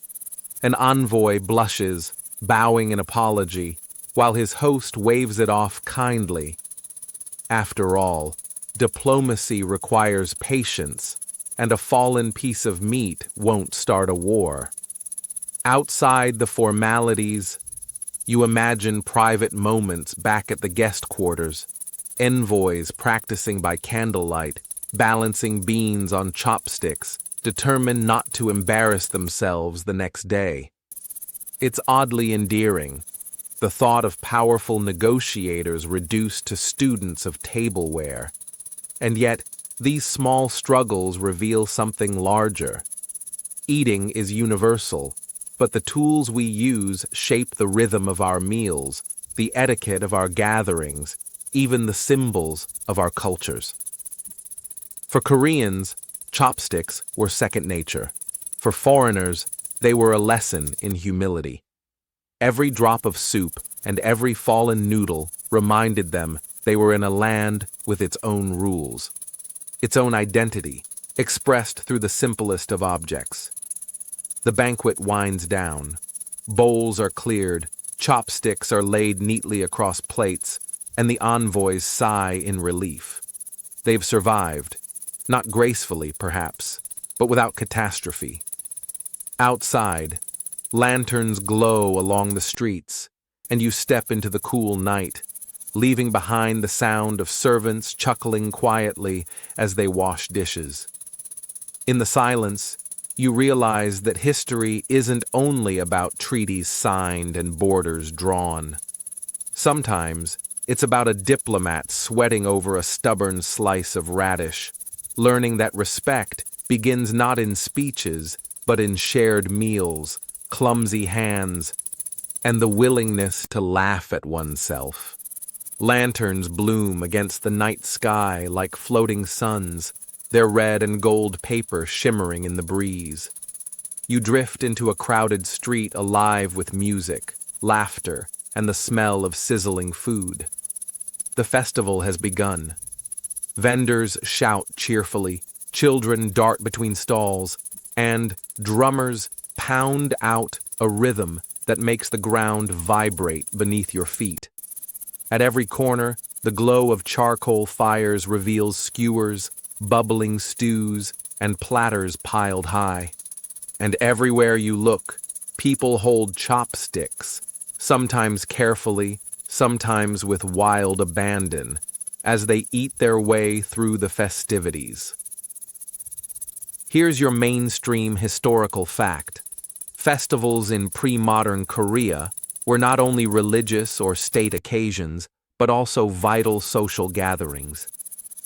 An envoy blushes, bowing an apology, while his host waves it off kindly. After all, diplomacy requires patience, and a fallen piece of meat won't start a war. Outside the formalities, you imagine private moments back at the guest quarters, envoys practicing by candlelight, balancing beans on chopsticks, determined not to embarrass themselves the next day. It's oddly endearing, the thought of powerful negotiators reduced to students of tableware. And yet, these small struggles reveal something larger. Eating is universal, but the tools we use shape the rhythm of our meals, the etiquette of our gatherings, even the symbols of our cultures. For Koreans, chopsticks were second nature. For foreigners, they were a lesson in humility. Every drop of soup and every fallen noodle reminded them they were in a land with its own rules, its own identity, expressed through the simplest of objects. The banquet winds down. Bowls are cleared, chopsticks are laid neatly across plates, and the envoys sigh in relief. They've survived, not gracefully, perhaps, but without catastrophe. Outside, lanterns glow along the streets, and you step into the cool night, leaving behind the sound of servants chuckling quietly as they wash dishes. In the silence, you realize that history isn't only about treaties signed and borders drawn. Sometimes, it's about a diplomat sweating over a stubborn slice of radish, learning that respect begins not in speeches, but in shared meals, clumsy hands, and the willingness to laugh at oneself. Lanterns bloom against the night sky like floating suns, their red and gold paper shimmering in the breeze. You drift into a crowded street alive with music, laughter, and the smell of sizzling food. The festival has begun. Vendors shout cheerfully, children dart between stalls, and drummers pound out a rhythm that makes the ground vibrate beneath your feet. At every corner, the glow of charcoal fires reveals skewers, bubbling stews, and platters piled high. And everywhere you look, people hold chopsticks, sometimes carefully, sometimes with wild abandon, as they eat their way through the festivities. Here's your mainstream historical fact. Festivals in pre-modern Korea were not only religious or state occasions, but also vital social gatherings.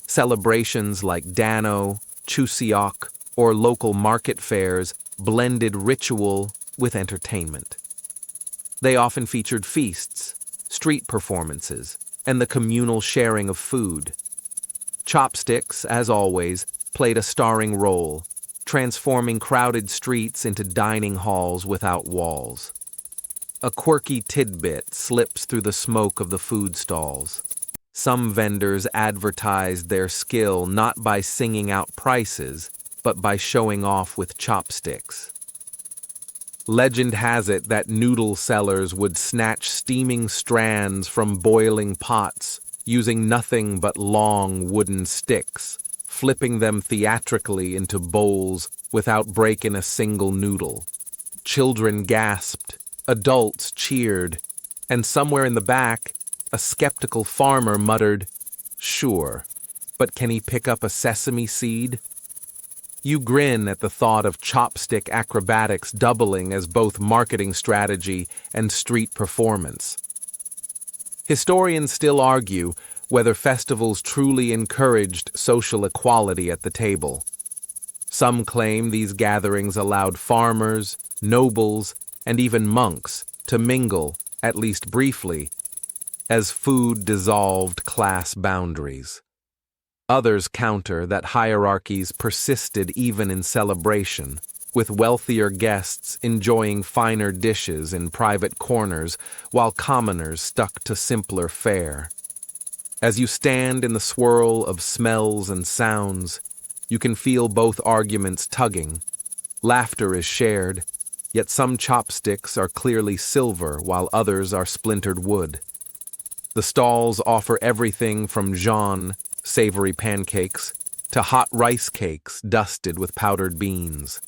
Celebrations like Dano, Chuseok, or local market fairs blended ritual with entertainment. They often featured feasts, street performances, and the communal sharing of food. Chopsticks, as always, played a starring role, transforming crowded streets into dining halls without walls. A quirky tidbit slips through the smoke of the food stalls. Some vendors advertised their skill not by singing out prices, but by showing off with chopsticks. Legend has it that noodle sellers would snatch steaming strands from boiling pots, using nothing but long wooden sticks, flipping them theatrically into bowls without breaking a single noodle. Children gasped, adults cheered, and somewhere in the back, a skeptical farmer muttered, "Sure, but can he pick up a sesame seed?" You grin at the thought of chopstick acrobatics doubling as both marketing strategy and street performance. Historians still argue whether festivals truly encouraged social equality at the table. Some claim these gatherings allowed farmers, nobles, and even monks to mingle, at least briefly, as food dissolved class boundaries. Others counter that hierarchies persisted even in celebration, with wealthier guests enjoying finer dishes in private corners while commoners stuck to simpler fare. As you stand in the swirl of smells and sounds, you can feel both arguments tugging. Laughter is shared, yet some chopsticks are clearly silver while others are splintered wood. The stalls offer everything from jean, savory pancakes, to hot rice cakes dusted with powdered beans.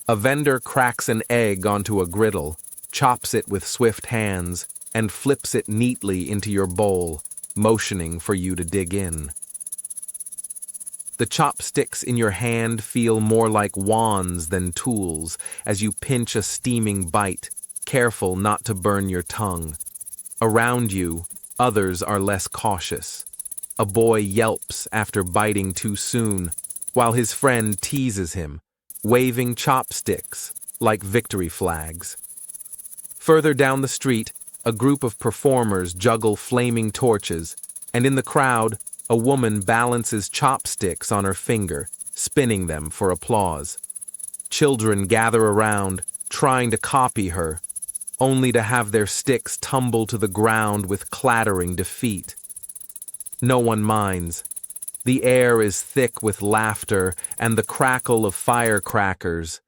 A vendor cracks an egg onto a griddle, chops it with swift hands, and flips it neatly into your bowl, motioning for you to dig in. The chopsticks in your hand feel more like wands than tools as you pinch a steaming bite, careful not to burn your tongue. Around you, others are less cautious. A boy yelps after biting too soon, while his friend teases him, waving chopsticks like victory flags. Further down the street, a group of performers juggle flaming torches, and in the crowd, a woman balances chopsticks on her finger, spinning them for applause. Children gather around, trying to copy her, only to have their sticks tumble to the ground with clattering defeat. No one minds. The air is thick with laughter and the crackle of firecrackers,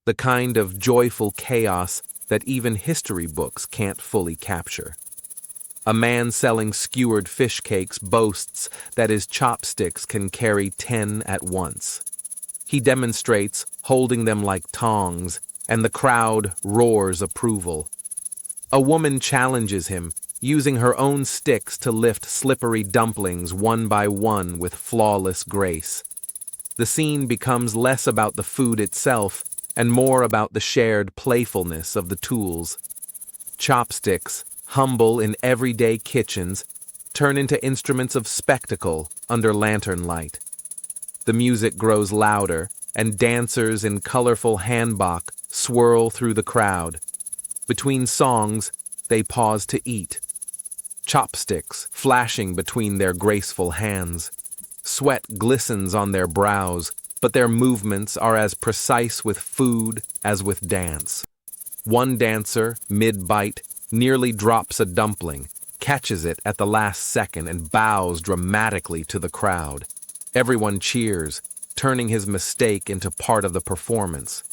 the kind of joyful chaos that even history books can't fully capture. A man selling skewered fish cakes boasts that his chopsticks can carry 10 at once. He demonstrates, holding them like tongs, and the crowd roars approval. A woman challenges him, using her own sticks to lift slippery dumplings one by one with flawless grace. The scene becomes less about the food itself and more about the shared playfulness of the tools. Chopsticks, humble in everyday kitchens, turn into instruments of spectacle under lantern light. The music grows louder, and dancers in colorful hanbok swirl through the crowd. Between songs, they pause to eat. Chopsticks flashing between their graceful hands. Sweat glistens on their brows, but their movements are as precise with food as with dance. One dancer, mid-bite, nearly drops a dumpling, catches it at the last second and bows dramatically to the crowd. Everyone cheers, turning his mistake into part of the performance.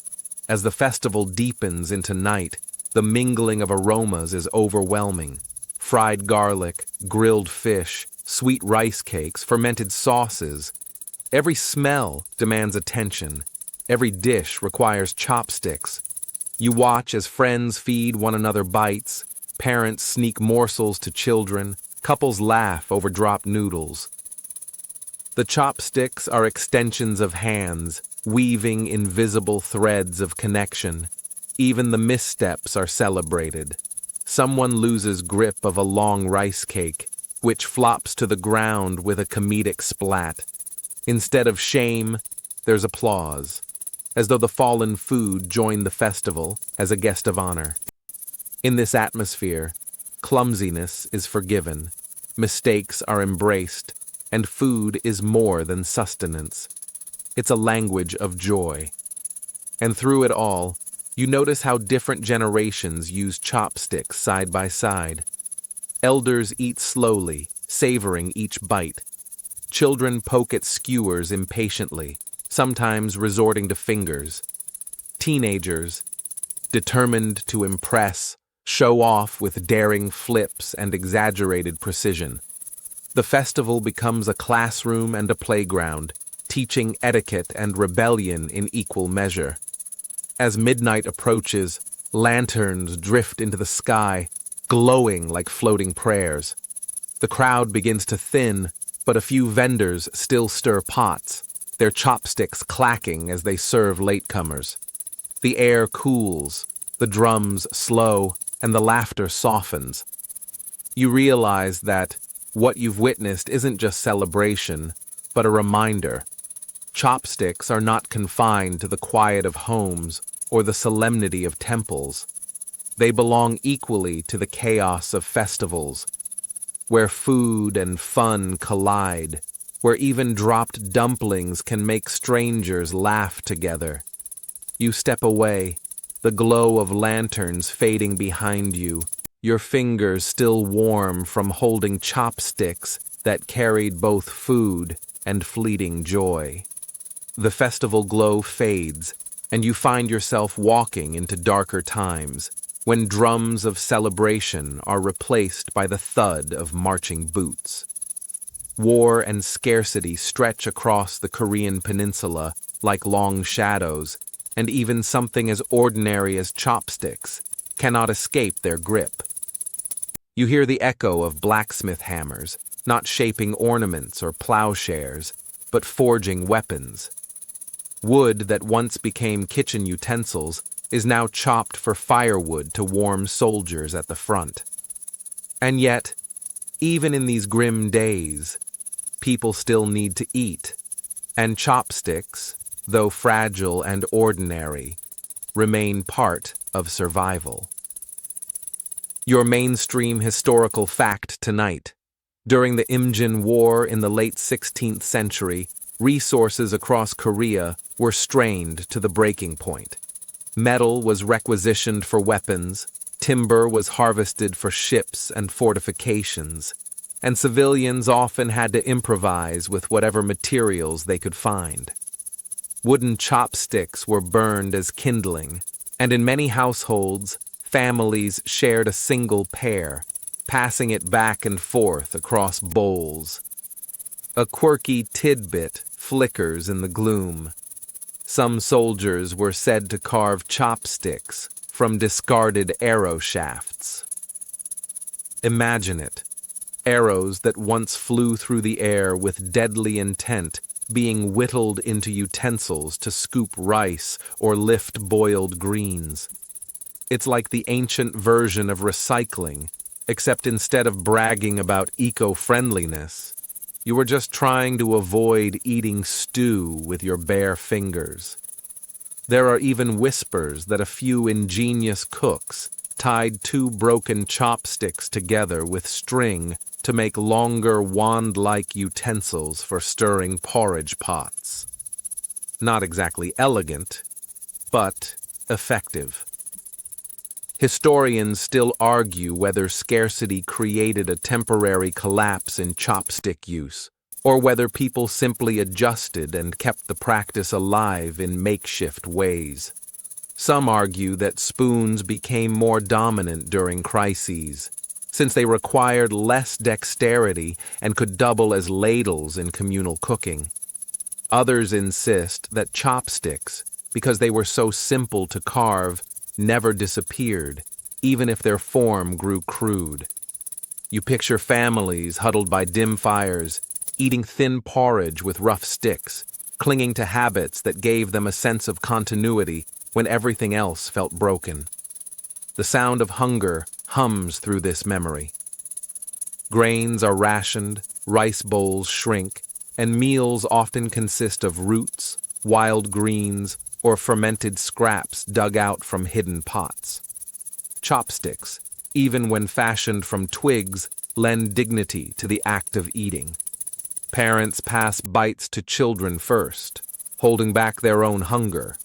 As the festival deepens into night, the mingling of aromas is overwhelming. Fried garlic, grilled fish, sweet rice cakes, fermented sauces. Every smell demands attention. Every dish requires chopsticks. You watch as friends feed one another bites, parents sneak morsels to children, couples laugh over dropped noodles. The chopsticks are extensions of hands, weaving invisible threads of connection. Even the missteps are celebrated. Someone loses grip of a long rice cake, which flops to the ground with a comedic splat. Instead of shame, there's applause, as though the fallen food joined the festival as a guest of honor. In this atmosphere, clumsiness is forgiven, mistakes are embraced, and food is more than sustenance. It's a language of joy. And through it all, you notice how different generations use chopsticks side by side. Elders eat slowly, savoring each bite. Children poke at skewers impatiently, sometimes resorting to fingers. Teenagers, determined to impress, show off with daring flips and exaggerated precision. The festival becomes a classroom and a playground, teaching etiquette and rebellion in equal measure. As midnight approaches, lanterns drift into the sky, glowing like floating prayers. The crowd begins to thin, but a few vendors still stir pots, their chopsticks clacking as they serve latecomers. The air cools, the drums slow, and the laughter softens. You realize that what you've witnessed isn't just celebration, but a reminder. Chopsticks are not confined to the quiet of homes or the solemnity of temples. They belong equally to the chaos of festivals, where food and fun collide, where even dropped dumplings can make strangers laugh together. You step away, the glow of lanterns fading behind you, your fingers still warm from holding chopsticks that carried both food and fleeting joy. The festival glow fades, and you find yourself walking into darker times, when drums of celebration are replaced by the thud of marching boots. War and scarcity stretch across the Korean peninsula like long shadows, and even something as ordinary as chopsticks cannot escape their grip. You hear the echo of blacksmith hammers, not shaping ornaments or plowshares, but forging weapons. Wood that once became kitchen utensils is now chopped for firewood to warm soldiers at the front. And yet, even in these grim days, people still need to eat, and chopsticks, though fragile and ordinary, remain part of survival. Your mainstream historical fact tonight. During the Imjin War in the late 16th century, resources across Korea were strained to the breaking point. Metal was requisitioned for weapons, timber was harvested for ships and fortifications, and civilians often had to improvise with whatever materials they could find. Wooden chopsticks were burned as kindling, and in many households, families shared a single pair, passing it back and forth across bowls. A quirky tidbit flickers in the gloom. Some soldiers were said to carve chopsticks from discarded arrow shafts. Imagine it. Arrows that once flew through the air with deadly intent being whittled into utensils to scoop rice or lift boiled greens. It's like the ancient version of recycling, except instead of bragging about eco-friendliness, you were just trying to avoid eating stew with your bare fingers. There are even whispers that a few ingenious cooks tied two broken chopsticks together with string to make longer wand-like utensils for stirring porridge pots. Not exactly elegant, but effective. Historians still argue whether scarcity created a temporary collapse in chopstick use, or whether people simply adjusted and kept the practice alive in makeshift ways. Some argue that spoons became more dominant during crises, since they required less dexterity and could double as ladles in communal cooking. Others insist that chopsticks, because they were so simple to carve, never disappeared, even if their form grew crude. You picture families huddled by dim fires, eating thin porridge with rough sticks, clinging to habits that gave them a sense of continuity when everything else felt broken. The sound of hunger hums through this memory. Grains are rationed, rice bowls shrink, and meals often consist of roots, wild greens, or fermented scraps dug out from hidden pots. Chopsticks, even when fashioned from twigs, lend dignity to the act of eating. Parents pass bites to children first, holding back their own hunger.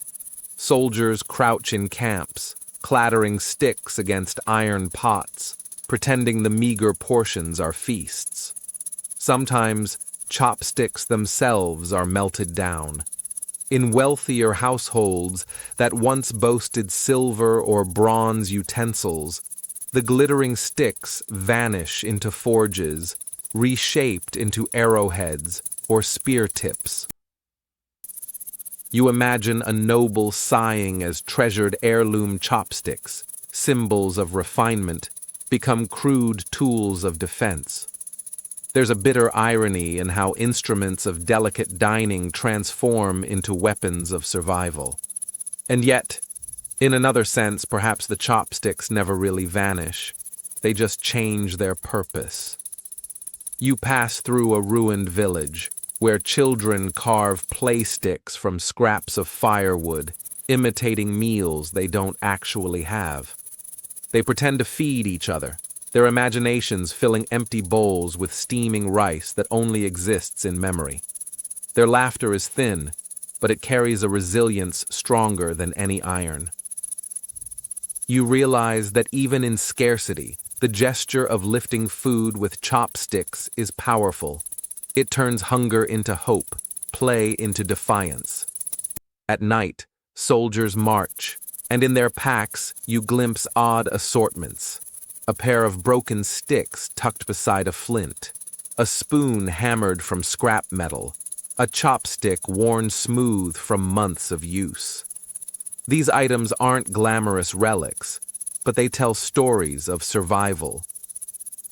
Soldiers crouch in camps, clattering sticks against iron pots, pretending the meager portions are feasts. Sometimes, chopsticks themselves are melted down. In wealthier households that once boasted silver or bronze utensils, the glittering sticks vanish into forges, reshaped into arrowheads or spear tips. You imagine a noble sighing as treasured heirloom chopsticks, symbols of refinement, become crude tools of defense. There's a bitter irony in how instruments of delicate dining transform into weapons of survival. And yet, in another sense, perhaps the chopsticks never really vanish. They just change their purpose. You pass through a ruined village, where children carve play sticks from scraps of firewood, imitating meals they don't actually have. They pretend to feed each other, their imaginations filling empty bowls with steaming rice that only exists in memory. Their laughter is thin, but it carries a resilience stronger than any iron. You realize that even in scarcity, the gesture of lifting food with chopsticks is powerful. It turns hunger into hope, play into defiance. At night, soldiers march, and in their packs you glimpse odd assortments. A pair of broken sticks tucked beside a flint, a spoon hammered from scrap metal, a chopstick worn smooth from months of use. These items aren't glamorous relics, but they tell stories of survival.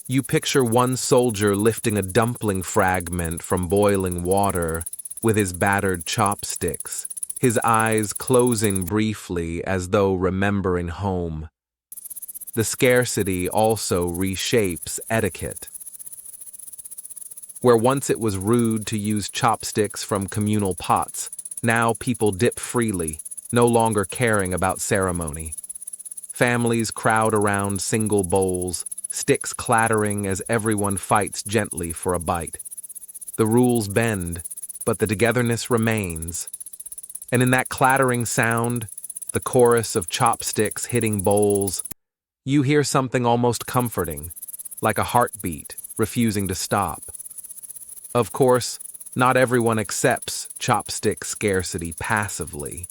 You picture one soldier lifting a dumpling fragment from boiling water with his battered chopsticks, his eyes closing briefly as though remembering home. The scarcity also reshapes etiquette. Where once it was rude to use chopsticks from communal pots, now people dip freely, no longer caring about ceremony. Families crowd around single bowls, sticks clattering as everyone fights gently for a bite. The rules bend, but the togetherness remains. And in that clattering sound, the chorus of chopsticks hitting bowls, you hear something almost comforting, like a heartbeat refusing to stop. Of course, not everyone accepts chopstick scarcity passively.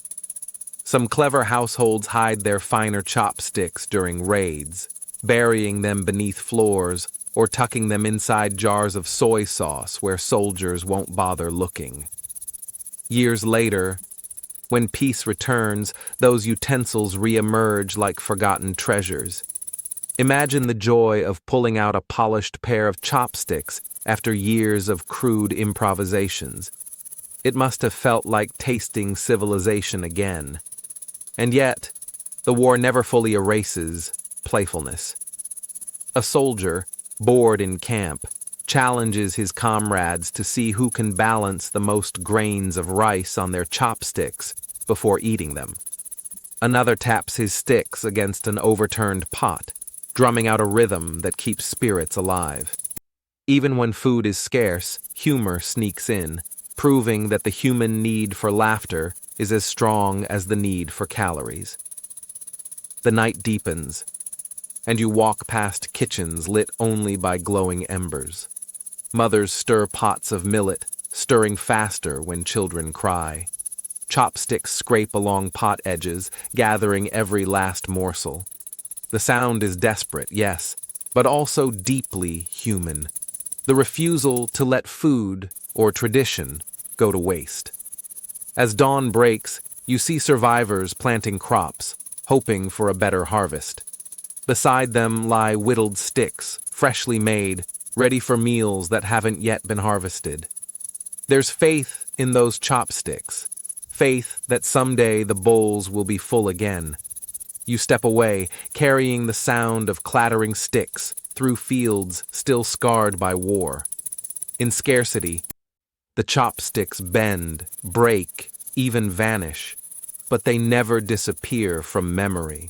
Some clever households hide their finer chopsticks during raids, burying them beneath floors or tucking them inside jars of soy sauce where soldiers won't bother looking. Years later, when peace returns, those utensils re-emerge like forgotten treasures. Imagine the joy of pulling out a polished pair of chopsticks after years of crude improvisations. It must have felt like tasting civilization again. And yet, the war never fully erases playfulness. A soldier, bored in camp, challenges his comrades to see who can balance the most grains of rice on their chopsticks before eating them. Another taps his sticks against an overturned pot, drumming out a rhythm that keeps spirits alive. Even when food is scarce, humor sneaks in, proving that the human need for laughter is as strong as the need for calories. The night deepens, and you walk past kitchens lit only by glowing embers. Mothers stir pots of millet, stirring faster when children cry. Chopsticks scrape along pot edges, gathering every last morsel. The sound is desperate, yes, but also deeply human. The refusal to let food, or tradition, go to waste. As dawn breaks, you see survivors planting crops, hoping for a better harvest. Beside them lie whittled sticks, freshly made, ready for meals that haven't yet been harvested. There's faith in those chopsticks, faith that someday the bowls will be full again. You step away, carrying the sound of clattering sticks through fields still scarred by war. In scarcity, the chopsticks bend, break, even vanish, but they never disappear from memory.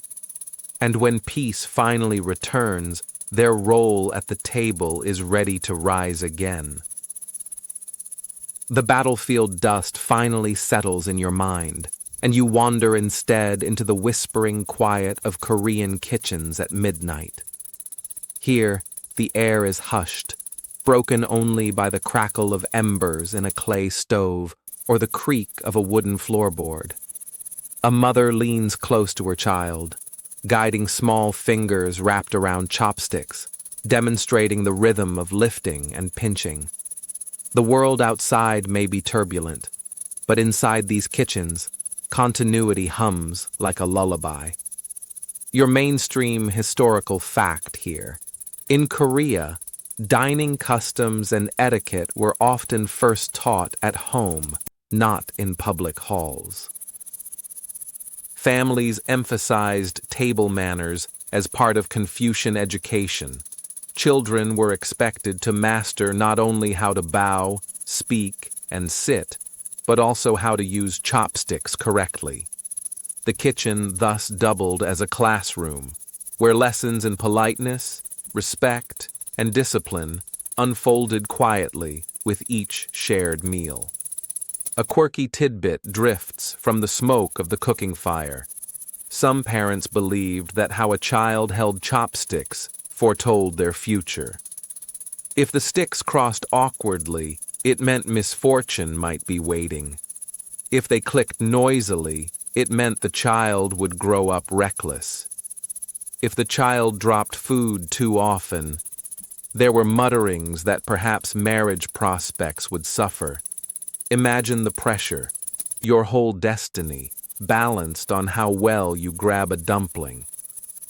And when peace finally returns, their role at the table is ready to rise again. The battlefield dust finally settles in your mind, and you wander instead into the whispering quiet of Korean kitchens at midnight. Here, the air is hushed, broken only by the crackle of embers in a clay stove or the creak of a wooden floorboard. A mother leans close to her child, guiding small fingers wrapped around chopsticks, demonstrating the rhythm of lifting and pinching. The world outside may be turbulent, but inside these kitchens, continuity hums like a lullaby. Your mainstream historical fact here. In Korea, dining customs and etiquette were often first taught at home, not in public halls. Families emphasized table manners as part of Confucian education. Children were expected to master not only how to bow, speak, and sit, but also how to use chopsticks correctly. The kitchen thus doubled as a classroom, where lessons in politeness, respect, and discipline unfolded quietly with each shared meal. A quirky tidbit drifts from the smoke of the cooking fire. Some parents believed that how a child held chopsticks foretold their future. If the sticks crossed awkwardly, it meant misfortune might be waiting. If they clicked noisily, it meant the child would grow up reckless. If the child dropped food too often, there were mutterings that perhaps marriage prospects would suffer. Imagine the pressure, your whole destiny, balanced on how well you grab a dumpling.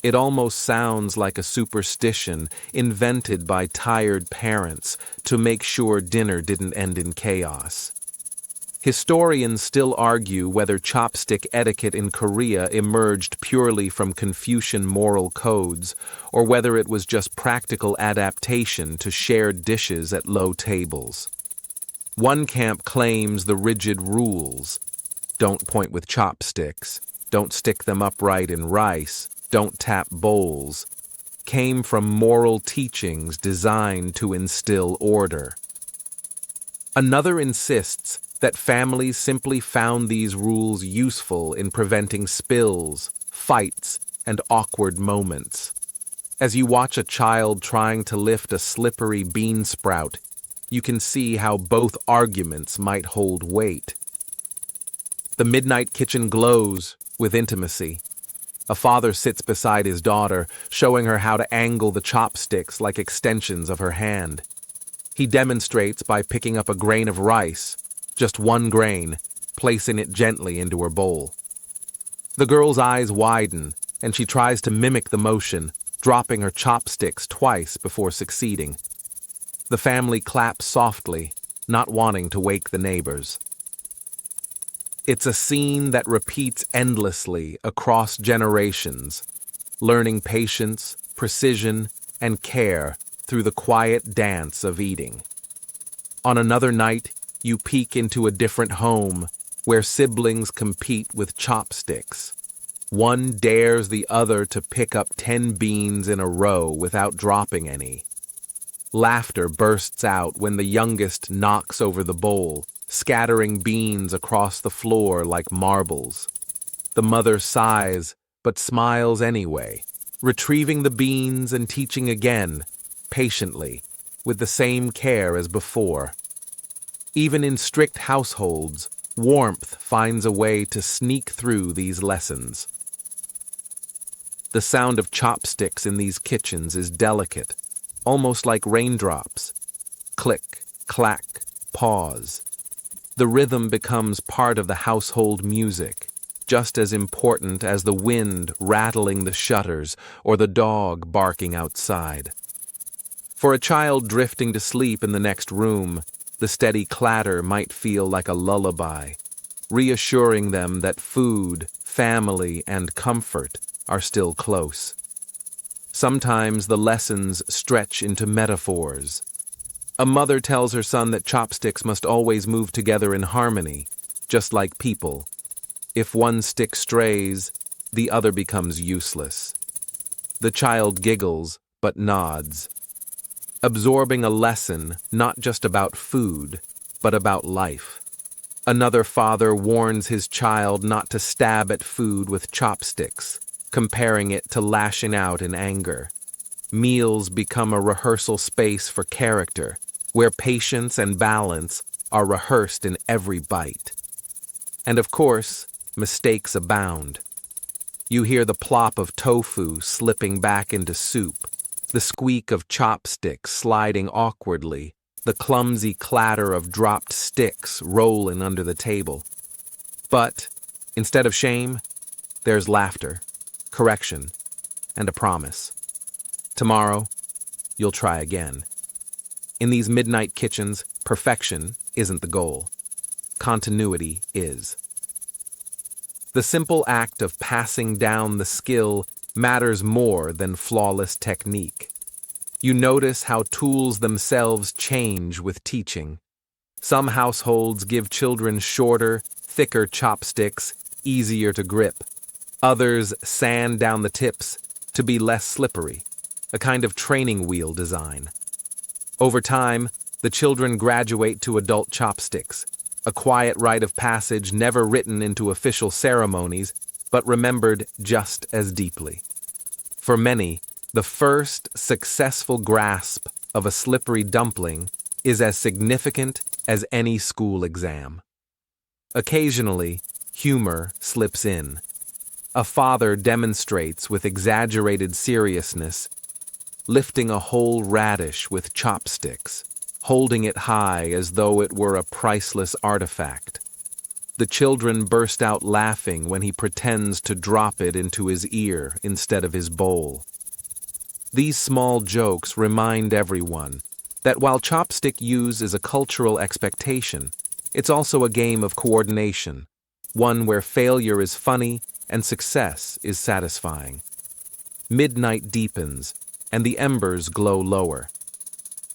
It almost sounds like a superstition invented by tired parents to make sure dinner didn't end in chaos. Historians still argue whether chopstick etiquette in Korea emerged purely from Confucian moral codes or whether it was just practical adaptation to shared dishes at low tables. One camp claims the rigid rules: don't point with chopsticks, don't stick them upright in rice, don't tap bowls, came from moral teachings designed to instill order. Another insists that families simply found these rules useful in preventing spills, fights, and awkward moments. As you watch a child trying to lift a slippery bean sprout, you can see how both arguments might hold weight. The midnight kitchen glows with intimacy. A father sits beside his daughter, showing her how to angle the chopsticks like extensions of her hand. He demonstrates by picking up a grain of rice, just one grain, placing it gently into her bowl. The girl's eyes widen, and she tries to mimic the motion, dropping her chopsticks twice before succeeding. The family claps softly, not wanting to wake the neighbors. It's a scene that repeats endlessly across generations, learning patience, precision, and care through the quiet dance of eating. On another night, you peek into a different home where siblings compete with chopsticks. One dares the other to pick up 10 beans in a row without dropping any. Laughter bursts out when the youngest knocks over the bowl, scattering beans across the floor like marbles. The mother sighs, but smiles anyway, retrieving the beans and teaching again, patiently, with the same care as before. Even in strict households, warmth finds a way to sneak through these lessons. The sound of chopsticks in these kitchens is delicate, almost like raindrops. Click, clack, pause. The rhythm becomes part of the household music, just as important as the wind rattling the shutters or the dog barking outside. For a child drifting to sleep in the next room, the steady clatter might feel like a lullaby, reassuring them that food, family, and comfort are still close. Sometimes the lessons stretch into metaphors. A mother tells her son that chopsticks must always move together in harmony, just like people. If one stick strays, the other becomes useless. The child giggles, but nods, absorbing a lesson not just about food, but about life. Another father warns his child not to stab at food with chopsticks, comparing it to lashing out in anger. Meals become a rehearsal space for character, where patience and balance are rehearsed in every bite. And of course, mistakes abound. You hear the plop of tofu slipping back into soup, the squeak of chopsticks sliding awkwardly, the clumsy clatter of dropped sticks rolling under the table. But, instead of shame, there's laughter, correction, and a promise. Tomorrow, you'll try again. In these midnight kitchens, perfection isn't the goal. Continuity is. The simple act of passing down the skill matters more than flawless technique. You notice how tools themselves change with teaching. Some households give children shorter, thicker chopsticks, easier to grip. Others sand down the tips to be less slippery, a kind of training wheel design. Over time, the children graduate to adult chopsticks, a quiet rite of passage never written into official ceremonies, but remembered just as deeply. For many, the first successful grasp of a slippery dumpling is as significant as any school exam. Occasionally, humor slips in. A father demonstrates with exaggerated seriousness, lifting a whole radish with chopsticks, holding it high as though it were a priceless artifact. The children burst out laughing when he pretends to drop it into his ear instead of his bowl. These small jokes remind everyone that while chopstick use is a cultural expectation, it's also a game of coordination, one where failure is funny and success is satisfying. Midnight deepens, and the embers glow lower.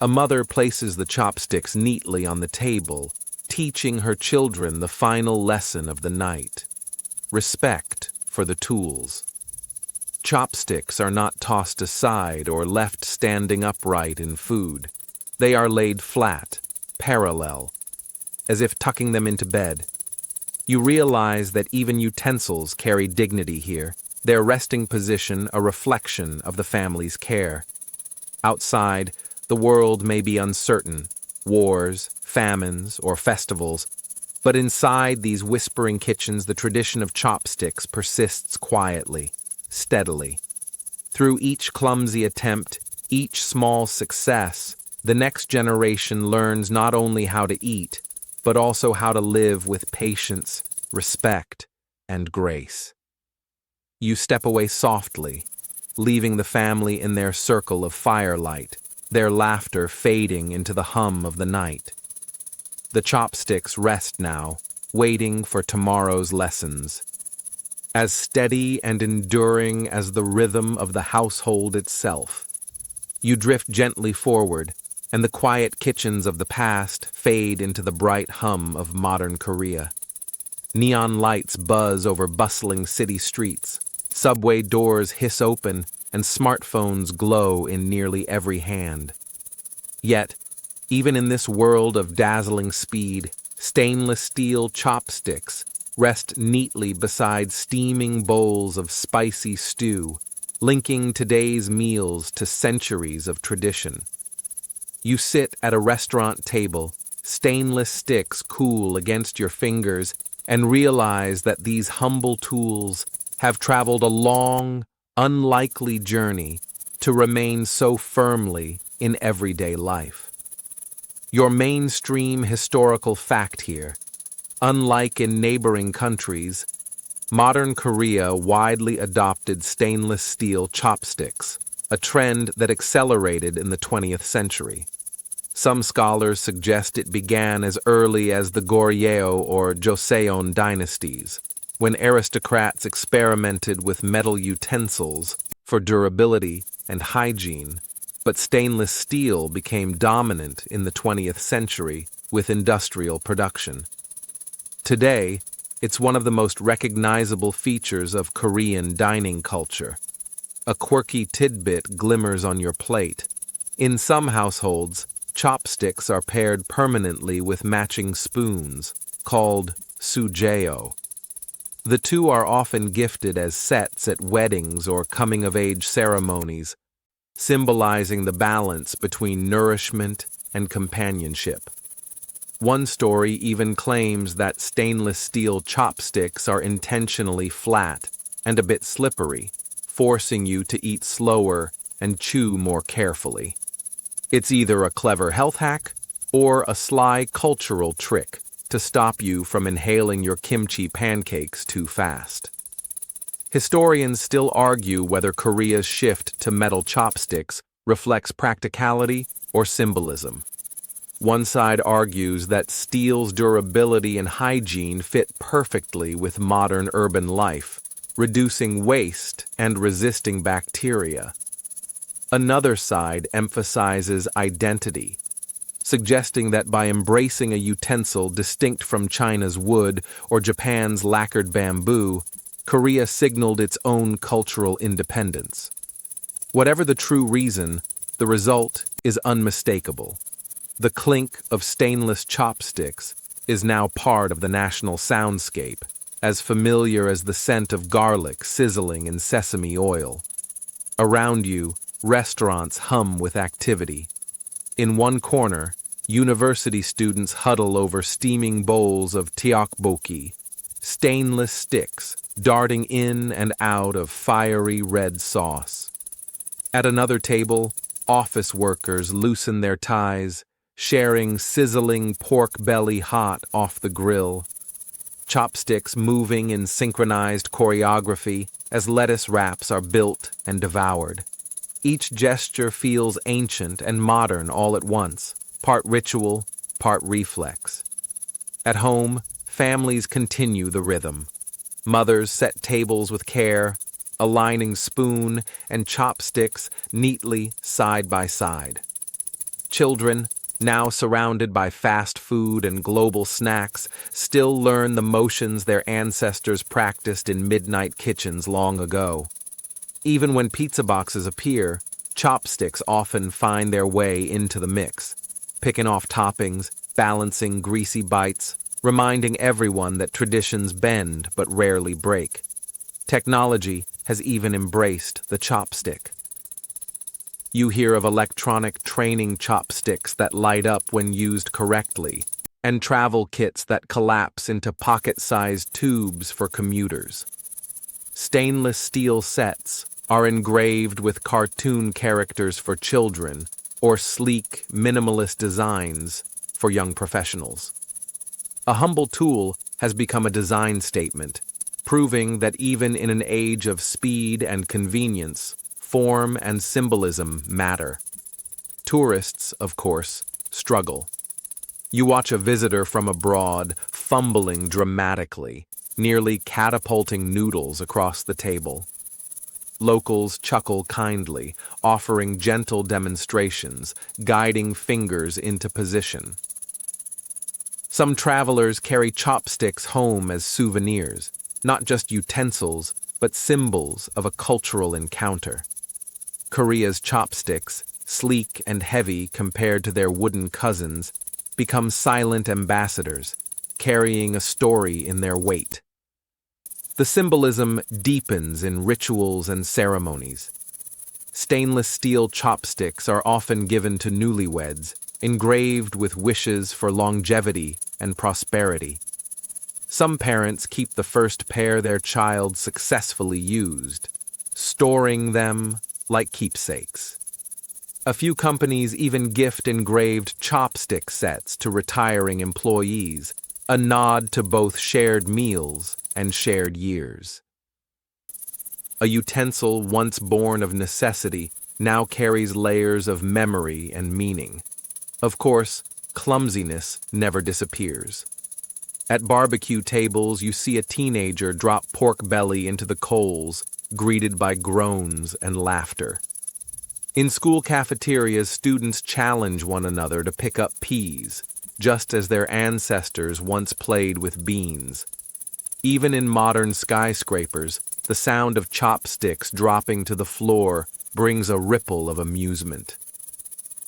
A mother places the chopsticks neatly on the table, teaching her children the final lesson of the night: respect for the tools. Chopsticks are not tossed aside or left standing upright in food. They are laid flat, parallel, as if tucking them into bed. You realize that even utensils carry dignity here, their resting position a reflection of the family's care. Outside, the world may be uncertain, wars, famines, or festivals, but inside these whispering kitchens the tradition of chopsticks persists quietly, steadily. Through each clumsy attempt, each small success, the next generation learns not only how to eat, but also how to live with patience, respect, and grace. You step away softly, leaving the family in their circle of firelight, their laughter fading into the hum of the night. The chopsticks rest now, waiting for tomorrow's lessons. As steady and enduring as the rhythm of the household itself. You drift gently forward, and the quiet kitchens of the past fade into the bright hum of modern Korea. Neon lights buzz over bustling city streets, subway doors hiss open, and smartphones glow in nearly every hand. Yet, even in this world of dazzling speed, stainless steel chopsticks rest neatly beside steaming bowls of spicy stew, linking today's meals to centuries of tradition. You sit at a restaurant table, stainless sticks cool against your fingers, and realize that these humble tools have traveled a long, unlikely journey to remain so firmly in everyday life. Your mainstream historical fact here: unlike in neighboring countries, modern Korea widely adopted stainless steel chopsticks, a trend that accelerated in the 20th century. Some scholars suggest it began as early as the Goryeo or Joseon dynasties, when aristocrats experimented with metal utensils for durability and hygiene, but stainless steel became dominant in the 20th century with industrial production. Today, it's one of the most recognizable features of Korean dining culture. A quirky tidbit glimmers on your plate. In some households, chopsticks are paired permanently with matching spoons, called sujeo. The two are often gifted as sets at weddings or coming-of-age ceremonies, symbolizing the balance between nourishment and companionship. One story even claims that stainless steel chopsticks are intentionally flat and a bit slippery, forcing you to eat slower and chew more carefully. It's either a clever health hack or a sly cultural trick to stop you from inhaling your kimchi pancakes too fast. Historians still argue whether Korea's shift to metal chopsticks reflects practicality or symbolism. One side argues that steel's durability and hygiene fit perfectly with modern urban life, reducing waste and resisting bacteria. Another side emphasizes identity, suggesting that by embracing a utensil distinct from China's wood or Japan's lacquered bamboo, Korea signaled its own cultural independence. Whatever the true reason, the result is unmistakable. The clink of stainless chopsticks is now part of the national soundscape, as familiar as the scent of garlic sizzling in sesame oil. Around you, restaurants hum with activity. In one corner, university students huddle over steaming bowls of tteokbokki, stainless sticks darting in and out of fiery red sauce. At another table, office workers loosen their ties, sharing sizzling pork belly hot off the grill. Chopsticks moving in synchronized choreography as lettuce wraps are built and devoured. Each gesture feels ancient and modern all at once, part ritual, part reflex. At home, families continue the rhythm. Mothers set tables with care, aligning spoon and chopsticks neatly side by side. Children, now surrounded by fast food and global snacks, still learn the motions their ancestors practiced in midnight kitchens long ago. Even when pizza boxes appear, chopsticks often find their way into the mix, picking off toppings, balancing greasy bites, reminding everyone that traditions bend but rarely break. Technology has even embraced the chopstick. You hear of electronic training chopsticks that light up when used correctly, and travel kits that collapse into pocket-sized tubes for commuters. Stainless steel sets are engraved with cartoon characters for children or sleek, minimalist designs for young professionals. A humble tool has become a design statement, proving that even in an age of speed and convenience, form and symbolism matter. Tourists, of course, struggle. You watch a visitor from abroad fumbling dramatically, nearly catapulting noodles across the table. Locals chuckle kindly, offering gentle demonstrations, guiding fingers into position. Some travelers carry chopsticks home as souvenirs, not just utensils, but symbols of a cultural encounter. Korea's chopsticks, sleek and heavy compared to their wooden cousins, become silent ambassadors, carrying a story in their weight. The symbolism deepens in rituals and ceremonies. Stainless steel chopsticks are often given to newlyweds, engraved with wishes for longevity and prosperity. Some parents keep the first pair their child successfully used, storing them like keepsakes. A few companies even gift engraved chopstick sets to retiring employees, a nod to both shared meals and shared years. A utensil once born of necessity now carries layers of memory and meaning. Of course, clumsiness never disappears. At barbecue tables, you see a teenager drop pork belly into the coals, greeted by groans and laughter. In school cafeterias, students challenge one another to pick up peas, just as their ancestors once played with beans. Even in modern skyscrapers, the sound of chopsticks dropping to the floor brings a ripple of amusement.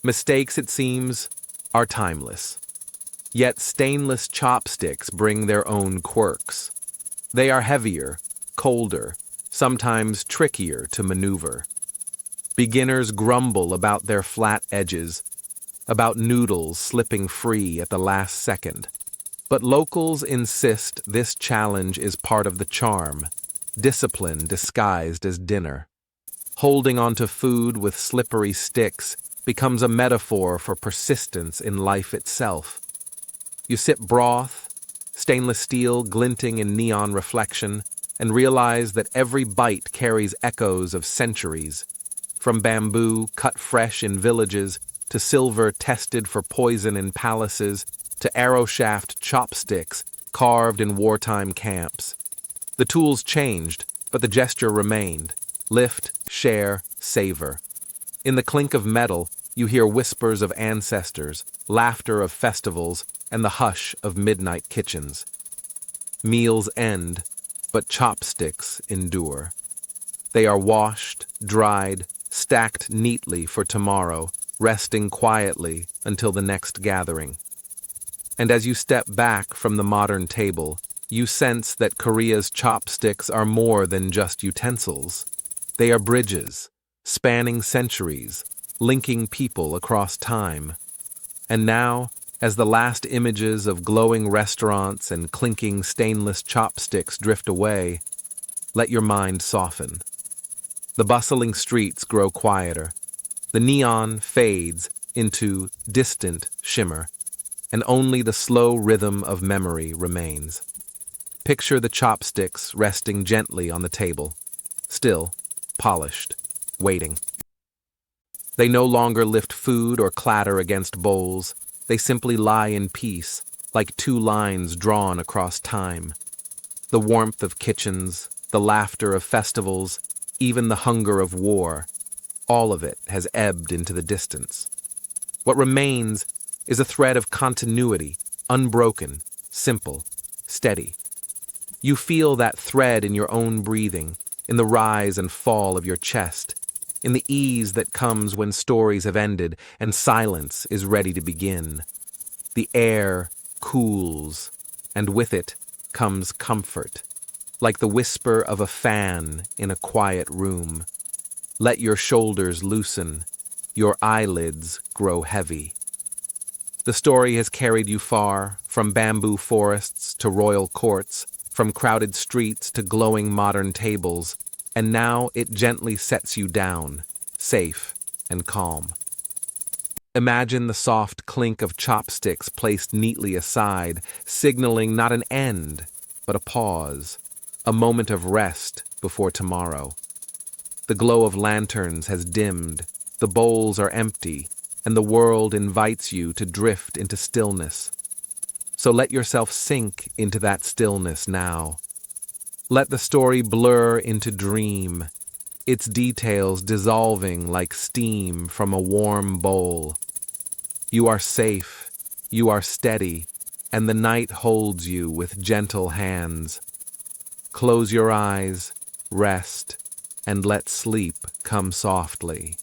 Mistakes, it seems, are timeless. Yet stainless chopsticks bring their own quirks. They are heavier, colder, sometimes trickier to maneuver. Beginners grumble about their flat edges, about noodles slipping free at the last second. But locals insist this challenge is part of the charm, discipline disguised as dinner. Holding onto food with slippery sticks becomes a metaphor for persistence in life itself. You sip broth, stainless steel glinting in neon reflection, and realize that every bite carries echoes of centuries, from bamboo cut fresh in villages to silver tested for poison in palaces to arrow shaft chopsticks carved in wartime camps. The tools changed, but the gesture remained. Lift, share, savor. In the clink of metal, you hear whispers of ancestors, laughter of festivals, and the hush of midnight kitchens. Meals end, but chopsticks endure. They are washed, dried, stacked neatly for tomorrow, resting quietly until the next gathering. And as you step back from the modern table, you sense that Korea's chopsticks are more than just utensils. They are bridges, spanning centuries, linking people across time. And now, as the last images of glowing restaurants and clinking stainless chopsticks drift away, let your mind soften. The bustling streets grow quieter. The neon fades into distant shimmer, and only the slow rhythm of memory remains. Picture the chopsticks resting gently on the table, still, polished, waiting. They no longer lift food or clatter against bowls. They simply lie in peace, like two lines drawn across time. The warmth of kitchens, the laughter of festivals, even the hunger of war, all of it has ebbed into the distance. What remains is a thread of continuity, unbroken, simple, steady. You feel that thread in your own breathing, in the rise and fall of your chest, in the ease that comes when stories have ended and silence is ready to begin. The air cools, and with it comes comfort, like the whisper of a fan in a quiet room. Let your shoulders loosen, your eyelids grow heavy. The story has carried you far, from bamboo forests to royal courts, from crowded streets to glowing modern tables, and now it gently sets you down, safe and calm. Imagine the soft clink of chopsticks placed neatly aside, signaling not an end, but a pause, a moment of rest before tomorrow. The glow of lanterns has dimmed, the bowls are empty, and the world invites you to drift into stillness. So let yourself sink into that stillness now. Let the story blur into dream, its details dissolving like steam from a warm bowl. You are safe, you are steady, and the night holds you with gentle hands. Close your eyes, rest, and let sleep come softly.